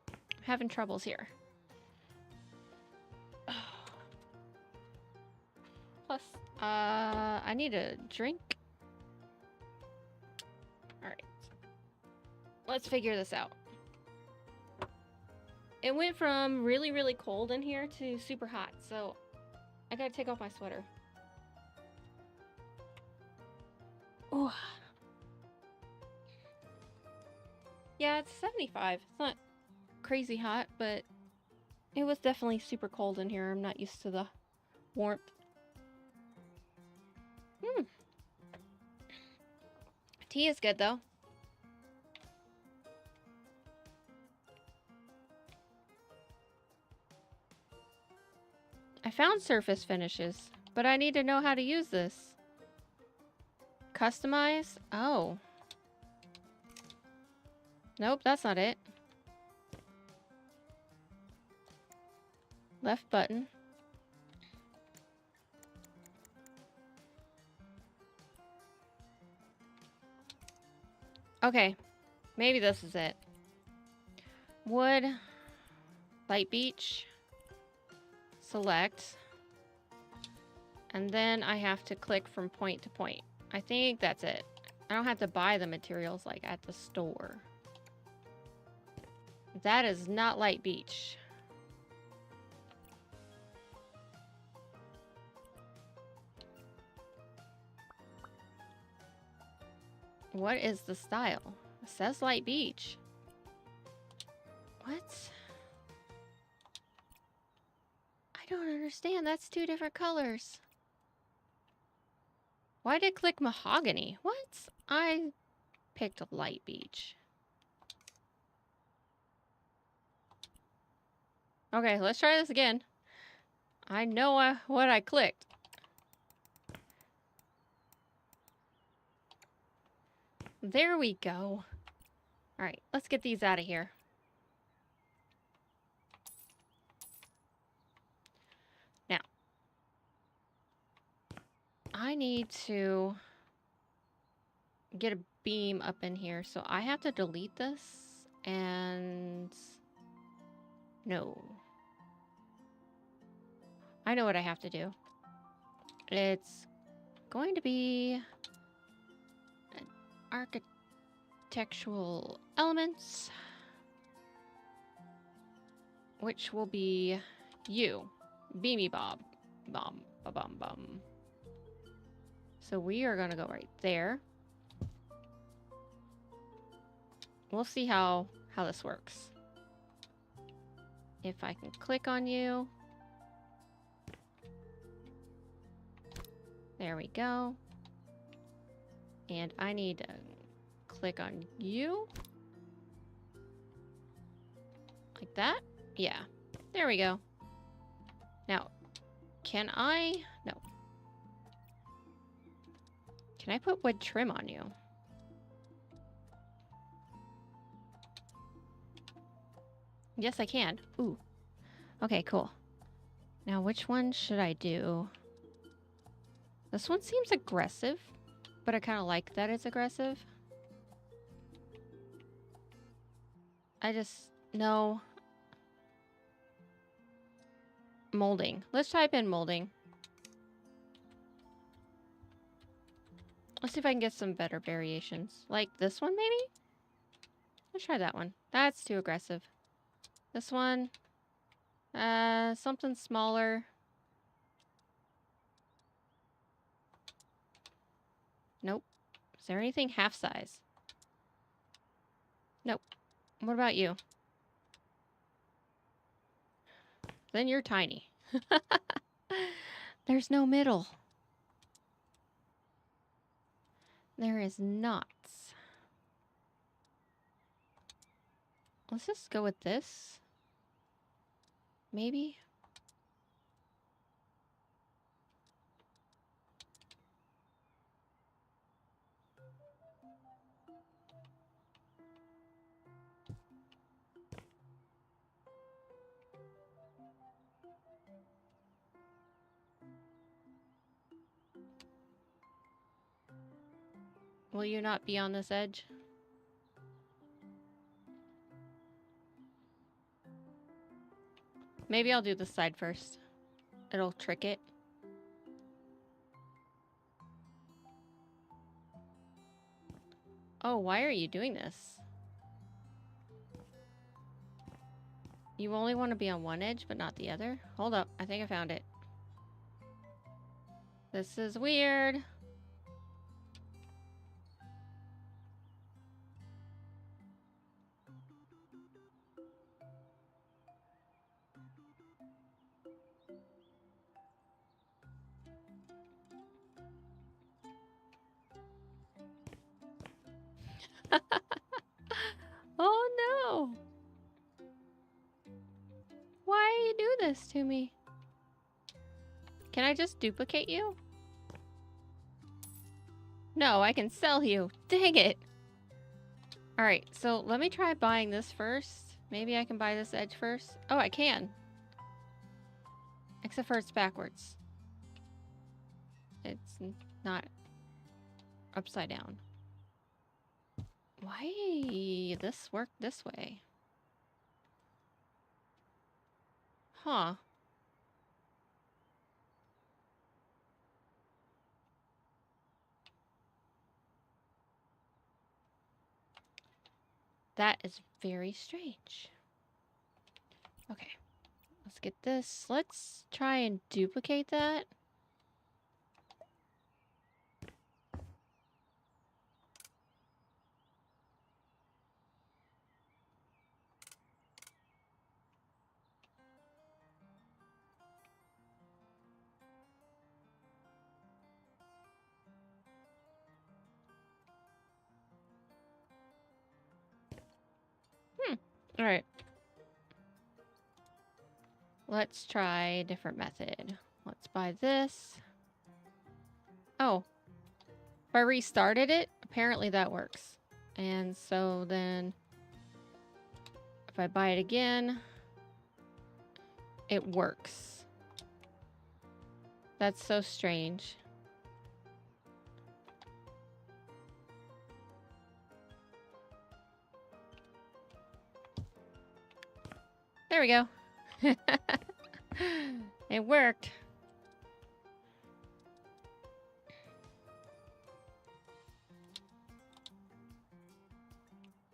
I'm having troubles here. Plus, I need a drink. Alright. Let's figure this out. It went from really, really cold in here to super hot, so I gotta take off my sweater. Oh. Yeah, it's 75. It's not crazy hot, but it was definitely super cold in here. I'm not used to the warmth. Tea is good, though. I found surface finishes, but I need to know how to use this. Customize? Oh. Nope, that's not it. Left button. Okay, maybe this is it. Wood, light beach, select, and then I have to click from point to point. I think that's it. I don't have to buy the materials like at the store. That is not light beach. What is the style? It says light beach. What? I don't understand. That's two different colors. Why did it click mahogany? What? I picked a light beach. Okay, let's try this again. I know what I clicked. There we go. All right, let's get these out of here. Now, I need to get a beam up in here, so I have to delete this and no. I know what I have to do. It's going to be architectural elements, which will be you, Beamy Bob, bum, ba bum bum. So we are gonna go right there. We'll see how this works. If I can click on you. There we go. And I need to click on you. Like that? Yeah. There we go. Now, can I? No. Can I put wood trim on you? Yes, I can. Ooh. Okay, cool. Now, which one should I do? This one seems aggressive, but I kind of like that it's aggressive. I just... No. Molding. Let's type in molding. Let's see if I can get some better variations. Like this one, maybe? Let's try that one. That's too aggressive. This one. Something smaller. Nope. Is there anything half size? Nope. What about you? Then you're tiny. There's no middle. There is not. Let's just go with this. Maybe. Will you not be on this edge? Maybe I'll do this side first. It'll trick it. Oh, why are you doing this? You only want to be on one edge, but not the other? Hold up. I think I found it. This is weird. Oh no! Why do you do this to me? Can I just duplicate you? No, I can sell you. Dang it! Alright, so let me try buying this first. Maybe I can buy this edge first. Oh, I can. Except for it's backwards. It's not upside down. Why this work this way? Huh. That is very strange. Okay. Let's get this. Let's try and duplicate that. All right. Let's try a different method. Let's buy this. Oh. If I restarted it, apparently that works. And so then if I buy it again, it works. That's so strange. There we go. It worked.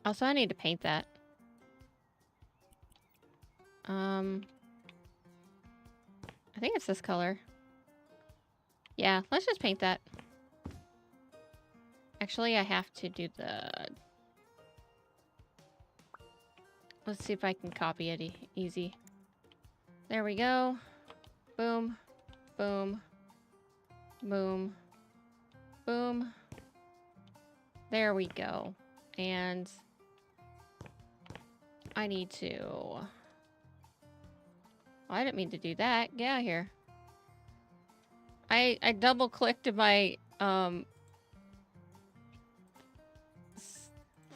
Also, I need to paint that. I think it's this color. Yeah, let's just paint that. Actually, I have to do the... Let's see if I can copy it easy. There we go. Boom. Boom. Boom. Boom. There we go. And I need to... Well, I didn't mean to do that. Get out of here. I double clicked my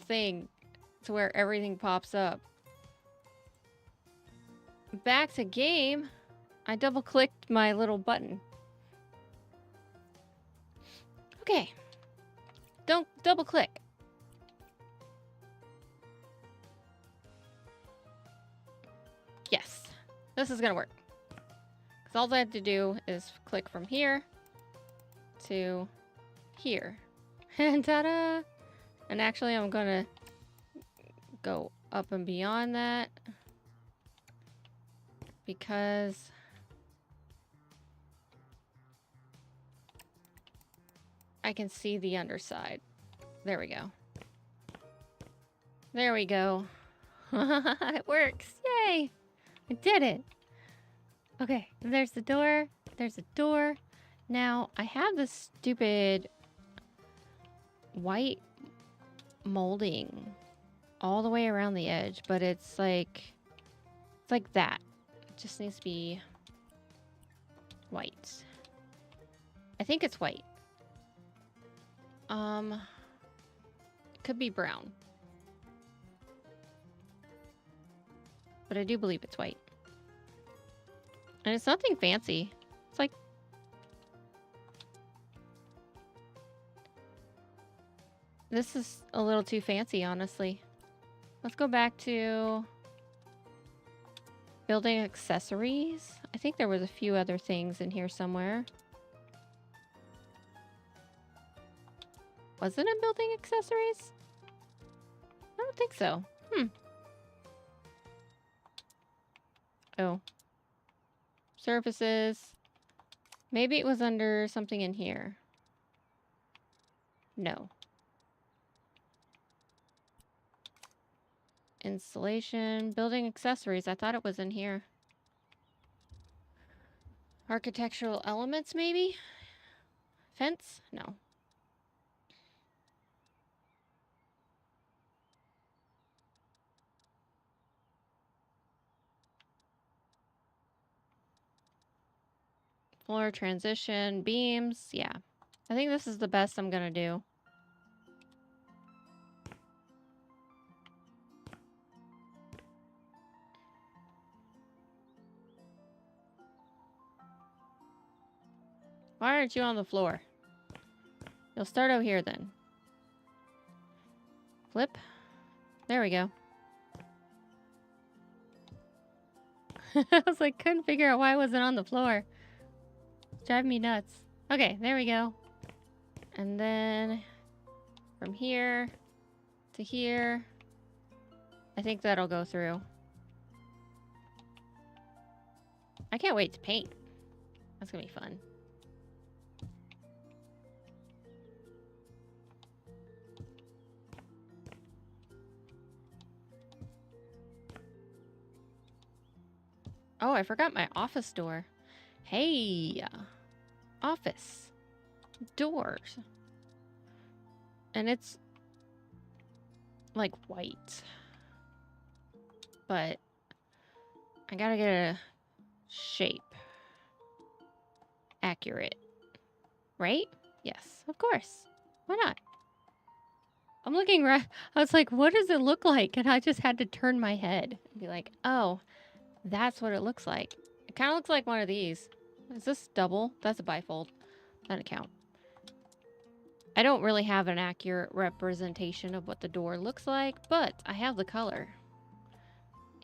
thing to where everything pops up. Back to game. I double clicked my little button. Okay. Don't double click. This is gonna work. Because all I have to do is click from here to here. And ta-da! And actually, I'm gonna go up and beyond that. Because I can see the underside. There we go. There we go. It works. Yay! I did it. Okay, there's the door. There's a door. Now, I have this stupid white molding all the way around the edge, but it's like that. It just needs to be white. I think it's white. It could be brown. But I do believe it's white. And it's nothing fancy. It's like... This is a little too fancy, honestly. Let's go back to... building accessories. I think there was a few other things in here somewhere. Was it in building accessories? I don't think so. Oh. Surfaces. Maybe it was under something in here. No. Installation. Building accessories. I thought it was in here. Architectural elements, maybe? Fence? No. Floor transition, beams, yeah. I think this is the best I'm gonna do. Why aren't you on the floor? You'll start out here then. Flip. There we go. I was like, couldn't figure out why I wasn't on the floor. It's driving me nuts. Okay, there we go. And then from here to here, I think that'll go through. I can't wait to paint. That's gonna be fun. Oh, I forgot my office door. Hey, office doors. And it's like white. But I gotta get a shape accurate. Right? Yes, of course. Why not? I'm looking right. I was like, what does it look like? And I just had to turn my head and be like, oh, that's what it looks like. It kind of looks like one of these. Is this double? That's a bifold. Doesn't count. I don't really have an accurate representation of what the door looks like, but I have the color.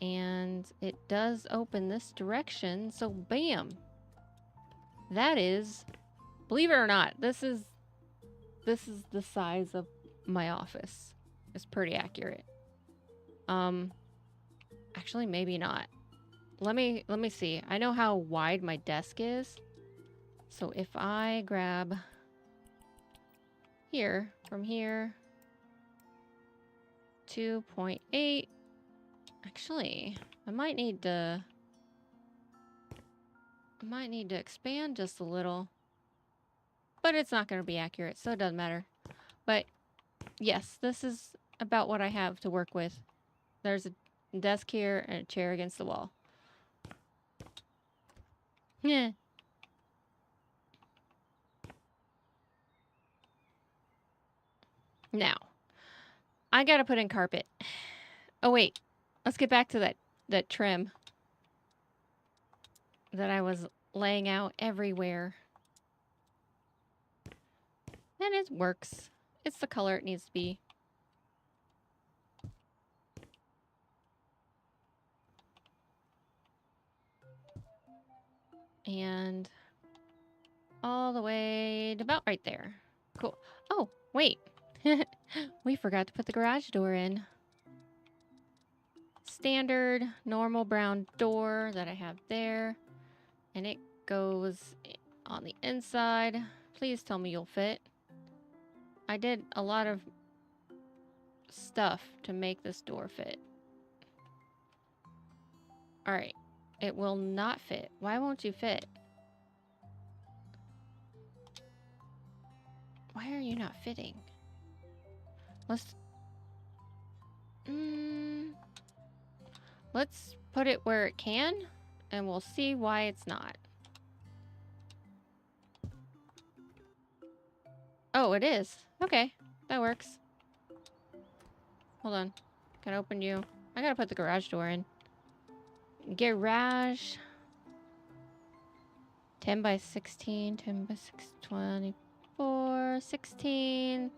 And it does open this direction, so bam. That is, believe it or not, this is the size of my office. It's pretty accurate. Actually maybe not. Let me see. I know how wide my desk is. So if I grab here, from here, 2.8. Actually, I might need to expand just a little. But it's not going to be accurate, so it doesn't matter. But yes, this is about what I have to work with. There's a desk here and a chair against the wall. Yeah. Now, I gotta put in carpet. Oh wait, let's get back to that trim that I was laying out everywhere. And it works. It's the color it needs to be. And all the way to about right there. Cool. Oh, wait. We forgot to put the garage door in. Standard, normal brown door that I have there. And it goes on the inside. Please tell me you'll fit. I did a lot of stuff to make this door fit. Alright. It will not fit. Why won't you fit? Why are you not fitting? Let's put it where it can, and we'll see why it's not. Oh, it is. Okay, that works. Hold on. Can I open you? I gotta put the garage door in. Garage. 10 by 16, 10 by 6, 24, 16.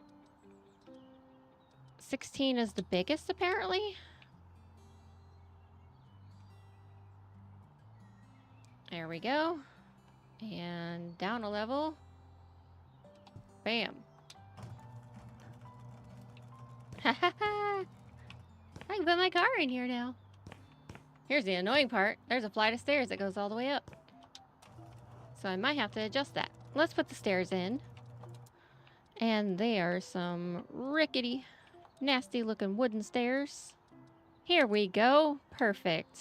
16 is the biggest, apparently. There we go. And down a level. Bam. Ha ha ha! I can put my car in here now. Here's the annoying part. There's a flight of stairs that goes all the way up. So I might have to adjust that. Let's put the stairs in. And they are some rickety, nasty looking wooden stairs. Here we go. Perfect.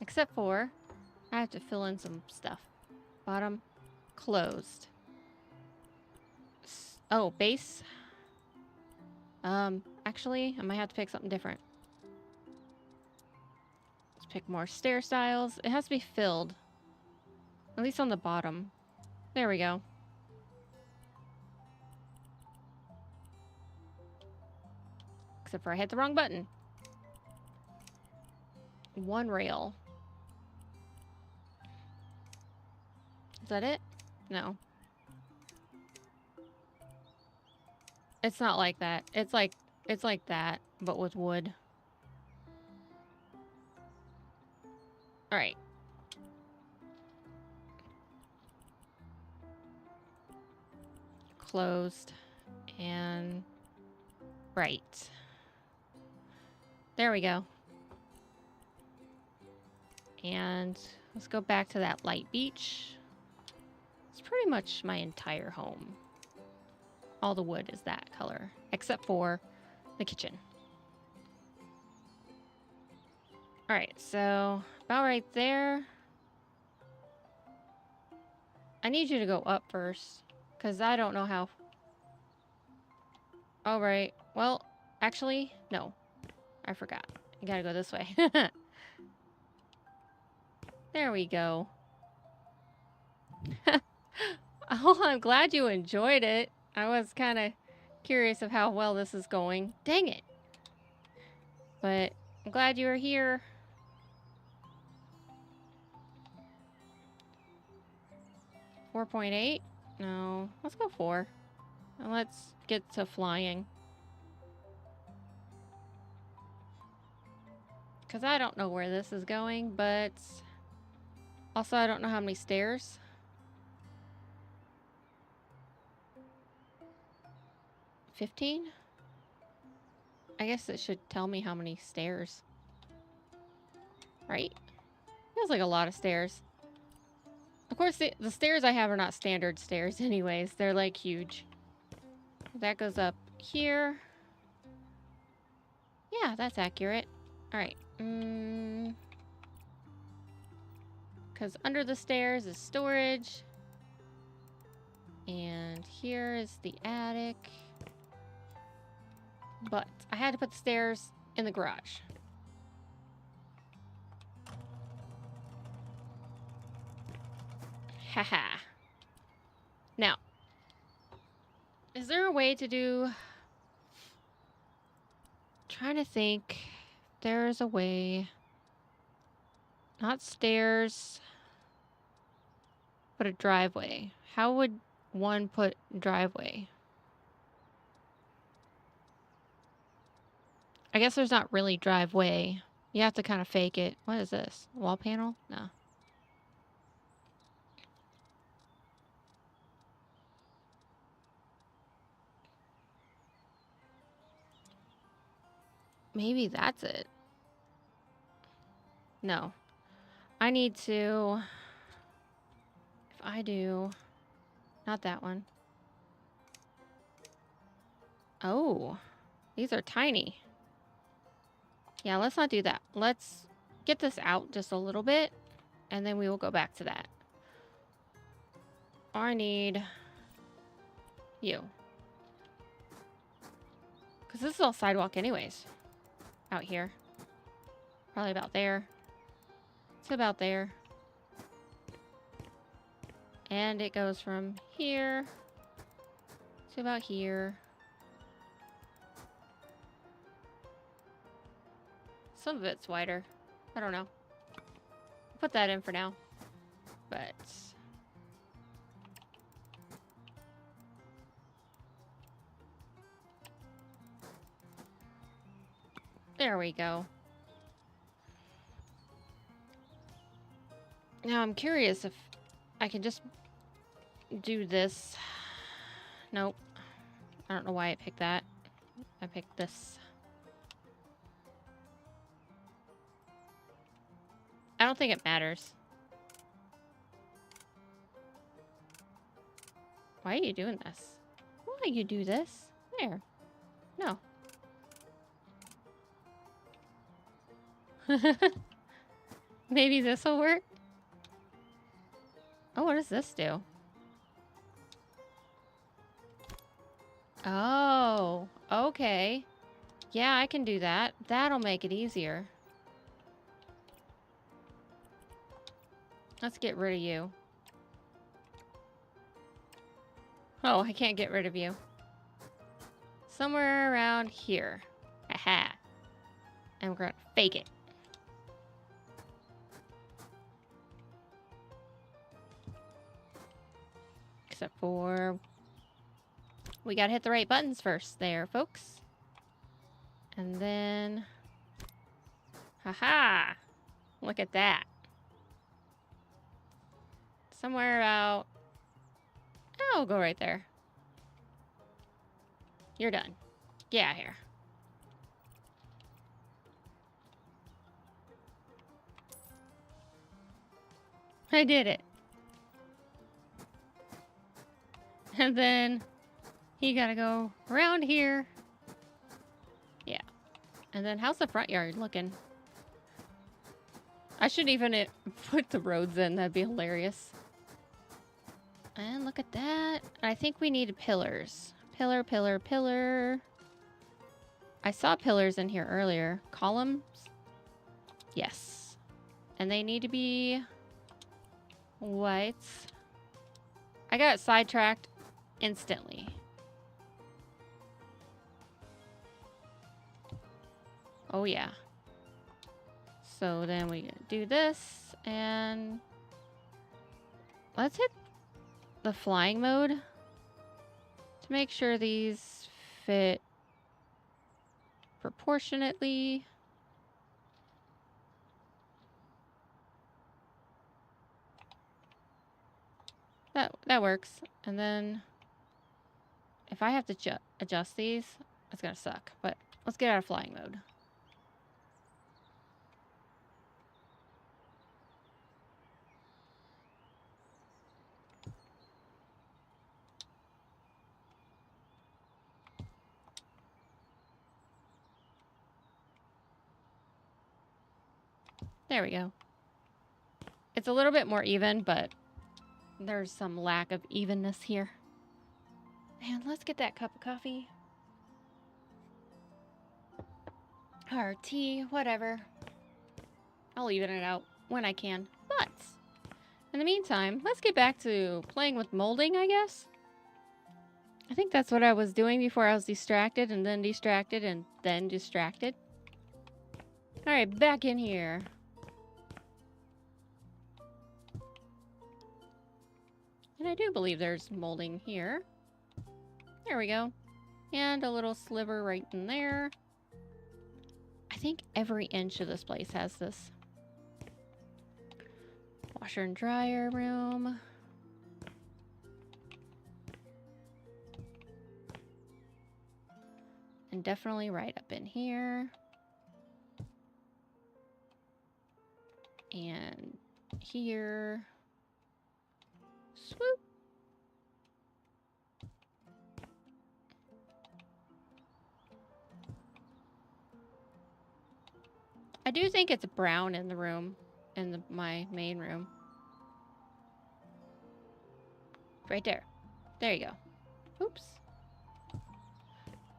Except for, I have to fill in some stuff. Bottom closed. Oh, base. Actually, I might have to pick something different. Let's pick more stair styles. It has to be filled. At least on the bottom. There we go. Except for I hit the wrong button. One rail. Is that it? No. It's not like that. It's like that, but with wood. Alright. Closed. And right. There we go. And let's go back to that light beach. It's pretty much my entire home. All the wood is that color, except for the kitchen. Alright, so about right there. I need you to go up first, because I don't know how. Alright, well, actually, no. I forgot. You gotta go this way. There we go. Oh, I'm glad you enjoyed it. I was kind of curious of how well this is going. Dang it. But I'm glad you were here. $4.8? No, let's go 4. And let's get to flying. Because I don't know where this is going, but also I don't know how many stairs. 15? I guess it should tell me how many stairs. Right? Feels like a lot of stairs. Of course, the stairs I have are not standard stairs anyways. They're like huge. That goes up here. Yeah, that's accurate. Alright. Because under the stairs is storage. And here is the attic. But I had to put the stairs in the garage. Haha. Now, is there a way to do... Trying to think. There's a way. Not stairs, but a driveway. How would one put driveway? I guess there's not really driveway. You have to kind of fake it. What is this? Wall panel? No. Maybe that's it. No. I need to... If I do... Not that one. Oh. These are tiny. Yeah, let's not do that. Let's get this out just a little bit, and then we will go back to that. I need you. Because this is all sidewalk anyways. Out here. Probably about there. It's about there. And it goes from here to about here. Some of it's wider. I don't know. Put that in for now. But... there we go. Now I'm curious if I can just do this. Nope. I don't know why I picked that. I picked this. I don't think it matters. Why are you doing this? Why you do this? There. No. Maybe this will work? Oh, what does this do? Oh, okay. Yeah, I can do that. That'll make it easier. Let's get rid of you. Oh, I can't get rid of you. Somewhere around here. Aha. And we're gonna fake it. Except for... we gotta hit the right buttons first there, folks. And then... haha! Look at that. Somewhere about... oh, go right there. You're done. Get out of here. I did it. And then you gotta go around here. Yeah. And then how's the front yard looking? I should even put the roads in. That'd be hilarious. And look at that. I think we need pillars. Pillar, pillar, pillar. I saw pillars in here earlier. Columns? Yes. And they need to be white. I got sidetracked instantly. Oh yeah. So then we do this and let's hit the flying mode to make sure these fit proportionately. That works. And then if I have to adjust these, it's gonna suck. But let's get out of flying mode. There we go. It's a little bit more even, but there's some lack of evenness here. And let's get that cup of coffee. Or tea, whatever. I'll even it out when I can. But in the meantime, let's get back to playing with molding, I guess. I think that's what I was doing before I was distracted and then distracted and then distracted. All right, back in here. And I do believe there's molding here. There we go. And a little sliver right in there. I think every inch of this place has this. Washer and dryer room. And definitely right up in here. And here. Swoop. I do think it's brown in the room, in my main room. Right there. There you go. Oops.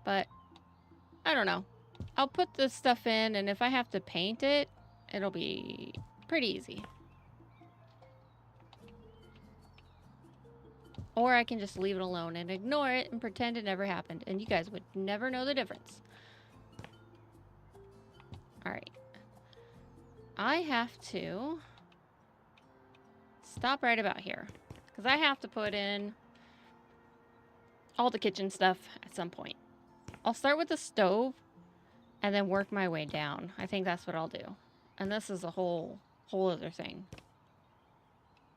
But I don't know. I'll put this stuff in, and if I have to paint it, it'll be pretty easy. Or I can just leave it alone and ignore it and pretend it never happened, and you guys would never know the difference. Alright. I have to stop right about here, because I have to put in all the kitchen stuff at some point. I'll start with the stove and then work my way down. I think that's what I'll do. And this is a whole other thing.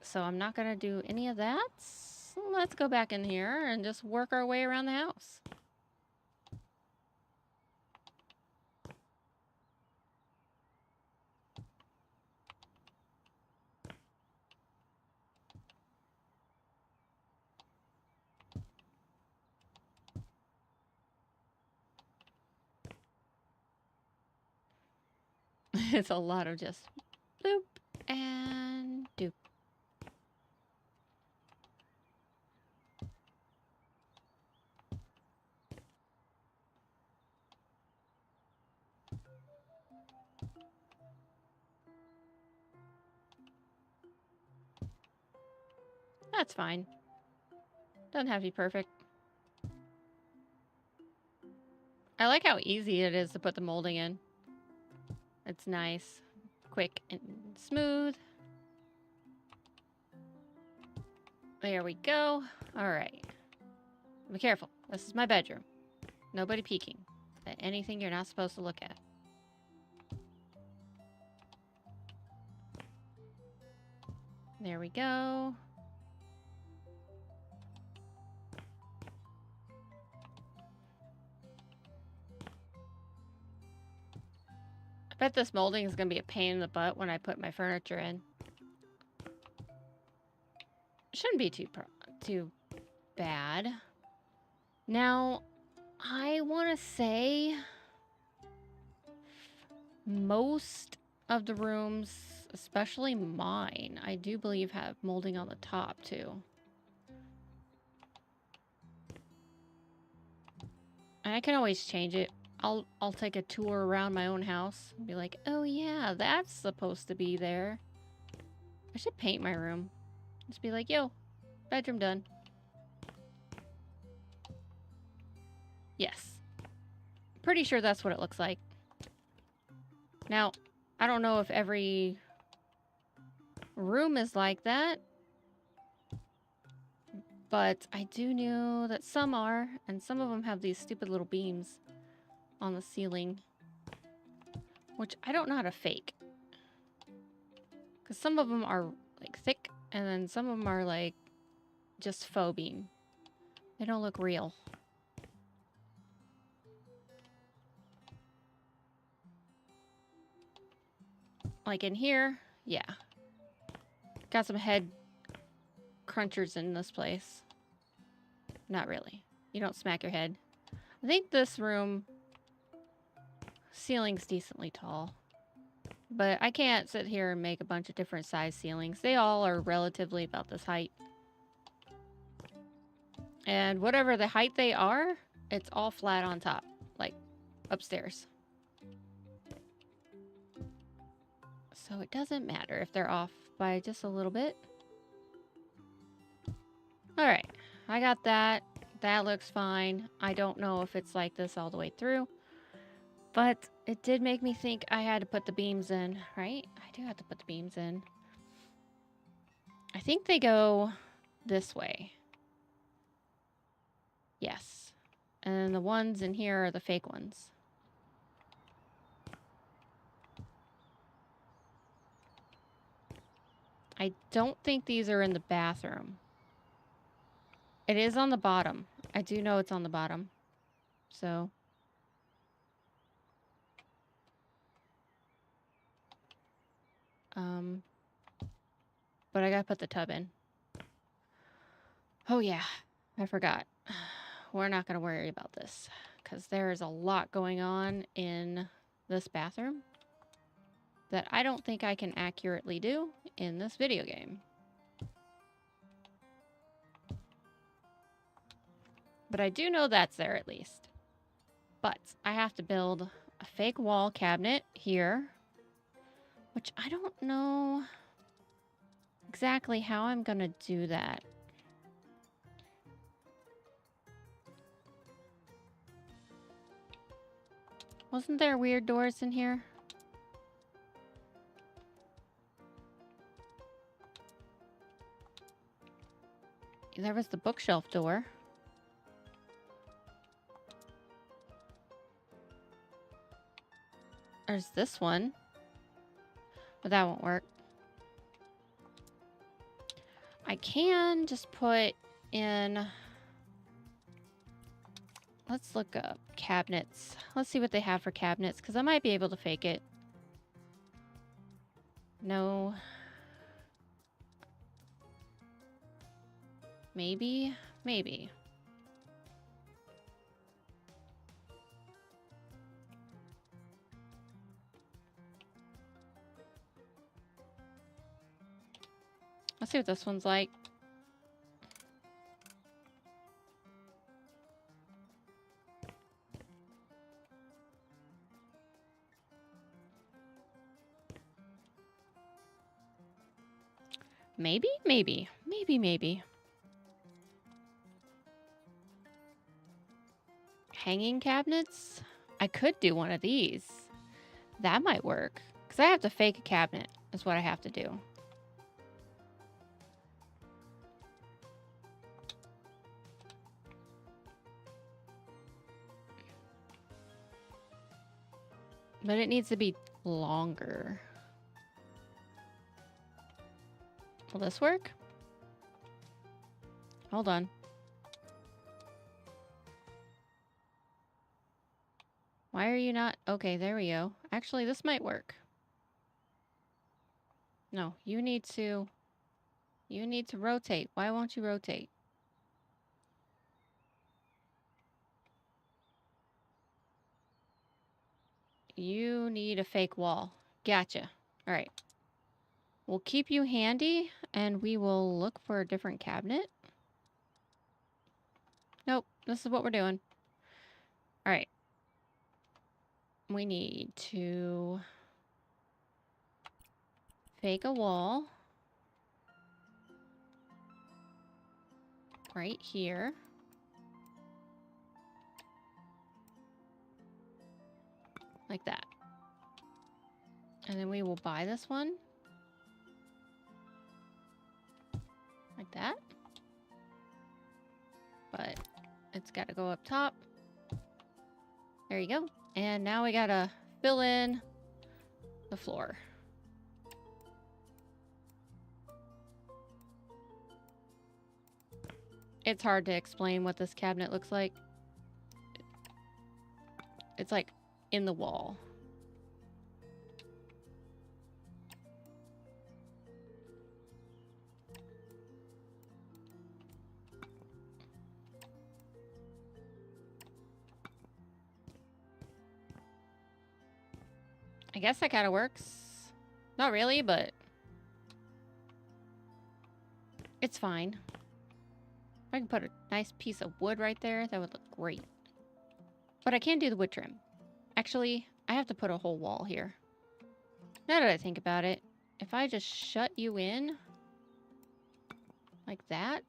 So I'm not going to do any of that. So let's go back in here and just work our way around the house. It's a lot of just bloop and doop. That's fine. Doesn't have to be perfect. I like how easy it is to put the molding in. It's nice, quick, and smooth. There we go. All right. Be careful. This is my bedroom. Nobody peeking at anything you're not supposed to look at. There we go. I bet this molding is going to be a pain in the butt when I put my furniture in. Shouldn't be too bad. Now, I want to say most of the rooms, especially mine, I do believe have molding on the top too. And I can always change it. I'll take a tour around my own house and be like, oh yeah, that's supposed to be there. I should paint my room. Just be like, yo, bedroom done. Yes. Pretty sure that's what it looks like. Now, I don't know if every room is like that, but I do know that some are, and some of them have these stupid little beams on the ceiling, which I don't know how to fake. Because some of them are like thick, and then some of them are like just faux beam. They don't look real. Like in here, yeah. Got some head crunchers in this place. Not really. You don't smack your head. I think this room ceiling's decently tall. But I can't sit here and make a bunch of different size ceilings. They all are relatively about this height. And whatever the height they are, it's all flat on top, like upstairs. So it doesn't matter if they're off by just a little bit. All right, I got that. That looks fine. I don't know if it's like this all the way through, but it did make me think I had to put the beams in, right? I do have to put the beams in. I think they go this way. Yes. And then the ones in here are the fake ones. I don't think these are in the bathroom. It is on the bottom. I do know it's on the bottom. So. But I gotta put the tub in. Oh yeah, I forgot. We're not gonna worry about this because there is a lot going on in this bathroom that I don't think I can accurately do in this video game. But I do know that's there at least. But I have to build a fake wall cabinet here, which I don't know exactly how I'm gonna do that. Wasn't there weird doors in here? There was the bookshelf door. There's this one. But that won't work. I can just put in... Let's look up cabinets. Let's see what they have for cabinets, because I might be able to fake it. No. Maybe. Maybe. Let's see what this one's like. Maybe, maybe, maybe, maybe. Hanging cabinets? I could do one of these. That might work. Because I have to fake a cabinet, is what I have to do. But it needs to be longer. Will this work? Hold on. Why are you not? Okay, there we go. Actually, this might work. No, you need to rotate. Why won't you rotate? You need a fake wall. Gotcha. All right. We'll keep you handy and we will look for a different cabinet. Nope, this is what we're doing. All right. We need to fake a wall right here. Like that. And then we will buy this one. Like that. But it's got to go up top. There you go. And now we got to fill in the floor. It's hard to explain what this cabinet looks like. It's like in the wall. I guess that kind of works. Not really, but it's fine. If I can put a nice piece of wood right there, that would look great. But I can't do the wood trim. Actually, I have to put a whole wall here. Now that I think about it, if I just shut you in like that,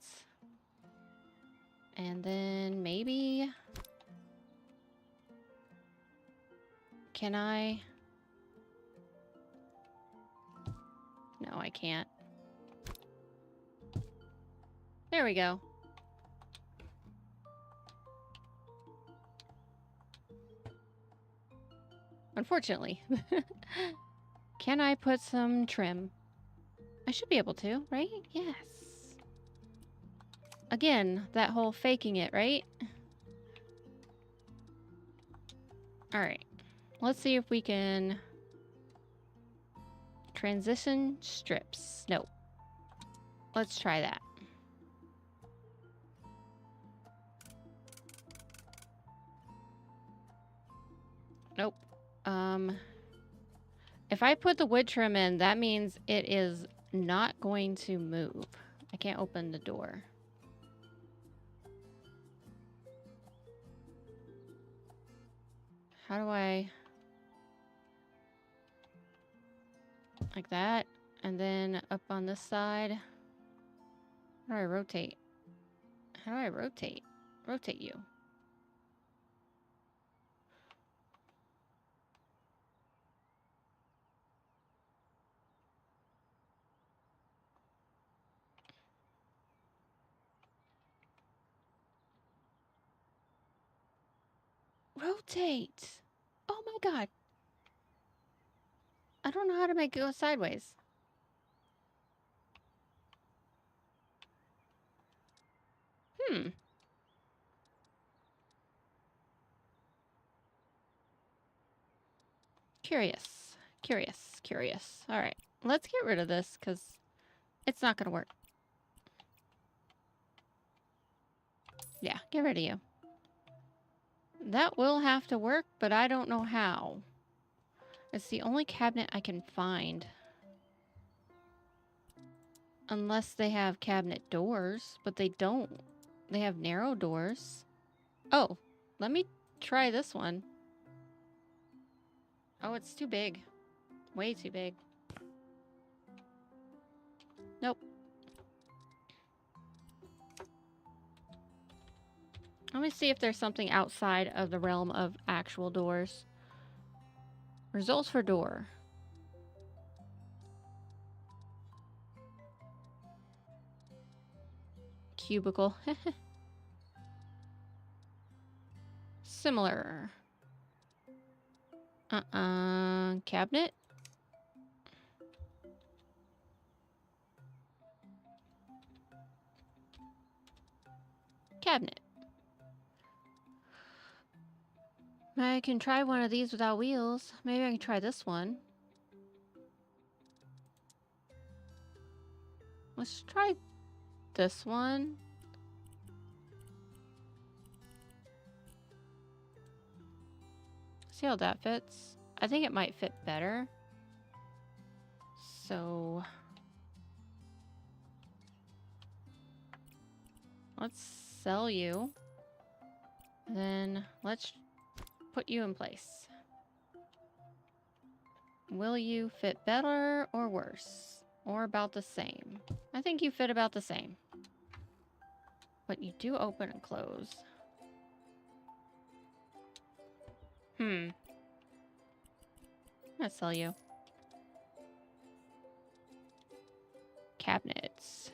and then maybe... Can I... No, I can't. There we go. Unfortunately. Can I put some trim? I should be able to, right? Yes. Again, that whole faking it, right? All right. Let's see if we can Transition strips. Nope. Let's try that. Nope. If I put the wood trim in, that means it is not going to move. I can't open the door. How do I... Like that. And then up on this side. How do I rotate? How do I rotate? Rotate you. Rotate! Oh my god. I don't know how to make it go sideways. Curious. Curious. Curious. Alright. Let's get rid of this because it's not going to work. Yeah, get rid of you. That will have to work, but I don't know how. It's the only cabinet I can find. Unless they have cabinet doors, but they don't. They have narrow doors. Oh, let me try this one. Oh, it's too big. Way too big. Nope. Let me see if there's something outside of the realm of actual doors. Results for door. Cubicle. Similar. Cabinet. Cabinet. I can try one of these without wheels. Maybe I can try this one. Let's try this one. See how that fits? I think it might fit better. So let's sell you. Then let's put you in place. Will you fit better or worse? Or about the same? I think you fit about the same. But you do open and close. I'm gonna sell you. Cabinets.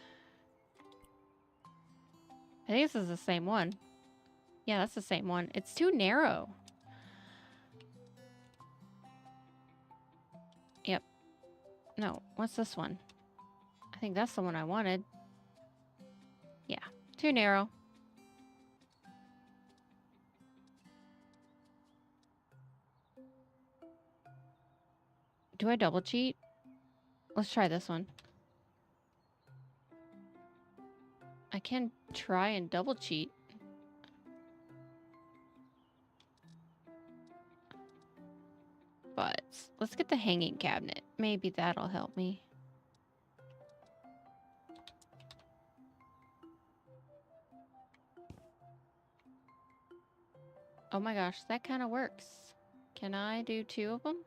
I think this is the same one. Yeah, that's the same one. It's too narrow. Yep. No, what's this one? I think that's the one I wanted. Yeah, too narrow. Do I double cheat? Let's try this one. I can try and double cheat. But let's get the hanging cabinet. Maybe that'll help me. Oh my gosh, that kind of works. Can I do 2 of them?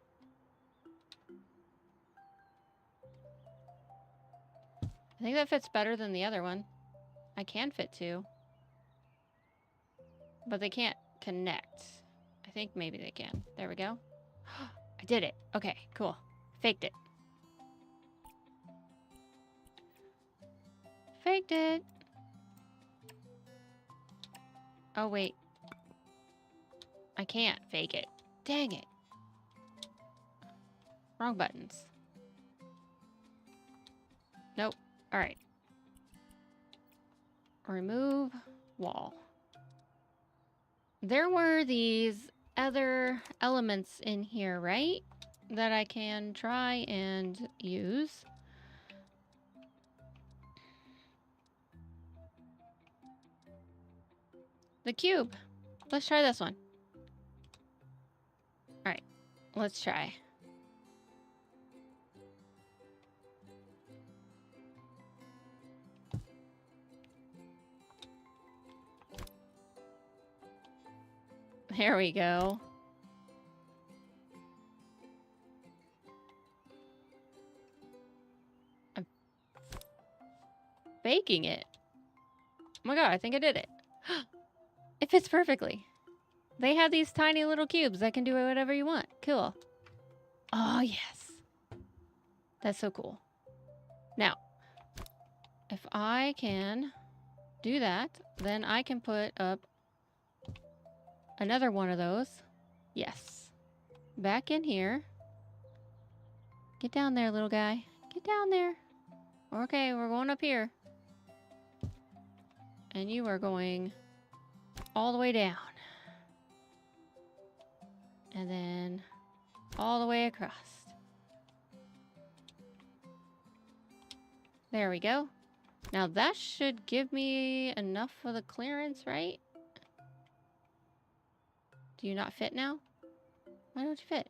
I think that fits better than the other one. I can fit 2. But they can't connect. I think maybe they can. There we go. I did it. Okay, cool. Faked it. Faked it. Oh, wait. I can't fake it. Dang it. Wrong buttons. Nope. All right. Remove wall. There were these other elements in here, right? that I can try and use. The cube. Let's try this one. All right, let's try. There we go. I'm baking it. Oh my god, I think I did it. It fits perfectly. They have these tiny little cubes that can do whatever you want. Cool. Oh, yes. That's so cool. Now, if I can do that, then I can put up another one of those. Yes. Back in here. Get down there, little guy. Get down there. Okay, we're going up here. And you are going all the way down. And then all the way across. There we go. Now that should give me enough for the clearance, right? Do you not fit now? Why don't you fit?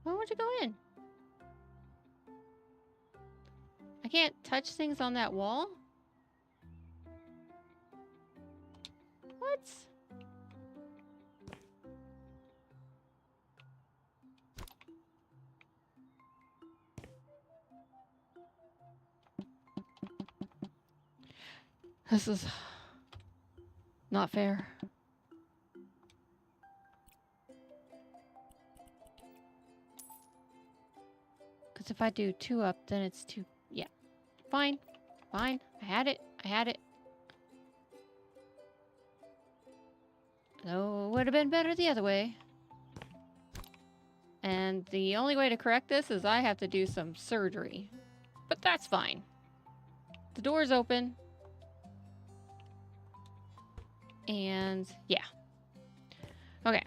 Why won't you go in? I can't touch things on that wall? What? This is not fair. Because if I do 2 up, then it's 2. Yeah. Fine. Fine. I had it. I had it. Though it would have been better the other way. And the only way to correct this is I have to do some surgery. But that's fine. The door's open. And yeah. Okay.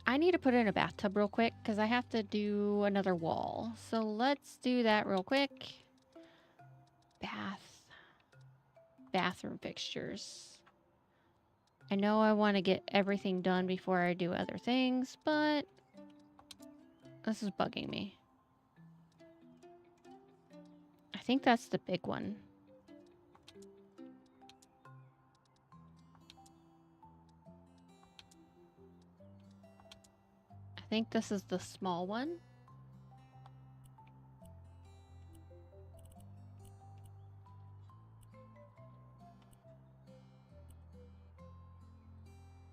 I need to put in a bathtub real quick because I have to do another wall. So let's do that real quick. Bathroom fixtures. I know I want to get everything done before I do other things, but this is bugging me. I think that's the big one. I think this is the small one.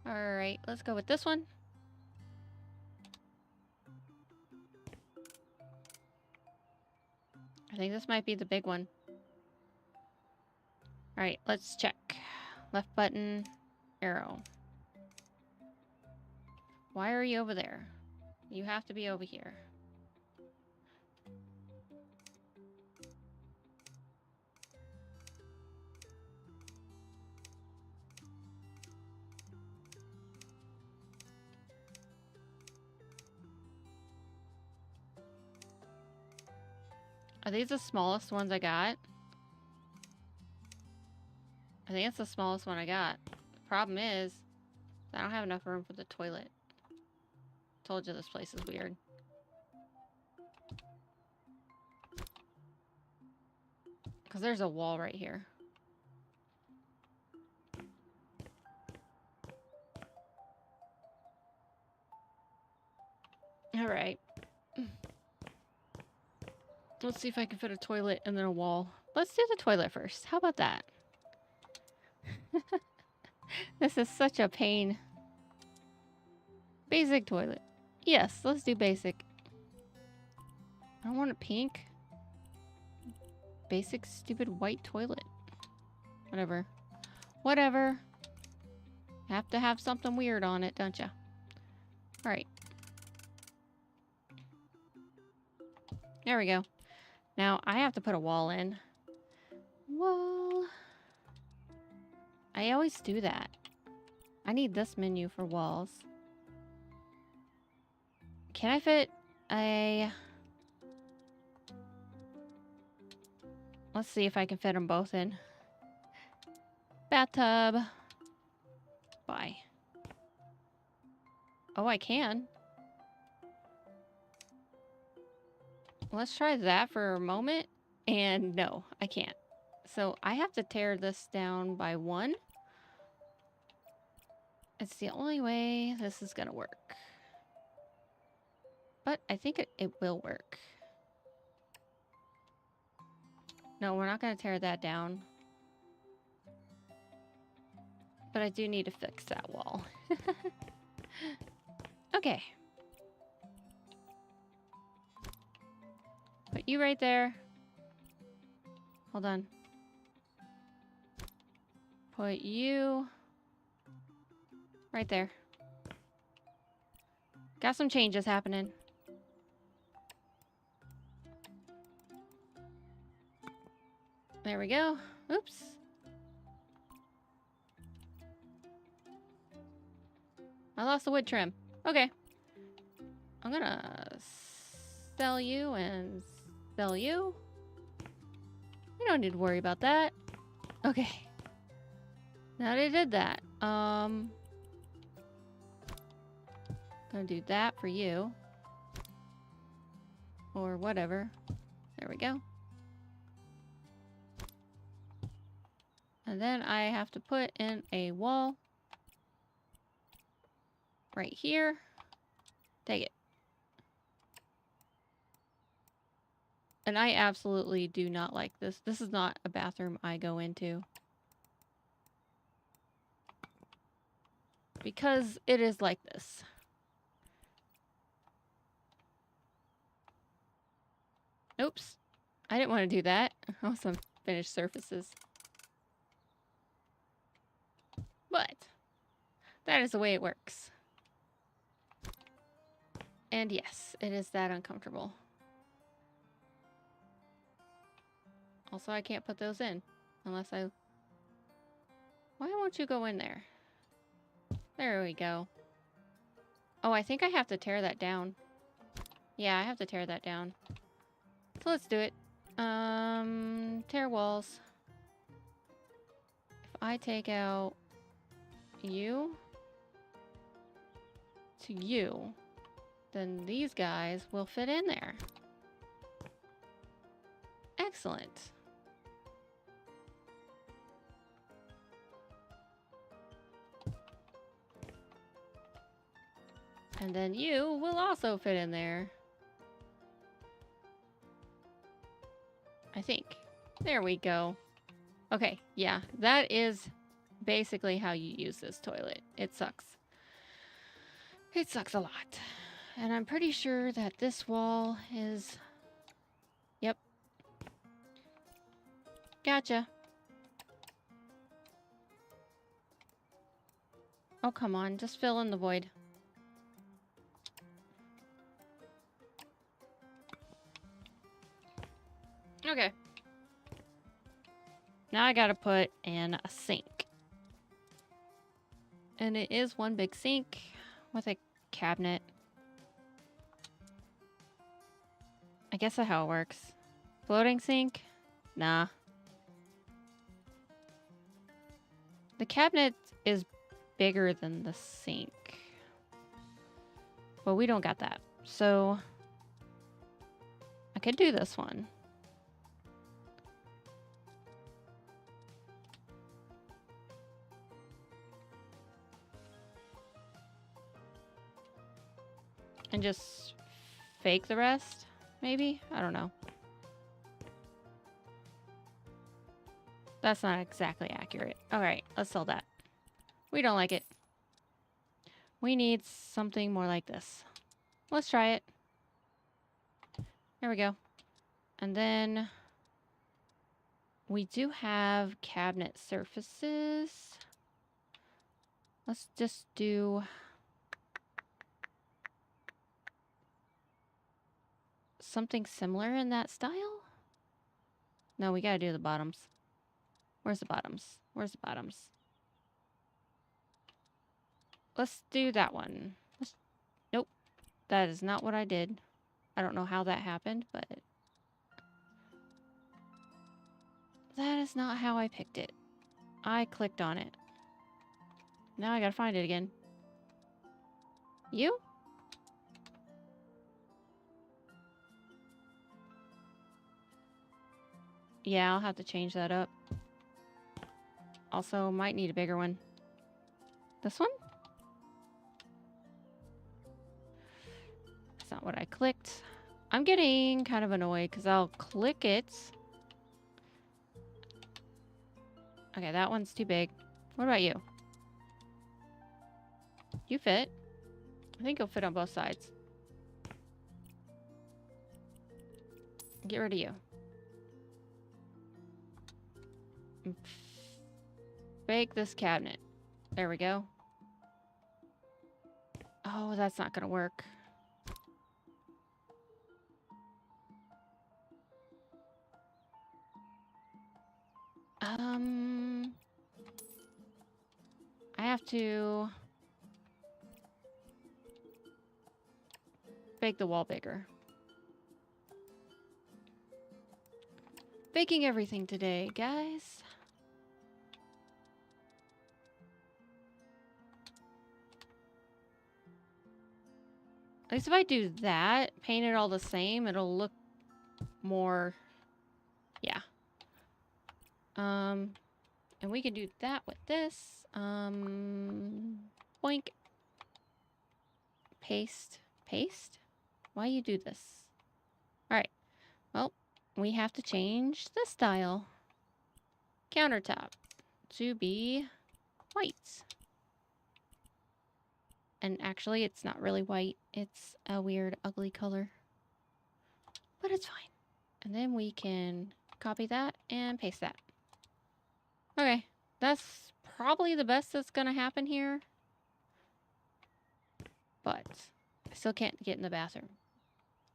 Alright, let's go with this one. I think this might be the big one. Alright, let's check. Left button, arrow. Why are you over there? You have to be over here. Are these the smallest ones I got? I think it's the smallest one I got. The problem is, I don't have enough room for the toilet. Told you this place is weird. Because there's a wall right here. Alright. Let's see if I can fit a toilet and then a wall. Let's do the toilet first. How about that? This is such a pain. Basic toilet. Yes, let's do basic. I don't want a pink. Basic stupid white toilet. Whatever. Whatever. Have to have something weird on it, don't ya? Alright. There we go. Now, I have to put a wall in. Wall. I always do that. I need this menu for walls. Can I fit Let's see if I can fit them both in. Bathtub. Bye. Oh, I can. Let's try that for a moment. And no, I can't. So I have to tear this down by 1. It's the only way this is gonna work. But I think it will work. No, we're not gonna tear that down. But I do need to fix that wall. Okay. Put you right there. Hold on. Put you right there. Got some changes happening. There we go. Oops. I lost the wood trim. Okay. I'm gonna sell you and sell you. We don't need to worry about that. Okay. Now they did that. Gonna do that for you. Or whatever. There we go. And then I have to put in a wall. Right here. Take it. And I absolutely do not like this. This is not a bathroom I go into. Because it is like this. Oops. I didn't want to do that. I want some finished surfaces. But that is the way it works. And yes, it is that uncomfortable. Also, I can't put those in unless I... Why won't you go in there? There we go. Oh, I think I have to tear that down. Yeah, I have to tear that down. So let's do it. Tear walls. If I take out you to you, then these guys will fit in there. Excellent. And then you will also fit in there. I think. There we go. Okay, yeah, that is basically how you use this toilet. It sucks. It sucks a lot. And I'm pretty sure that this wall is... Yep. Gotcha. Oh, come on. Just fill in the void. Okay. Now I gotta put in a sink. And it is one big sink with a cabinet. I guess that's how it works. Floating sink? Nah. The cabinet is bigger than the sink. But we don't got that. So I could do this one. And just fake the rest, maybe? I don't know. That's not exactly accurate. Alright, let's sell that. We don't like it. We need something more like this. Let's try it. There we go. And then we do have cabinet surfaces. Let's just do... something similar in that style? No, we gotta do the bottoms. Where's the bottoms? Where's the bottoms? Let's do that one. Nope. That is not what I did. I don't know how that happened, but that is not how I picked it. I clicked on it. Now I gotta find it again. You? Yeah, I'll have to change that up. Also, might need a bigger one. This one? That's not what I clicked. I'm getting kind of annoyed because I'll click it. Okay, that one's too big. What about you? You fit. I think you'll fit on both sides. Get rid of you. Bake this cabinet. There we go. Oh, that's not gonna work. I have to bake the wall bigger. Baking everything today, guys. At least if I do that, paint it all the same, it'll look more, yeah. And we can do that with this. Boink. Paste. Paste? Why you do this? Alright. Well, we have to change the style. Countertop to be white. And actually, it's not really white. It's a weird, ugly color. But it's fine. And then we can copy that and paste that. Okay, that's probably the best that's gonna happen here. But I still can't get in the bathroom.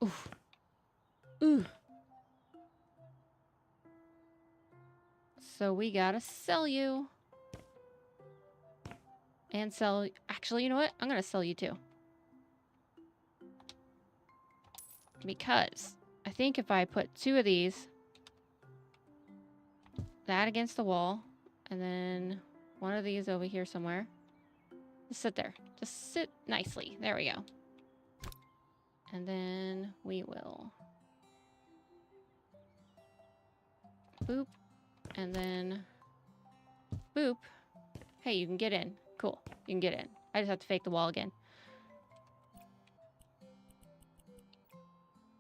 Oof. Ooh. So we gotta sell you. And sell... Actually, you know what? I'm gonna sell you too. Because I think if I put 2 of these, that against the wall, and then 1 of these over here somewhere. Just sit there. Just sit nicely. There we go. And then we will boop. And then boop. Hey, you can get in. Cool. You can get in. I just have to fake the wall again.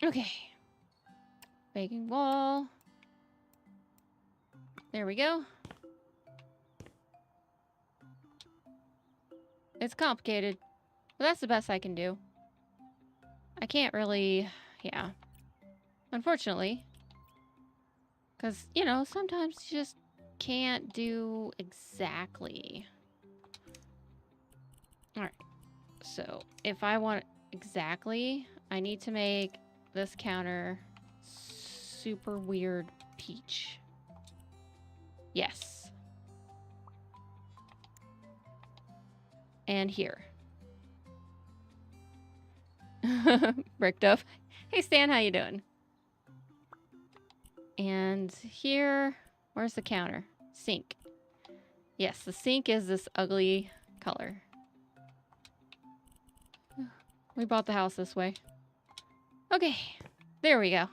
Okay. Faking wall. There we go. It's complicated, but that's the best I can do. I can't really, yeah. Unfortunately. Because, you know, sometimes you just can't do exactly. Alright. So, if I want exactly, I need to make this counter super weird peach. Yes. And here. Bricked up. Hey Stan, how you doing? And here, where's the counter? Sink. Yes, the sink is this ugly color. We bought the house this way. Okay, there we go.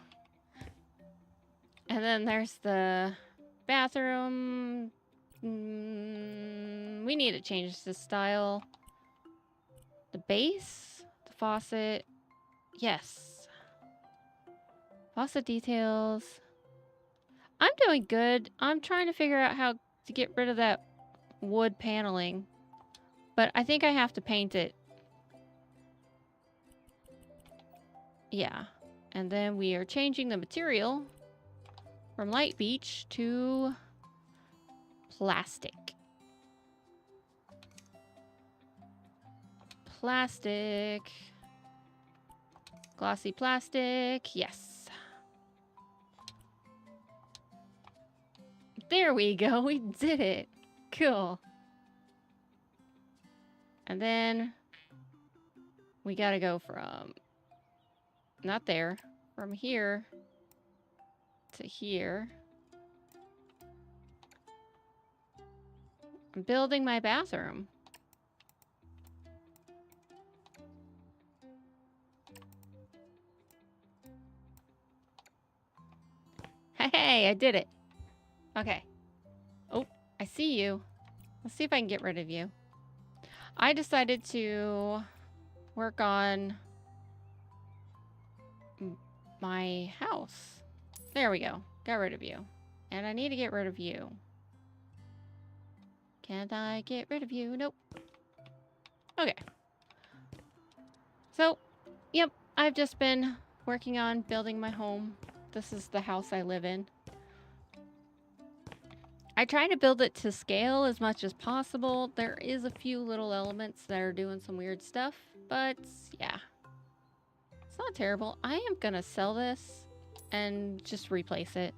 And then there's the bathroom. We need to change the style. The base, the faucet. Yes. Faucet details. I'm doing good. I'm trying to figure out how to get rid of that wood paneling. But I think I have to paint it. Yeah. And then we are changing the material from light beach to plastic. Plastic. Glossy plastic. Yes. There we go. We did it. Cool. And then we gotta go from Not there. From here to here. I'm building my bathroom. Hey, I did it. Okay. Oh, I see you. Let's see if I can get rid of you. I decided to work on my house. There we go. Got rid of you. And I need to get rid of you. Can't I get rid of you? Nope. Okay. So, yep, I've just been working on building my home. This is the house I live in. I try to build it to scale as much as possible. There is a few little elements that are doing some weird stuff, but yeah. It's not terrible. I am gonna sell this and just replace it.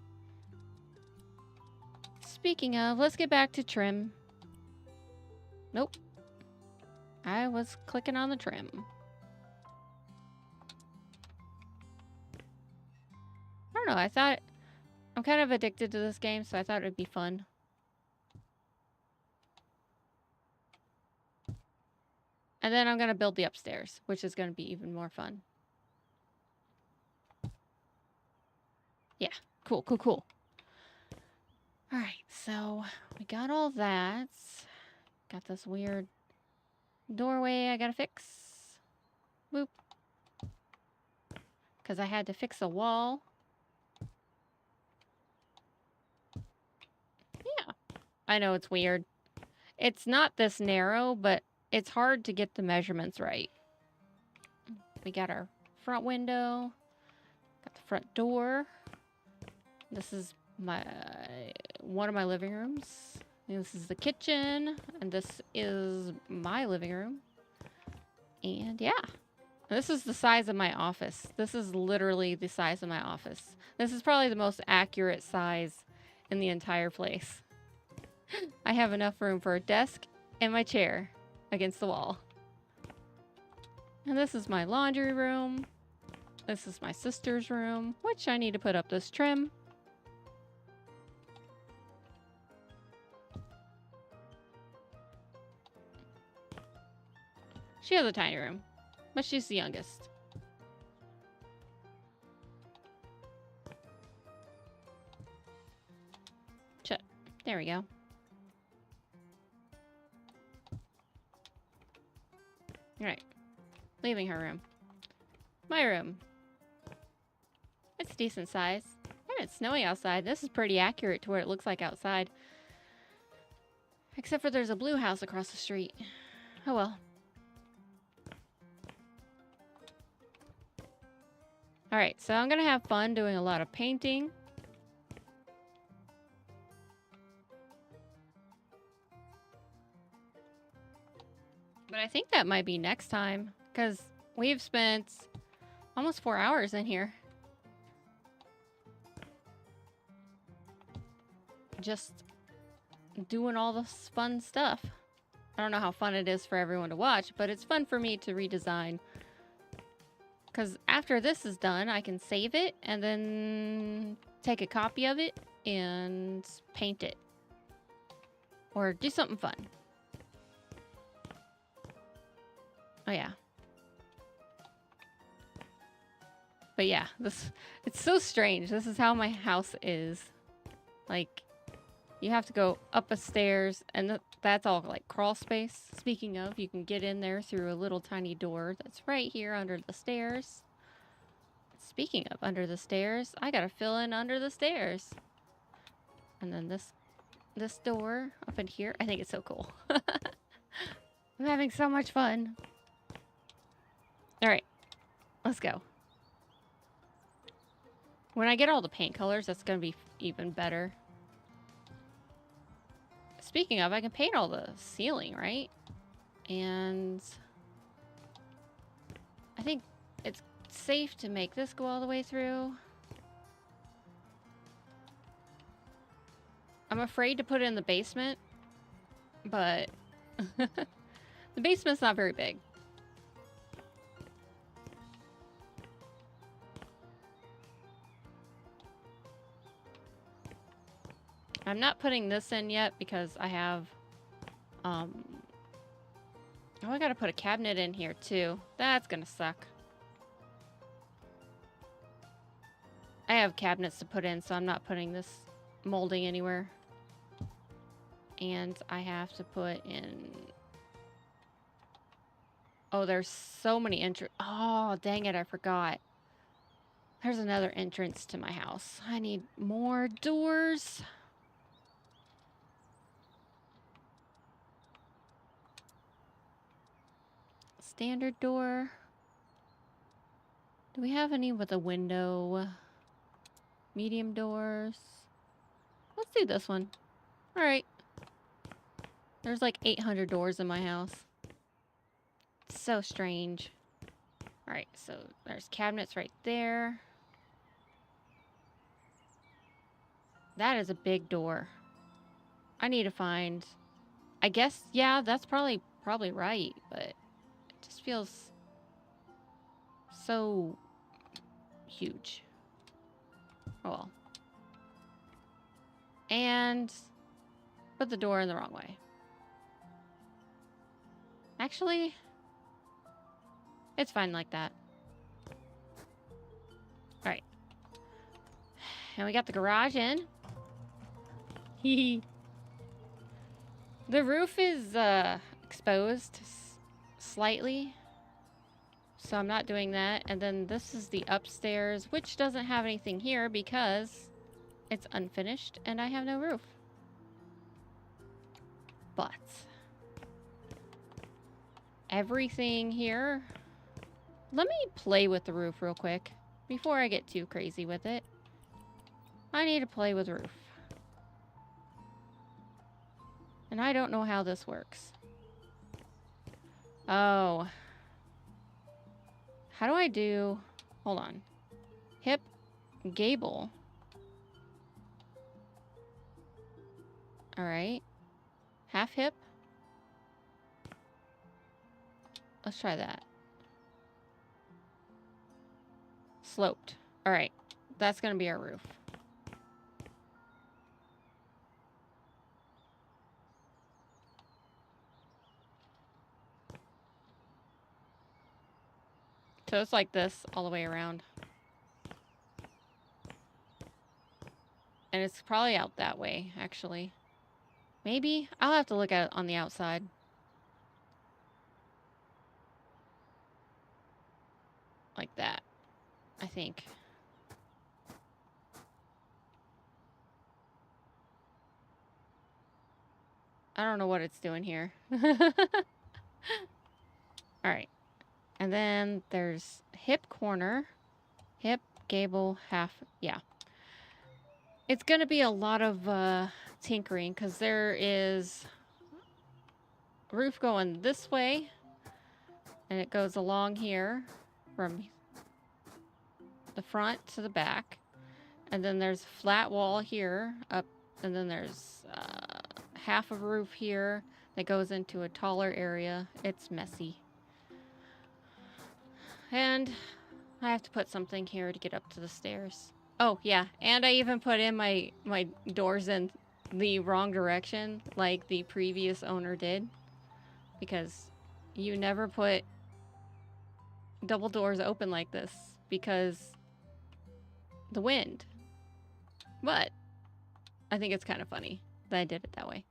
Speaking of, let's get back to trim. Nope. I was clicking on the trim. I don't know, I thought... I'm kind of addicted to this game, so I thought it'd be fun. And then I'm gonna build the upstairs, which is gonna be even more fun. Yeah, cool, cool, cool. Alright, so we got all that. Got this weird doorway I gotta fix. Boop. Because I had to fix a wall. Yeah. I know it's weird. It's not this narrow, but it's hard to get the measurements right. We got our front window. Got the front door. This is my one of my living rooms. And this is the kitchen. And this is my living room. And yeah. This is the size of my office. This is literally the size of my office. This is probably the most accurate size in the entire place. I have enough room for a desk and my chair against the wall. And this is my laundry room. This is my sister's room, which I need to put up this trim. She has a tiny room, but she's the youngest. Shut. There we go. Alright. Leaving her room. My room. It's decent size. And it's snowing outside. This is pretty accurate to what it looks like outside. Except for there's a blue house across the street. Oh well. Alright, so I'm gonna have fun doing a lot of painting. But I think that might be next time, because we've spent almost 4 hours in here. Just doing all this fun stuff. I don't know how fun it is for everyone to watch, but it's fun for me to redesign. Because after this is done, I can save it and then take a copy of it and paint it. Or do something fun. Oh yeah. But yeah, it's so strange. This is how my house is. Like, you have to go up a stairs, and that's all like crawl space. Speaking of, you can get in there through a little tiny door that's right here under the stairs. Speaking of under the stairs, I gotta fill in under the stairs. And then this door up in here, I think it's so cool. I'm having so much fun. All right, let's go. When I get all the paint colors, that's gonna be even better. Speaking of, I can paint all the ceiling, right? And I think it's safe to make this go all the way through. I'm afraid to put it in the basement, but the basement's not very big. I'm not putting this in yet because I have, oh, I gotta put a cabinet in here too. That's gonna suck. I have cabinets to put in, so I'm not putting this molding anywhere. And I have to put in... Oh, there's so many entrances. Oh, dang it, I forgot. There's another entrance to my house. I need more doors. Standard door. Do we have any with a window? Medium doors. Let's do this one. All right. There's like 800 doors in my house. So strange. All right, so there's cabinets right there. That is a big door. I need to find... I guess, yeah, that's probably right, but it just feels so huge. Oh well. And put the door in the wrong way. Actually, it's fine like that. All right. And we got the garage in. Hee. The roof is exposed slightly, so I'm not doing that. And then this is the upstairs, which doesn't have anything here because it's unfinished and I have no roof. But everything here... Let me play with the roof real quick before I get too crazy with it. I need to play with roof. And I don't know how this works. Oh. How do I do... Hold on. Hip, gable. Alright. Half hip. Let's try that. Sloped. Alright. That's gonna be our roof. So it's like this all the way around. And it's probably out that way, actually. Maybe? I'll have to look at it on the outside. Like that, I think. I don't know what it's doing here. Alright. And then there's hip corner. Hip, gable, half. Yeah. It's going to be a lot of tinkering because there is roof going this way. And it goes along here from the front to the back. And then there's a flat wall here up. And then there's half a roof here that goes into a taller area. It's messy. And I have to put something here to get up to the stairs. Oh, yeah. And I even put in my doors in the wrong direction like the previous owner did. Because you never put double doors open like this because the wind. But I think it's kind of funny that I did it that way.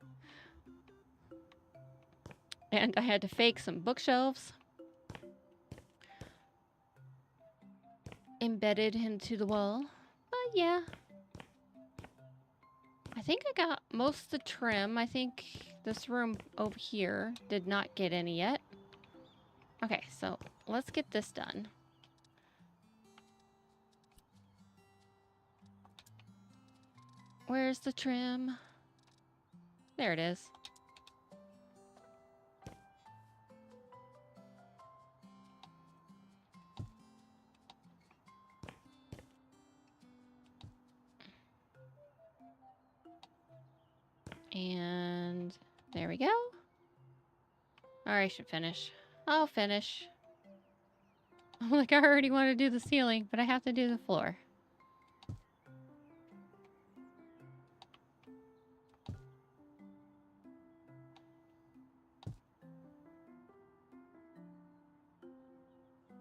And I had to fake some bookshelves. Embedded into the wall. But yeah. I think I got most of the trim. I think this room over here did not get any yet. Okay, so let's get this done. Where's the trim? There it is. And there we go. Or I should finish. I'll finish. I'm like, I already want to do the ceiling, but I have to do the floor.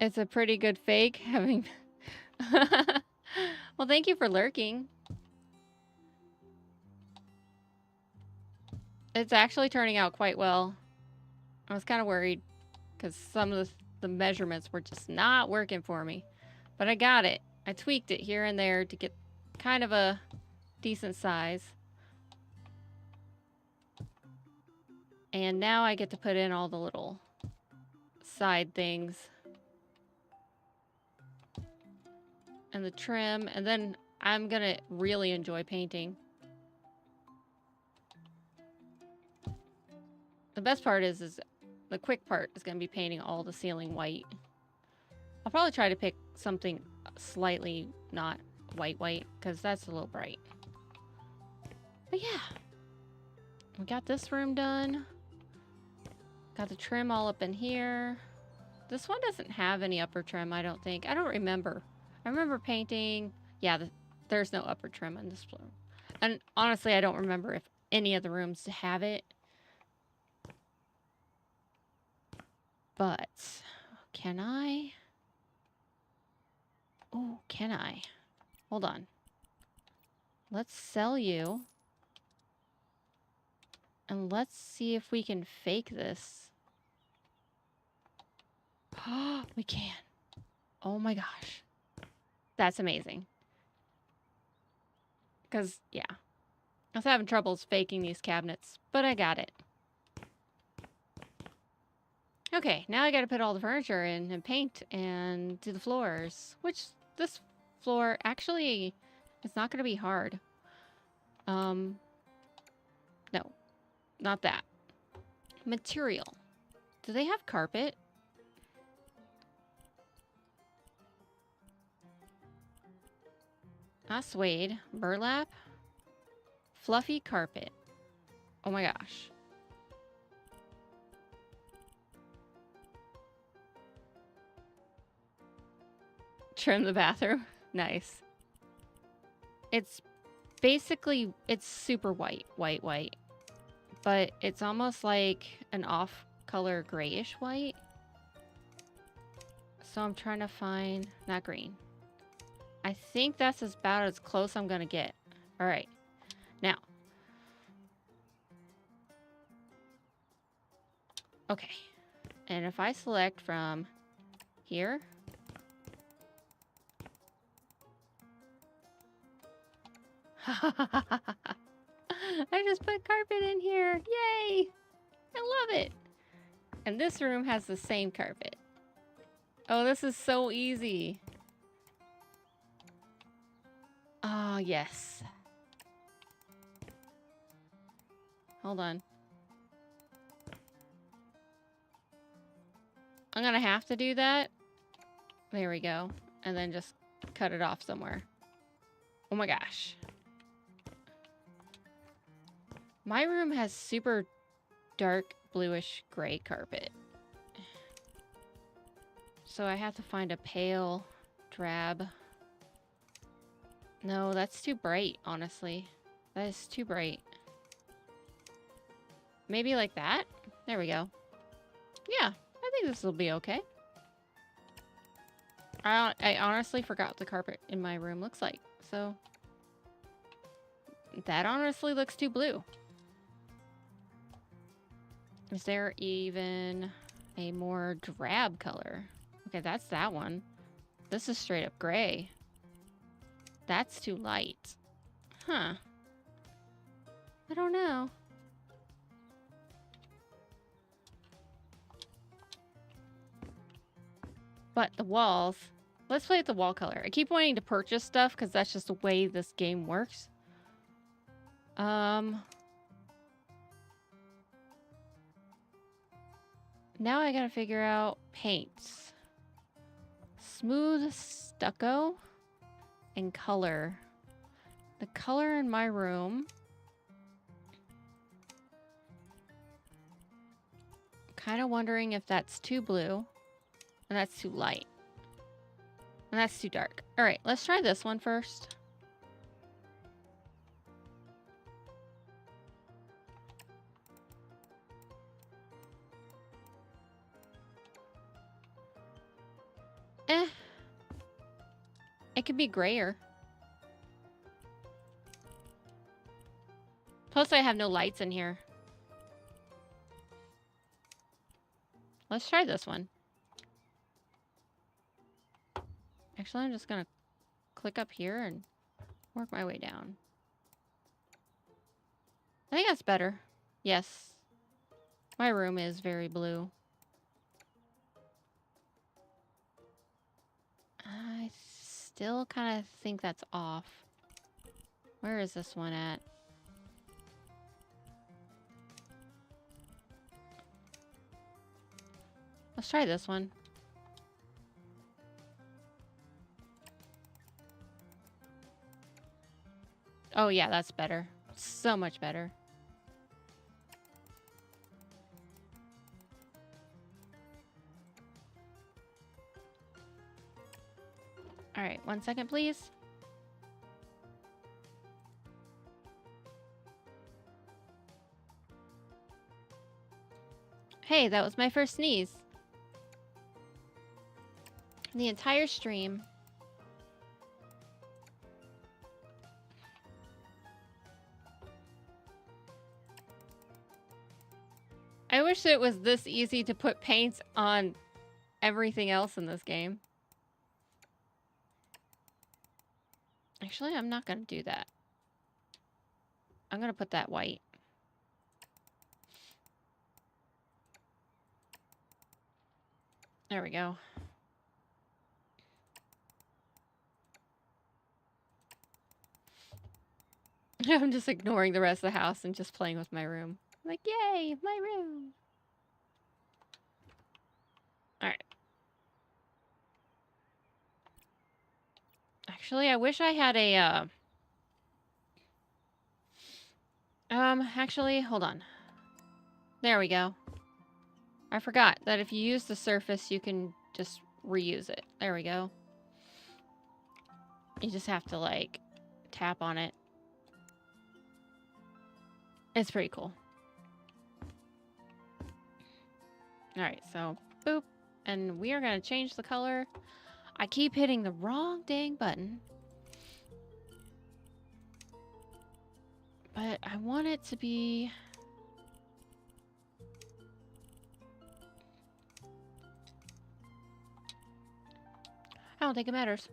It's a pretty good fake having... Well, thank you for lurking. It's actually turning out quite well. I was kind of worried because some of the measurements were just not working for me. But I got it. I tweaked it here and there to get kind of a decent size. And now I get to put in all the little side things. And the trim. And then I'm going to really enjoy painting. The best part is the quick part is going to be painting all the ceiling white. I'll probably try to pick something slightly not white, because that's a little bright. But yeah, we got this room done. Got the trim all up in here. This one doesn't have any upper trim, I don't think. I don't remember. I remember painting. Yeah, there's no upper trim in this room. And honestly, I don't remember if any of the rooms have it. But can I? Oh, can I? Hold on. Let's sell you. And let's see if we can fake this. Oh, we can. Oh my gosh. That's amazing. Because, yeah. I was having troubles faking these cabinets, but I got it. Okay, now I gotta put all the furniture in and paint and do the floors. Which, this floor, actually, it's not gonna be hard. No. Not that. Material. Do they have carpet? Not suede. Burlap. Fluffy carpet. Oh my gosh. Trim the bathroom. Nice. It's basically, it's super white. White. But it's almost like an off-color grayish white. So I'm trying to find... Not green. I think that's about as close I'm gonna get. Alright. Now. Okay. And if I select from here... I just put carpet in here. Yay! I love it. And this room has the same carpet. Oh, this is so easy. Oh, yes. Hold on. I'm gonna have to do that. There we go. And then just cut it off somewhere. Oh my gosh. My room has super dark bluish gray carpet. So I have to find a pale drab. No, that's too bright, honestly. That is too bright. Maybe like that? There we go. Yeah, I think this will be okay. I honestly forgot what the carpet in my room looks like. So that honestly looks too blue. Is there even a more drab color? Okay, that's that one. This is straight up gray. That's too light. Huh. I don't know. But the walls... Let's play with the wall color. I keep wanting to purchase stuff because that's just the way this game works. Now I gotta figure out paints. Smooth stucco and color. The color in my room. Kind of wondering if that's too blue and that's too light. And that's too dark. All right, let's try this one first. It could be grayer. Plus, I have no lights in here. Let's try this one. Actually, I'm just gonna click up here and work my way down. I think that's better. Yes. My room is very blue. I still kind of think that's off. Where is this one at? Let's try this one. Oh yeah, that's better. So much better. All right, 1 second, please. Hey, that was my first sneeze. The entire stream. I wish it was this easy to put paint on everything else in this game. Actually, I'm not going to do that. I'm going to put that white. There we go. I'm just ignoring the rest of the house and just playing with my room. Like, yay, my room. All right. Actually, I wish I had a, actually, hold on. There we go. I forgot that if you use the surface, you can just reuse it. There we go. You just have to, like, tap on it. It's pretty cool. All right, so boop. And we are going to change the color. I keep hitting the wrong dang button. But I want it to be... I don't think it matters.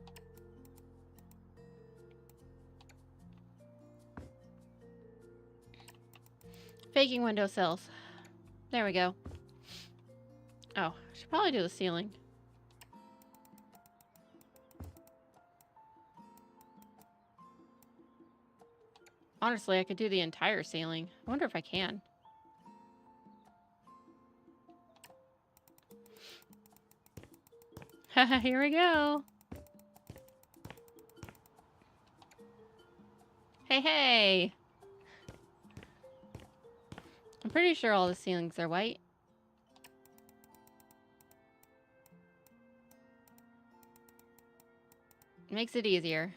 Faking windowsills. There we go. Oh, I should probably do the ceiling. Honestly, I could do the entire ceiling. I wonder if I can. Here we go. Hey, hey. I'm pretty sure all the ceilings are white. Makes it easier.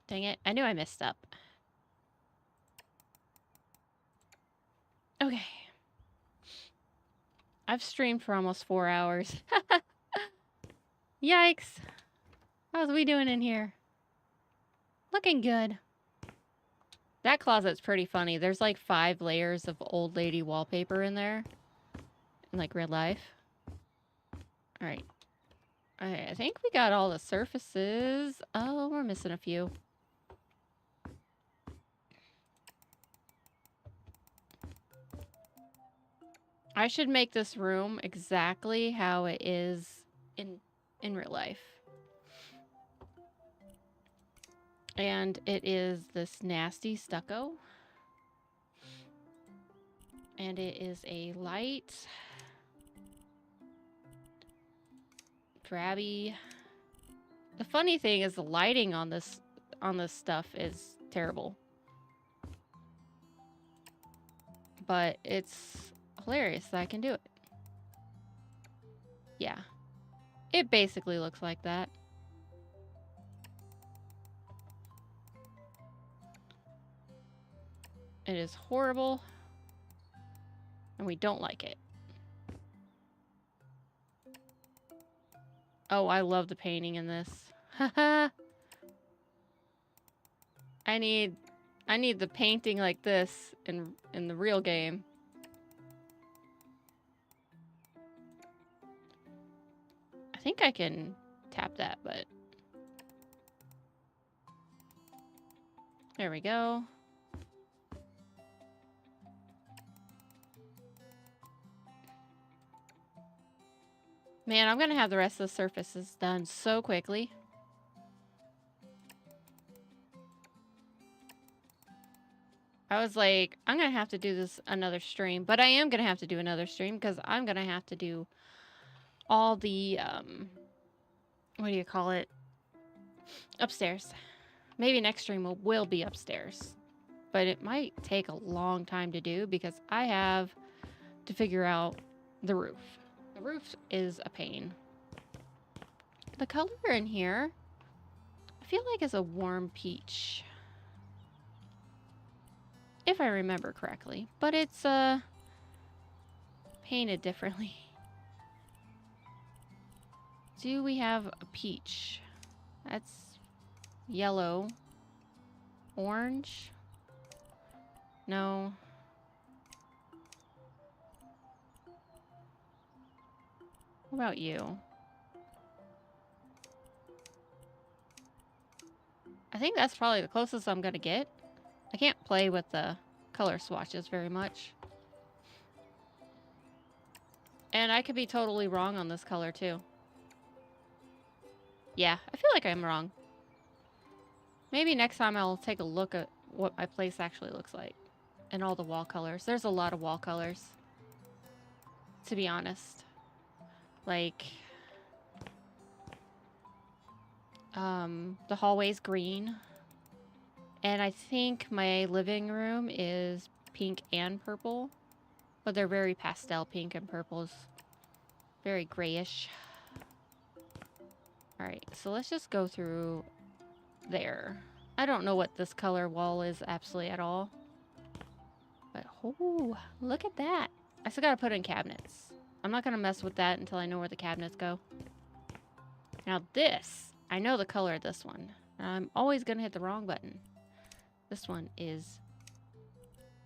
Dang it. I knew I messed up. Okay. I've streamed for almost 4 hours. Yikes. How's we doing in here? Looking good. That closet's pretty funny. There's like 5 layers of old lady wallpaper in there. In like real life. Alright. Alright, I think we got all the surfaces. Oh, we're missing a few. I should make this room exactly how it is in real life. And it is this nasty stucco. And it is a light, drabby. The funny thing is the lighting on this stuff is terrible. But it's hilarious that I can do it. Yeah. It basically looks like that. It is horrible. And we don't like it. Oh, I love the painting in this. Haha. I need the painting like this in the real game. I think I can tap that, but there we go. Man, I'm gonna have the rest of the surfaces done so quickly. I was like, I'm gonna have to do this another stream, but I am gonna have to do another stream because I'm gonna have to do all the what do you call it? Upstairs. Maybe next stream will be upstairs, but it might take a long time to do because I have to figure out the roof. The roof is a pain. The color in here, I feel like is a warm peach. If I remember correctly, but it's painted differently. Do we have a peach? That's yellow. Orange? No. What about you? I think that's probably the closest I'm gonna get. I can't play with the color swatches very much. And I could be totally wrong on this color too. Yeah, I feel like I'm wrong. Maybe next time I'll take a look at what my place actually looks like. And all the wall colors. There's a lot of wall colors. To be honest. Like, the hallway's green. And I think my living room is pink and purple. But they're very pastel pink and purples. Very grayish. Alright, so let's just go through there. I don't know what this color wall is absolutely at all. But, oh, look at that. I still gotta put in cabinets. I'm not gonna mess with that until I know where the cabinets go. Now this, I know the color of this one. I'm always gonna hit the wrong button. This one is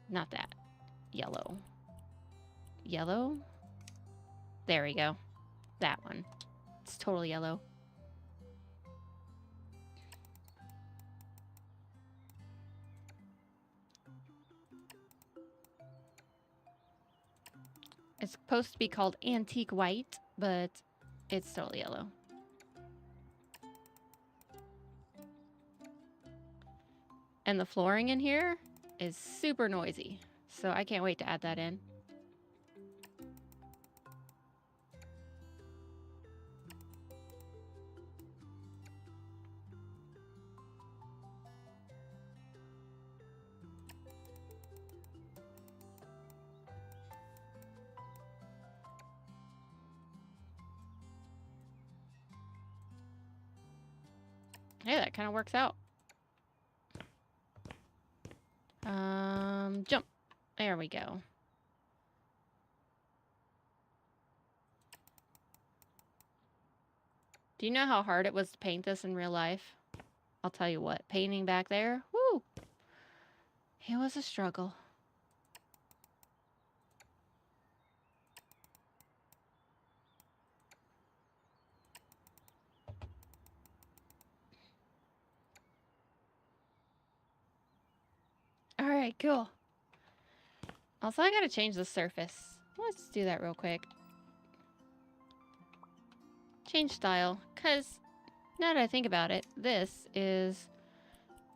not that. Yellow. Yellow? There we go. That one. It's totally yellow. It's supposed to be called antique white, but it's totally yellow. And the flooring in here is super noisy, so I can't wait to add that in. Hey, that kind of works out. Jump. There we go. Do you know how hard it was to paint this in real life? I'll tell you what, painting back there, whoo! It was a struggle. Alright, cool. Also, I gotta change the surface. Let's do that real quick. Change style, because now that I think about it, this is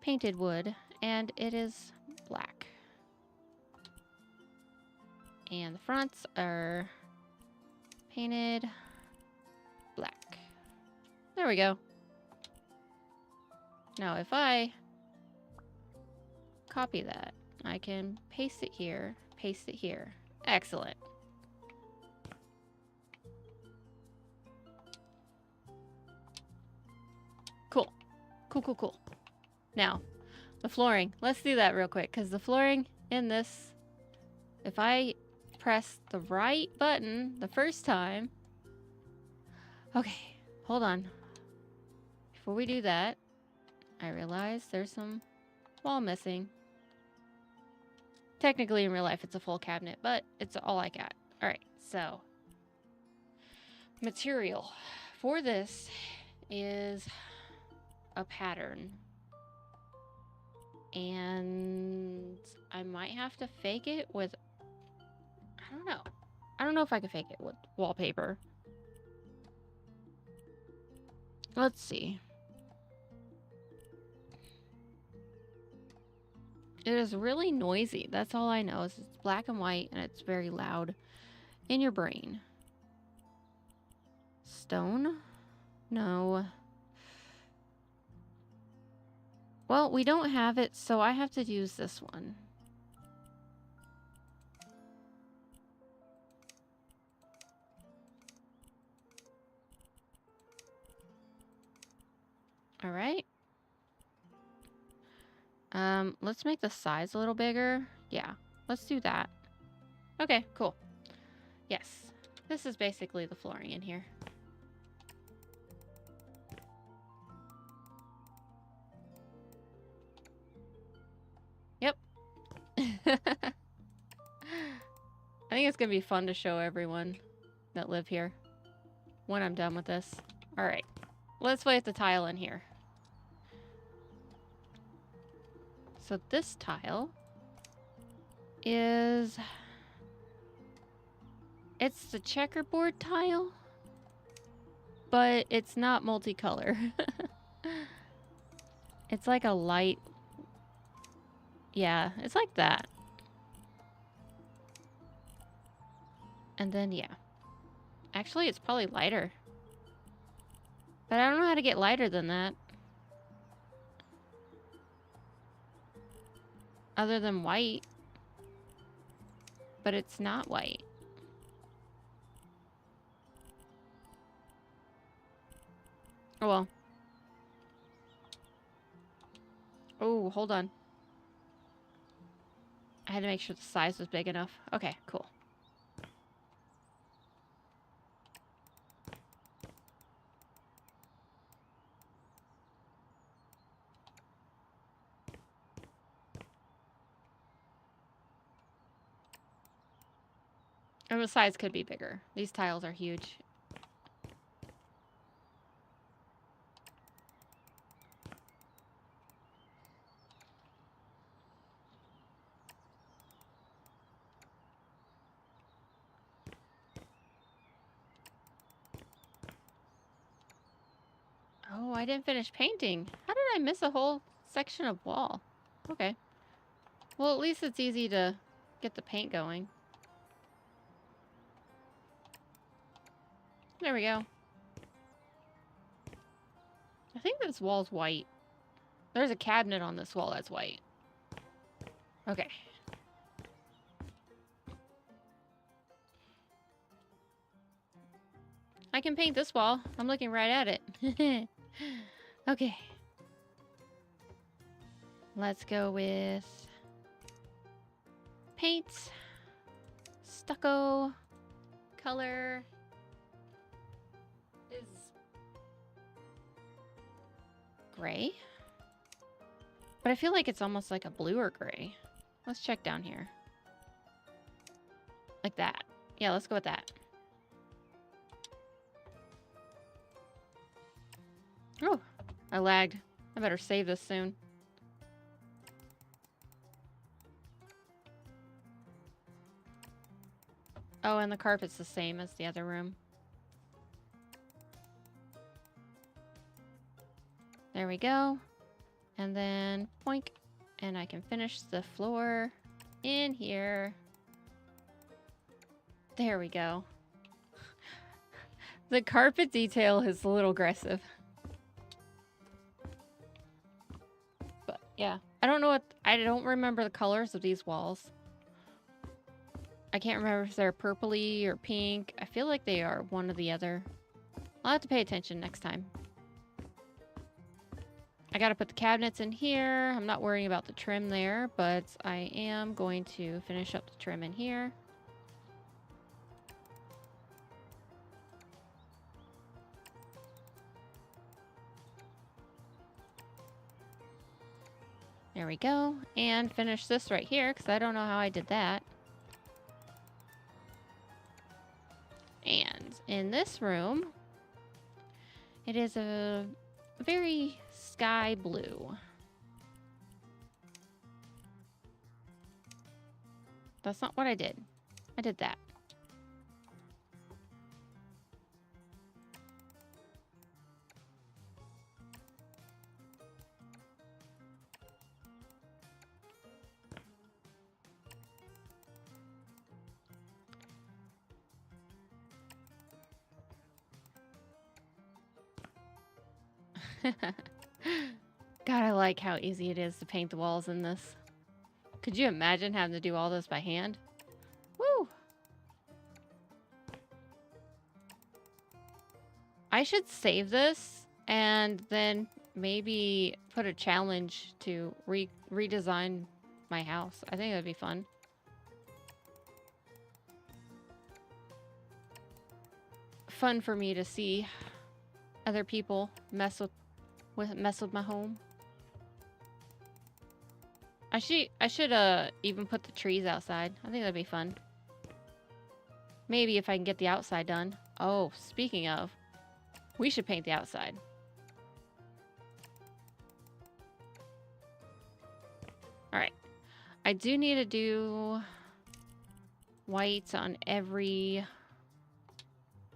painted wood, and it is black. And the fronts are painted black. There we go. Now, if I copy that, I can paste it here, paste it here. Excellent. Cool. Cool. Now, the flooring. Let's do that real quick, because the flooring in this. If I press the right button the first time. Okay, hold on. Before we do that, I realize there's some wall missing. Technically, in real life, it's a full cabinet, but it's all I got. All right, so material for this is a pattern. And I might have to fake it with, I don't know. I don't know if I can fake it with wallpaper. Let's see. It is really noisy. That's all I know. Is it's black and white and it's very loud in your brain. Stone? No. Well, we don't have it, so I have to use this one. All right. Let's make the size a little bigger. Yeah, let's do that. Okay, cool. Yes, this is basically the flooring in here. Yep. I think it's gonna be fun to show everyone that live here when I'm done with this. All right, let's lay the tile in here. So this tile is, it's the checkerboard tile, but it's not multicolor. It's like a light, yeah, it's like that. And then, yeah. Actually, it's probably lighter. But I don't know how to get lighter than that. Other than white. But it's not white. Oh well. Oh, hold on. I had to make sure the size was big enough. Okay, cool. And the size could be bigger. These tiles are huge. Oh, I didn't finish painting. How did I miss a whole section of wall? Okay. Well, at least it's easy to get the paint going. There we go. I think this wall's white. There's a cabinet on this wall that's white. Okay. I can paint this wall. I'm looking right at it. Okay. Let's go with paint, stucco, color is gray. But I feel like it's almost like a blue or gray. Let's check down here. Like that. Yeah, let's go with that. Oh, I lagged. I better save this soon. Oh, and the carpet's the same as the other room. There we go. And then boink. And I can finish the floor in here. There we go. The carpet detail is a little aggressive. But yeah, I don't know what, I don't remember the colors of these walls. I can't remember if they're purpley or pink. I feel like they are one or the other. I'll have to pay attention next time. I gotta put the cabinets in here. I'm not worrying about the trim there, but I am going to finish up the trim in here. There we go. And finish this right here, because I don't know how I did that. And in this room, it is a very sky blue. That's not what I did. I did that. God, I like how easy it is to paint the walls in this. Could you imagine having to do all this by hand? Woo! I should save this and then maybe put a challenge to redesign my house. I think that'd be fun. Fun for me to see other people mess with my home. I should even put the trees outside. I think that'd be fun. Maybe if I can get the outside done. Oh, speaking of, we should paint the outside. All right. I do need to do white on every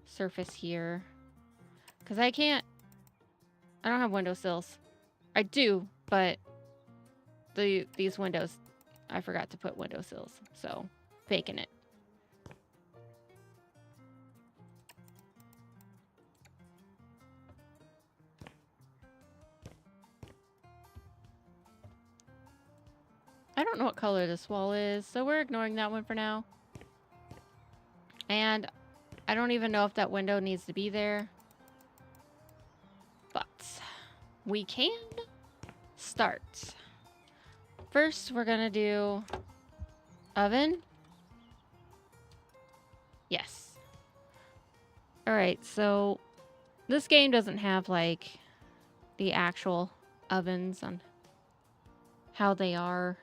surface here. Because I don't have windowsills. I do, but these windows, I forgot to put windowsills. So, faking it. I don't know what color this wall is, so we're ignoring that one for now. And I don't even know if that window needs to be there. But we can start. First, we're gonna do oven. Yes. Alright, so this game doesn't have like the actual ovens on how they are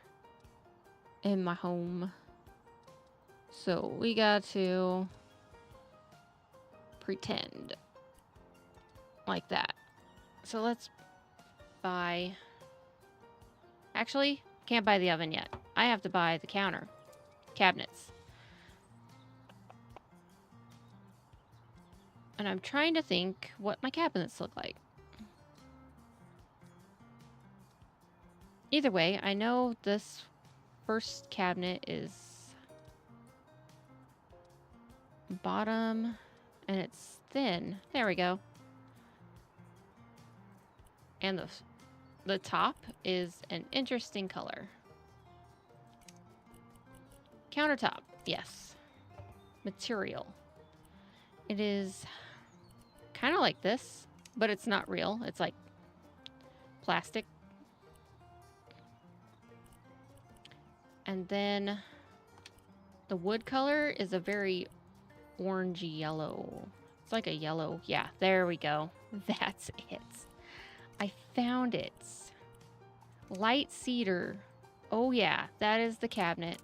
in my home. So we got to pretend like that. So let's buy... Actually, can't buy the oven yet. I have to buy the counter. Cabinets. And I'm trying to think what my cabinets look like. Either way, I know this first cabinet is bottom and it's thin. There we go. And the top is an interesting color. Countertop, yes. Material. It is kind of like this, but it's not real. It's like plastic. And then the wood color is a very orangey yellow. It's like a yellow. Yeah, there we go. That's it. I found it. Light cedar. Oh yeah, that is the cabinet.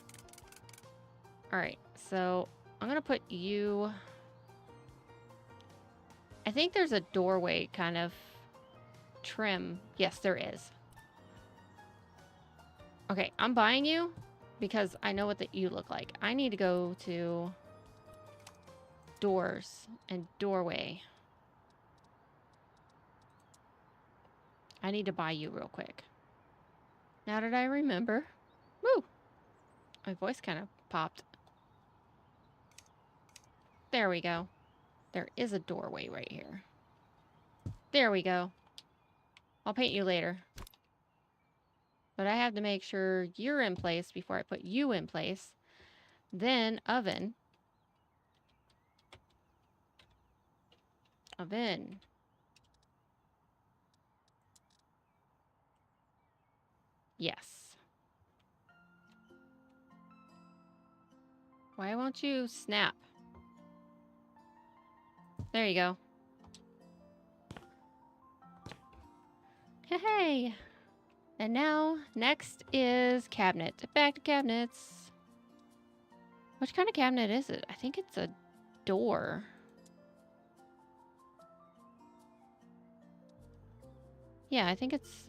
All right, so I'm gonna put you... I think there's a doorway kind of trim. Yes, there is. Okay, I'm buying you because I know what you look like. I need to go to doors and doorway. I need to buy you real quick. Now that I remember. Woo! My voice kind of popped. There we go. There is a doorway right here. There we go. I'll paint you later. But I have to make sure you're in place before I put you in place. Then oven. Oven. Yes. Why won't you snap? There you go. Hey! And now, next is cabinet. Back to cabinets. Which kind of cabinet is it? I think it's a door. Yeah, I think it's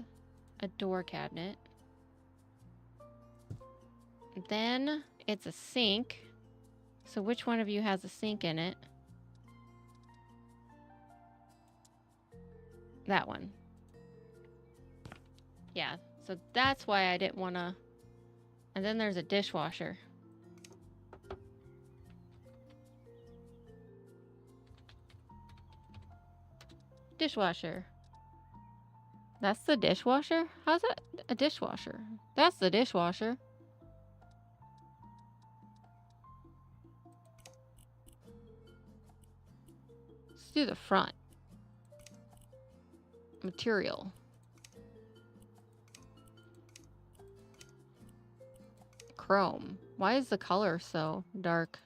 a door cabinet. Then it's a sink. So which one of you has a sink in it? That one. Yeah, so that's why I didn't want to. And then there's a dishwasher. Dishwasher. That's the dishwasher? How's that a dishwasher? That's the dishwasher. Let's do the front. Material. Chrome. Why is the color so dark?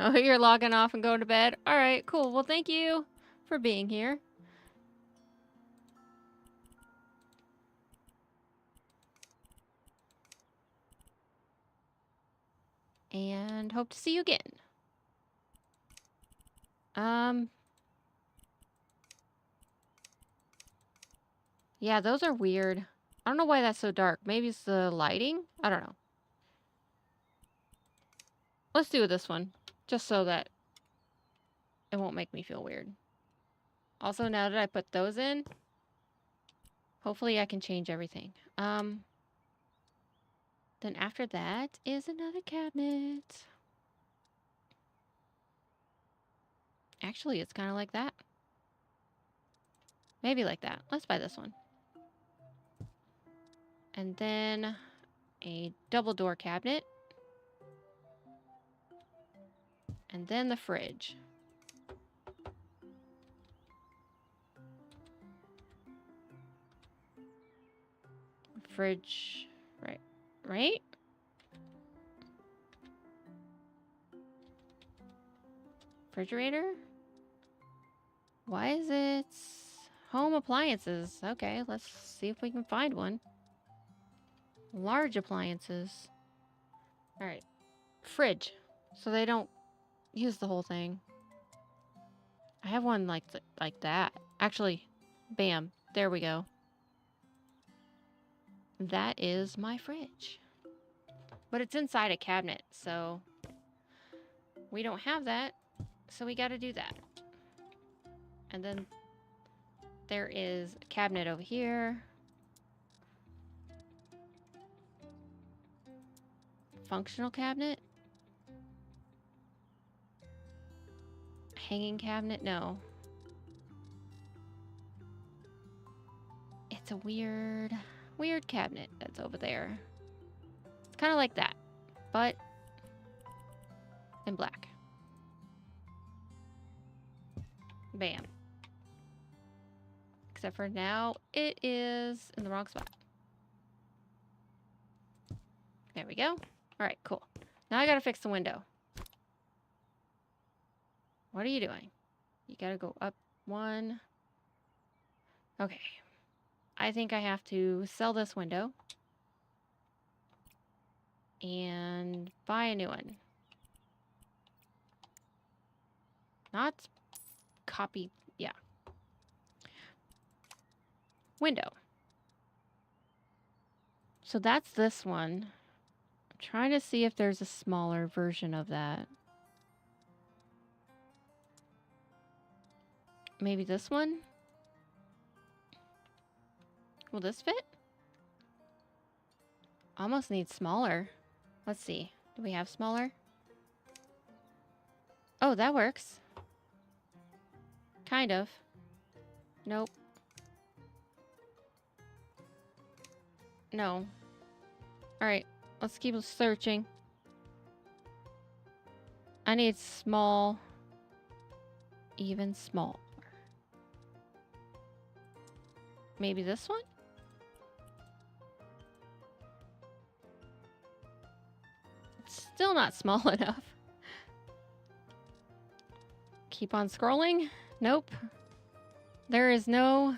Oh, you're logging off and going to bed? Alright, cool. Well, thank you for being here. And hope to see you again. Yeah, those are weird. I don't know why that's so dark. Maybe it's the lighting? I don't know. Let's do this one. Just so that it won't make me feel weird. Also, now that I put those in, hopefully I can change everything. Then after that is another cabinet. Actually, it's kind of like that. Maybe like that. Let's buy this one. And then a double door cabinet. And then the fridge. Fridge, right? Refrigerator? Why is it home appliances? Okay, let's see if we can find one. Large appliances. All right. Fridge. So they don't use the whole thing. I have one like that. Actually, bam. There we go. That is my fridge. But it's inside a cabinet, so we don't have that. So we got to do that. And then there is a cabinet over here. Functional cabinet? Hanging cabinet? No. It's a weird cabinet that's over there. It's kind of like that, but in black. Bam. Except for now, it is in the wrong spot. There we go. All right, cool. Now I gotta fix the window. What are you doing? You gotta go up one. Okay. I think I have to sell this window and buy a new one. Not copy. Yeah. Window. So that's this one. I'm trying to see if there's a smaller version of that. Maybe this one? Will this fit? Almost needs smaller. Let's see. Do we have smaller? Oh, that works. Kind of. Nope. No. Alright, let's keep searching. I need small. Even small. Maybe this one? It's still not small enough. Keep on scrolling. Nope. There's no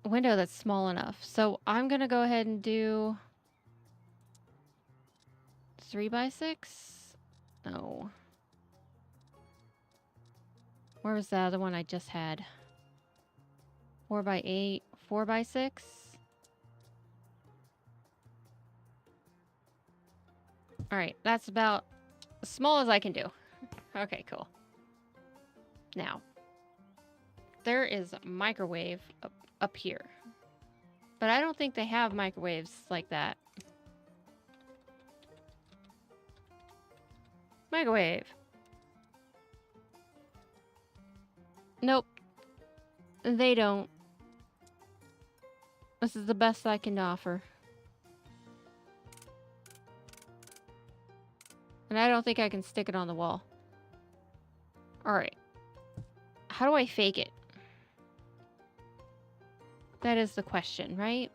window that's small enough. So I'm going to go ahead and do 3x6. No. Where was the other one I just had? 4x8, 4x6. All right, that's about as small as I can do. Okay, cool. Now, there is a microwave up here. But I don't think they have microwaves like that. Microwave. Nope. They don't. This is the best I can offer. And I don't think I can stick it on the wall. Alright. How do I fake it? That is the question, right?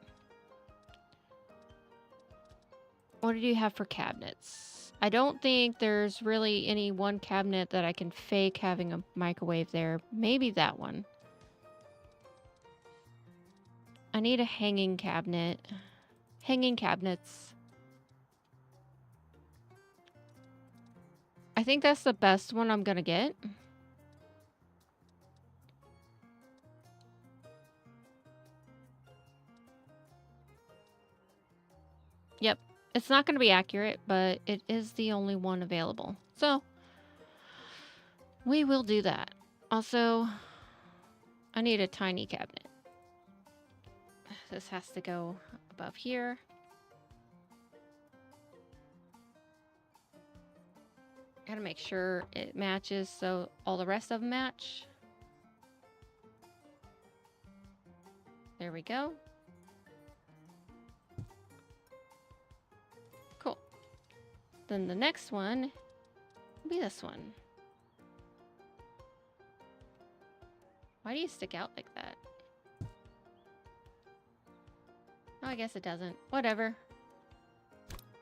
What do you have for cabinets? I don't think there's really any one cabinet that I can fake having a microwave there. Maybe that one. I need a hanging cabinet. Hanging cabinets. I think that's the best one I'm gonna get. Yep. It's not going to be accurate, but it is the only one available. So, we will do that. Also, I need a tiny cabinet. This has to go above here. Gotta make sure it matches so all the rest of them match. There we go. Cool. Then the next one will be this one. Why do you stick out like that? Oh, I guess it doesn't. Whatever.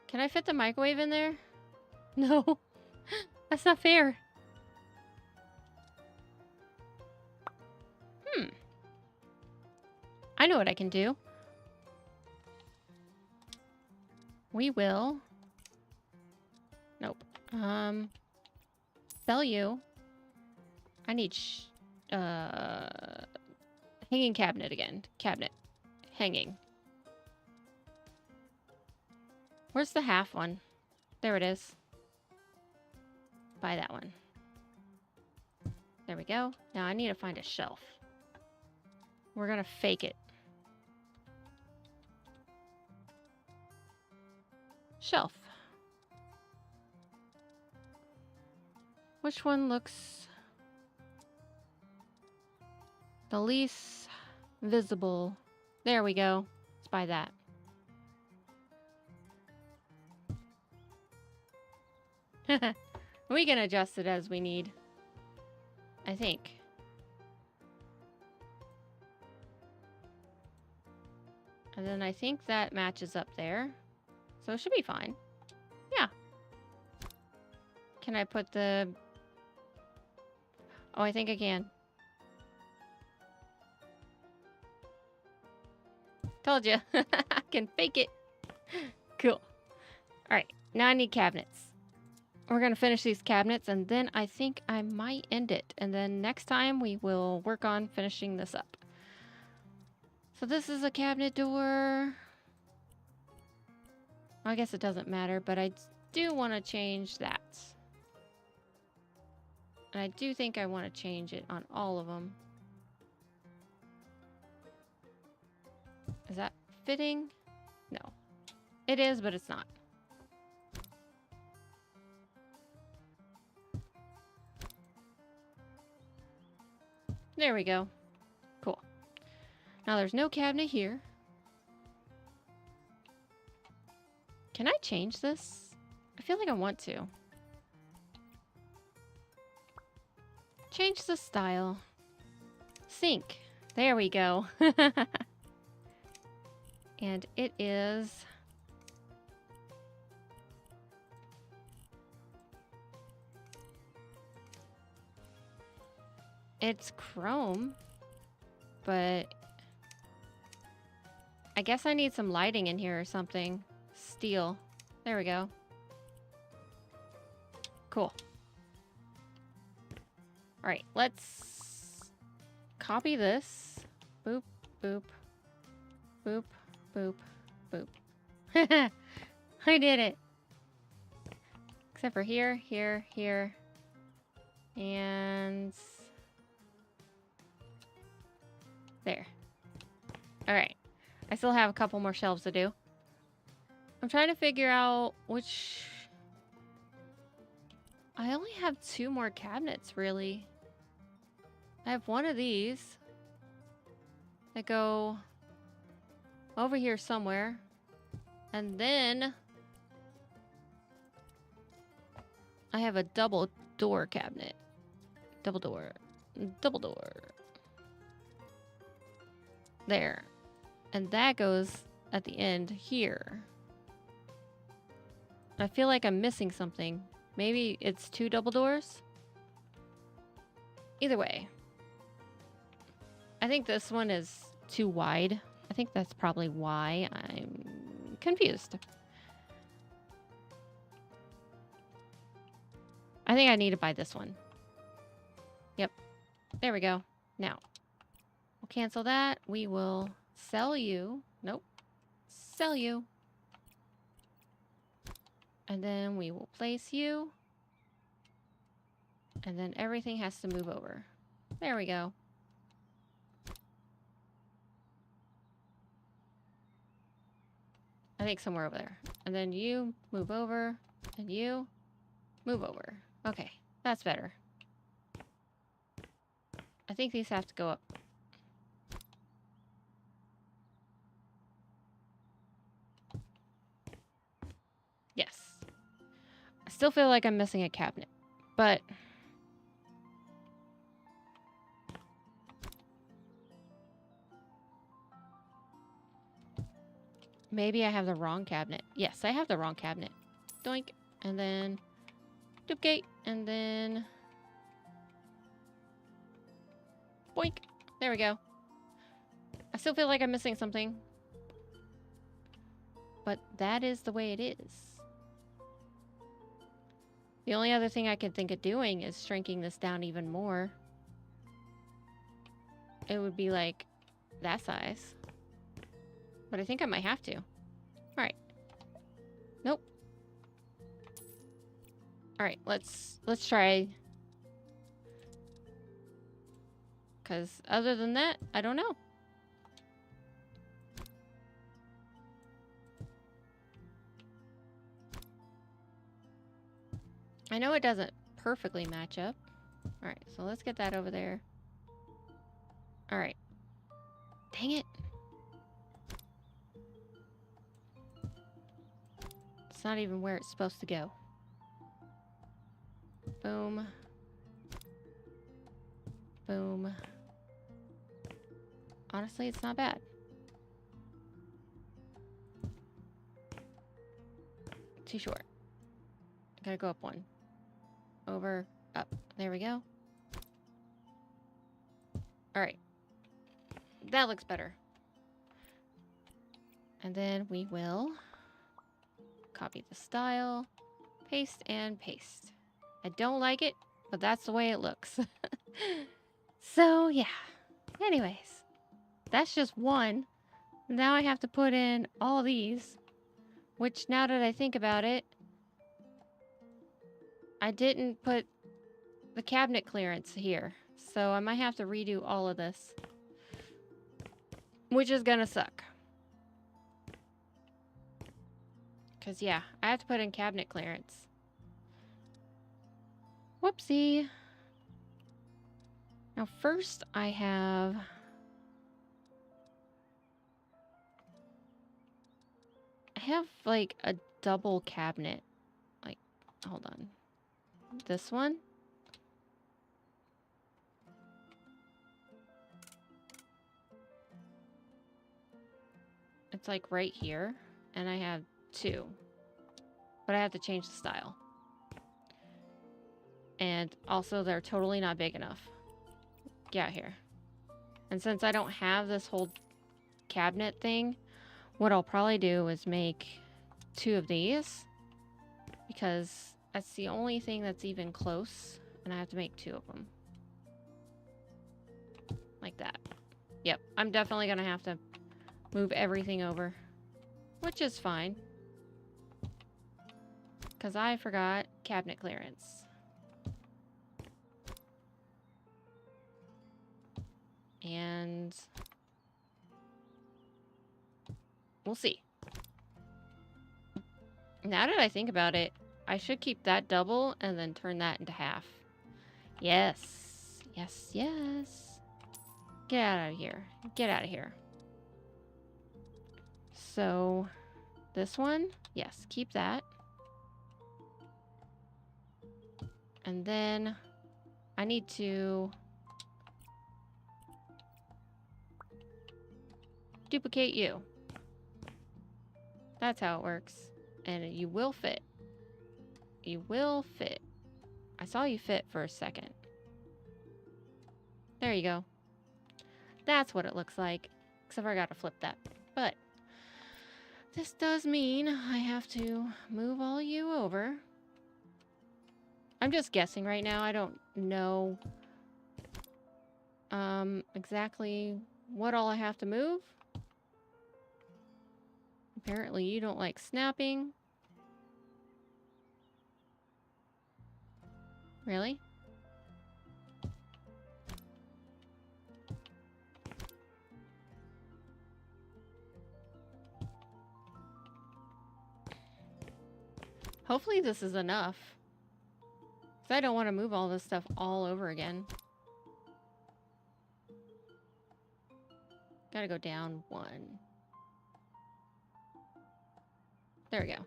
Can I fit the microwave in there? No. That's not fair. I know what I can do. We will. Nope. Sell you. I need hanging cabinet again. Cabinet. Hanging. Where's the half one? There it is. Buy that one. There we go. Now I need to find a shelf. We're gonna fake it. Shelf. Which one looks the least visible? There we go. Let's buy that. We can adjust it as we need, I think. And then I think that matches up there. So it should be fine. Yeah. Can I put the... Oh, I think I can. Told you. I can fake it. Cool. Alright, now I need cabinets. We're going to finish these cabinets, and then I think I might end it. And then next time, we will work on finishing this up. So this is a cabinet door. I guess it doesn't matter, but I do want to change that. And I do think I want to change it on all of them. Is that fitting? No. It is, but it's not. There we go. Cool. Now there's no cabinet here. Can I change this? I feel like I want to. Change the style. sink. There we go. And it is... It's chrome, but I guess I need some lighting in here or something. Steel. There we go. Cool. All right, let's copy this. Boop, boop, boop, boop, boop. I did it. Except for here, here, here, and there. All right. I still have a couple more shelves to do. I'm trying to figure out which... I only have 2 more cabinets, really. I have one of these that go over here somewhere. And then I have a double door cabinet. Double door. Double door. There. And that goes at the end here. I feel like I'm missing something. Maybe it's 2 double doors? Either way. I think this one is too wide. I think that's probably why I'm confused. I think I need to buy this one. Yep. There we go. Now, we'll cancel that. We will sell you. Nope. Sell you. And then we will place you. And then everything has to move over. There we go. I think somewhere over there. And then you move over. And you move over. Okay, that's better. I think these have to go up. Yes. I still feel like I'm missing a cabinet, but maybe I have the wrong cabinet. Yes, I have the wrong cabinet. Doink. And then duplicate. And then boink. There we go. I still feel like I'm missing something, but that is the way it is. The only other thing I can think of doing is shrinking this down even more. It would be like that size. But I think I might have to. Alright. Nope. Alright, let's try. Because other than that, I don't know. I know it doesn't perfectly match up. Alright, so let's get that over there. Alright. Dang it. It's not even where it's supposed to go. Boom. Boom. Honestly, it's not bad. Too short. Gotta go up one. Over, up. There we go. Alright. That looks better. And then we will copy the style, paste, and paste. I don't like it, but that's the way it looks. So, yeah. Anyways, that's just one. Now I have to put in all these, which now that I think about it, I didn't put the cabinet clearance here. So I might have to redo all of this, which is gonna suck. Because, yeah, I have to put in cabinet clearance. Whoopsie. Now, first I have... like, a double cabinet. Like, hold on. This one? It's like right here. And I have 2. But I have to change the style. And also, they're totally not big enough. Get out here. And since I don't have this whole cabinet thing, what I'll probably do is make 2 of these. Because that's the only thing that's even close. And I have to make 2 of them. Like that. Yep, I'm definitely going to have to move everything over. Which is fine. Because I forgot cabinet clearance. And we'll see. Now that I think about it, I should keep that double and then turn that into half. Yes. Yes, yes. Get out of here. Get out of here. So, this one, yes, keep that. And then I need to duplicate you. That's how it works. And you will fit. You will fit. I saw you fit for a second. There you go. That's what it looks like. Except for I gotta flip that. But this does mean I have to move all you over. I'm just guessing right now. I don't know exactly what all I have to move. Apparently you don't like snapping. Really? Hopefully this is enough. Because I don't want to move all this stuff all over again. Gotta go down 1. There we go.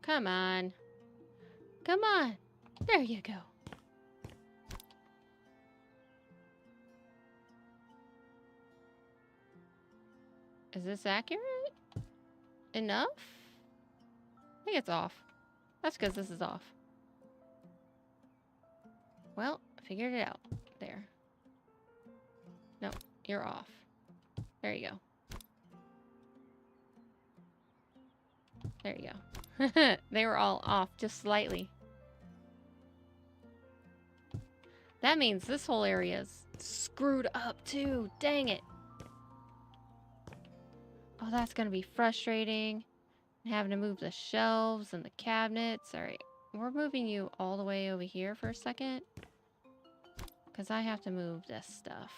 Come on. Come on. There you go. Is this accurate? Enough? I think it's off. That's because this is off. Well, I figured it out. There. No, you're off. There you go. There you go. They were all off just slightly. That means this whole area is screwed up too. Dang it. Oh, that's going to be frustrating. Having to move the shelves and the cabinets. All right. We're moving you all the way over here for a second. Because I have to move this stuff.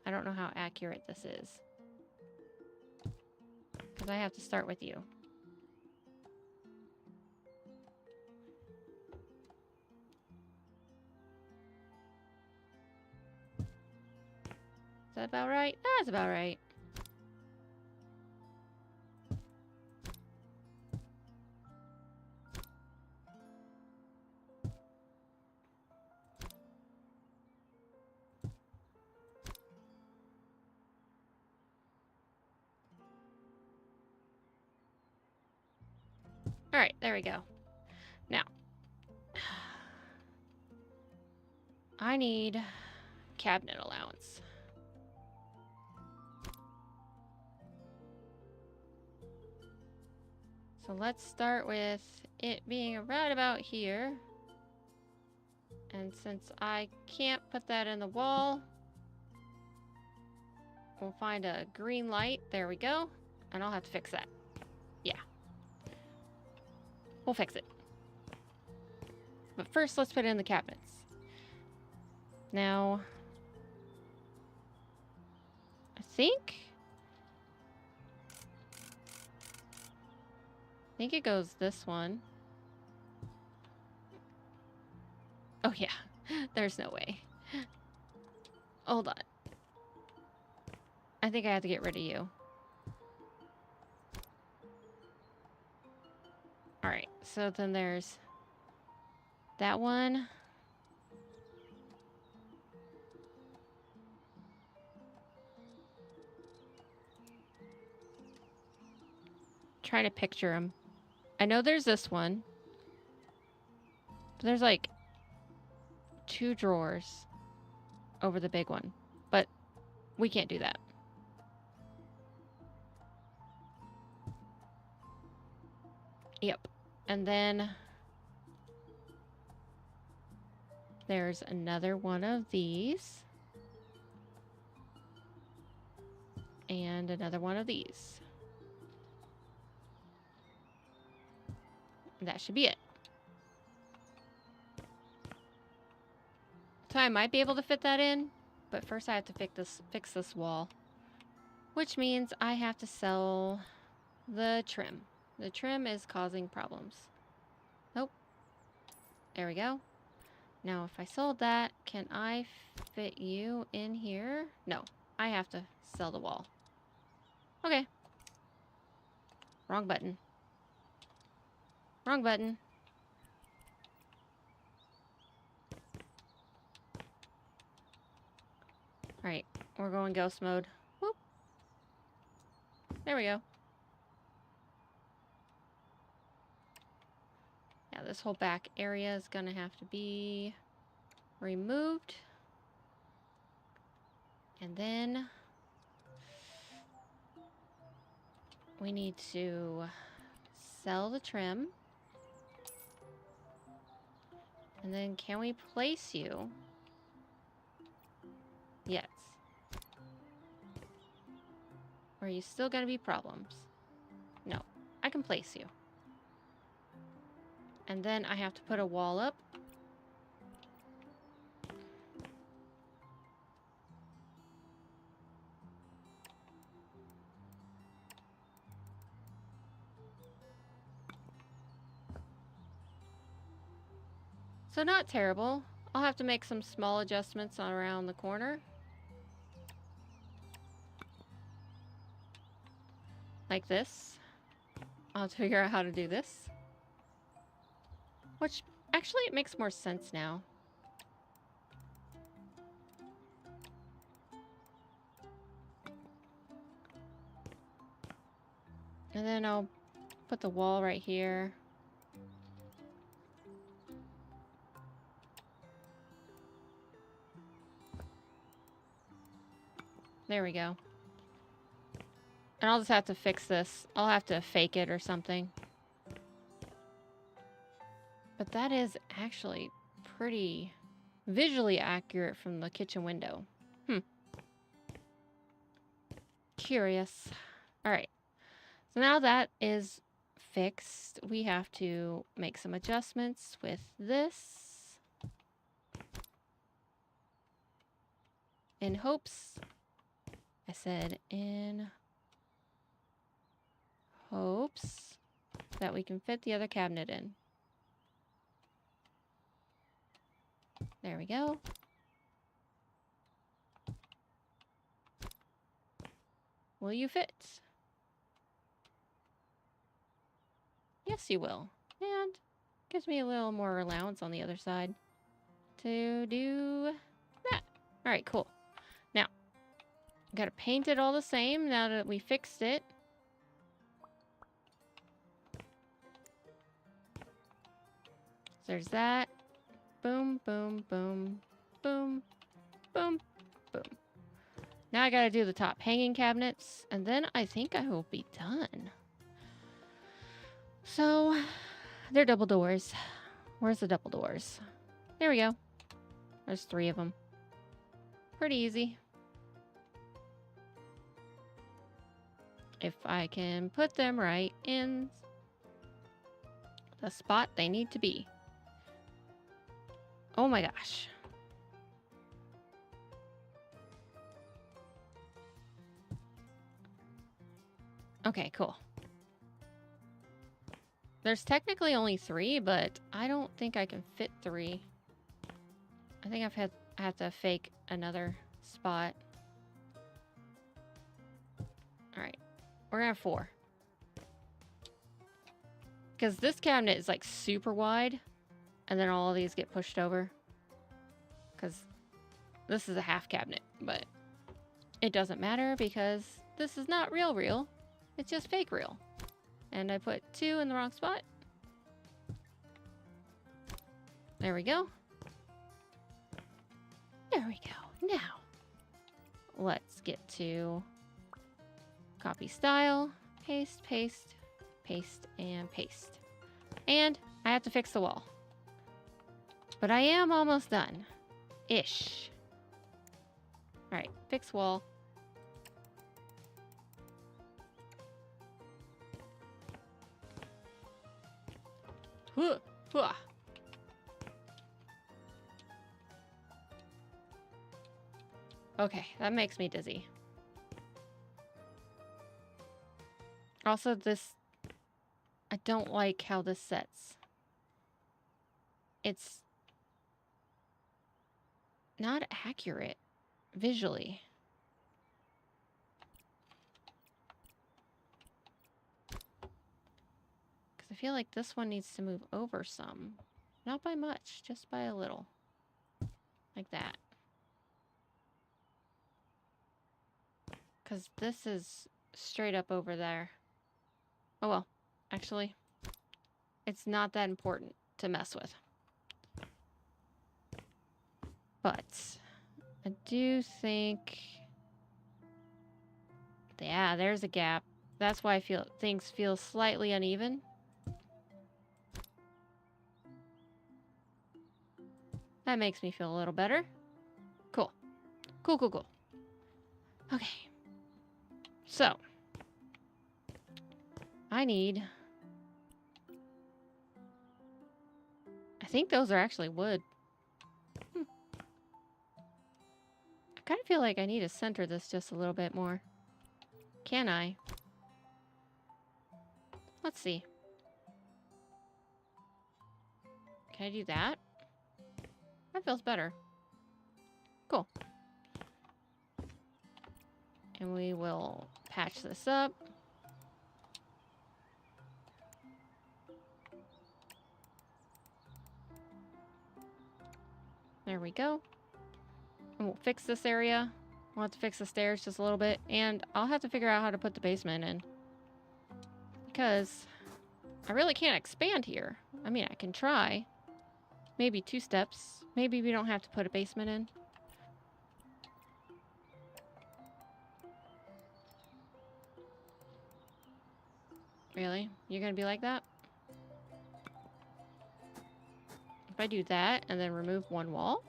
I don't know how accurate this is. Because I have to start with you. Is that about right? That's about right. All right, there we go. Now, I need cabinet allowance. So let's start with it being right about here. And since I can't put that in the wall, we'll find a green light. There we go. And I'll have to fix that. Yeah. We'll fix it. But first, let's put in the cabinets. Now, I think it goes this one. Oh yeah, there's no way. Hold on. I think I have to get rid of you. So then there's that one. Try to picture them. I know there's this one. But there's like 2 drawers over the big one. But we can't do that. Yep. And then there's another one of these. And another one of these. And that should be it. So I might be able to fit that in, but first I have to fix this wall. Which means I have to sell the trim. The trim is causing problems. Nope. There we go. Now if I sold that, can I fit you in here? No, I have to sell the wall. Okay. Wrong button. Wrong button. Alright, we're going ghost mode. Whoop. There we go. Yeah, this whole back area is gonna have to be removed. And then we need to sell the trim. And then can we place you? Yes. Or are you still gonna be problems? No, I can place you. And then I have to put a wall up. So not terrible. I'll have to make some small adjustments around the corner. Like this. I'll have to figure out how to do this. Which, actually, it makes more sense now. And then I'll put the wall right here. There we go. And I'll just have to fix this. I'll have to fake it or something. But that is actually pretty visually accurate from the kitchen window. Curious. All right. So now that is fixed, we have to make some adjustments with this. In hopes, I said in hopes that we can fit the other cabinet in. There we go. Will you fit? Yes, you will. And gives me a little more allowance on the other side to do that. All right, cool. Now, got to paint it all the same now that we fixed it. So there's that. Boom, boom, boom, boom, boom, boom. Now I got to do the top hanging cabinets, and then I think I will be done. So, they're double doors. Where's the double doors? There we go. There's 3 of them. Pretty easy. If I can put them right in the spot they need to be. Oh my gosh. Okay, cool. There's technically only 3, but I don't think I can fit 3. I think I have to fake another spot. All right, we're gonna have 4. Because this cabinet is like super wide, and then all of these get pushed over. Because this is a half cabinet, but it doesn't matter because this is not real. It's just fake real. And I put 2 in the wrong spot. There we go. There we go. Now, let's get to copy style, paste, paste, paste, and paste. And I have to fix the wall. But I am almost done. Ish. Alright, fix wall. Huh, huh. Okay, that makes me dizzy. Also, I don't like how this sets. It's not accurate visually. Because I feel like this one needs to move over some. Not by much, just by a little. Like that. Because this is straight up over there. Oh well, actually, it's not that important to mess with. But I do think, yeah, there's a gap. That's why I feel things feel slightly uneven. That makes me feel a little better. Cool. Cool, cool, cool. Okay. So, I think those are actually wood. I kind of feel like I need to center this just a little bit more. Can I? Let's see. Can I do that? That feels better. Cool. And we will patch this up. There we go. And we'll fix this area. We'll have to fix the stairs just a little bit. And I'll have to figure out how to put the basement in. Because I really can't expand here. I mean, I can try. Maybe 2 steps. Maybe we don't have to put a basement in. Really? You're gonna be like that? If I do that and then remove 1 wall?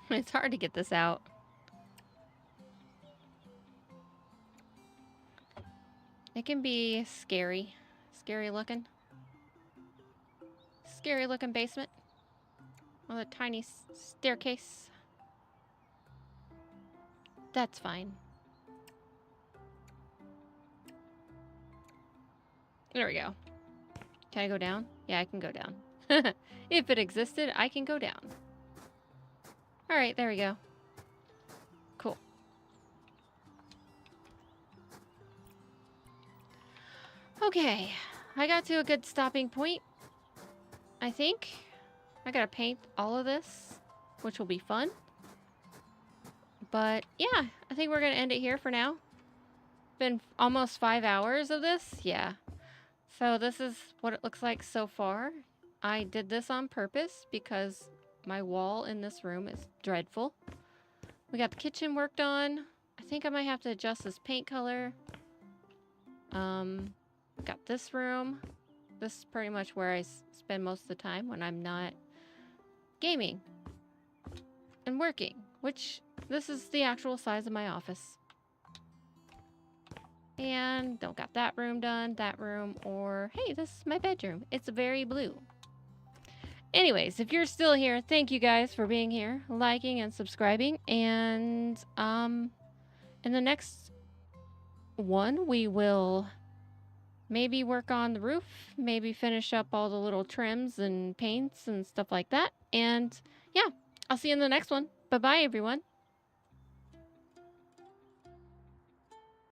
It's hard to get this out. It can be scary. Scary looking. Scary looking basement. With a tiny staircase. That's fine. There we go. Can I go down? Yeah, I can go down. If it existed, I can go down. Alright, there we go. Cool. Okay, I got to a good stopping point. I think. I gotta paint all of this, which will be fun. But yeah, I think we're gonna end it here for now. Been almost 5 hours of this. Yeah. So this is what it looks like so far. I did this on purpose because my wall in this room is dreadful. We got the kitchen worked on. I think I might have to adjust this paint color. Got this room. This is pretty much where I spend most of the time when I'm not gaming and working, which this is the actual size of my office. And don't got that room done, that room, or hey, this is my bedroom. It's very blue. Anyways, if you're still here, thank you guys for being here, liking and subscribing. And in the next one, we will maybe work on the roof, maybe finish up all the little trims and paints and stuff like that. And yeah, I'll see you in the next one. Bye-bye, everyone.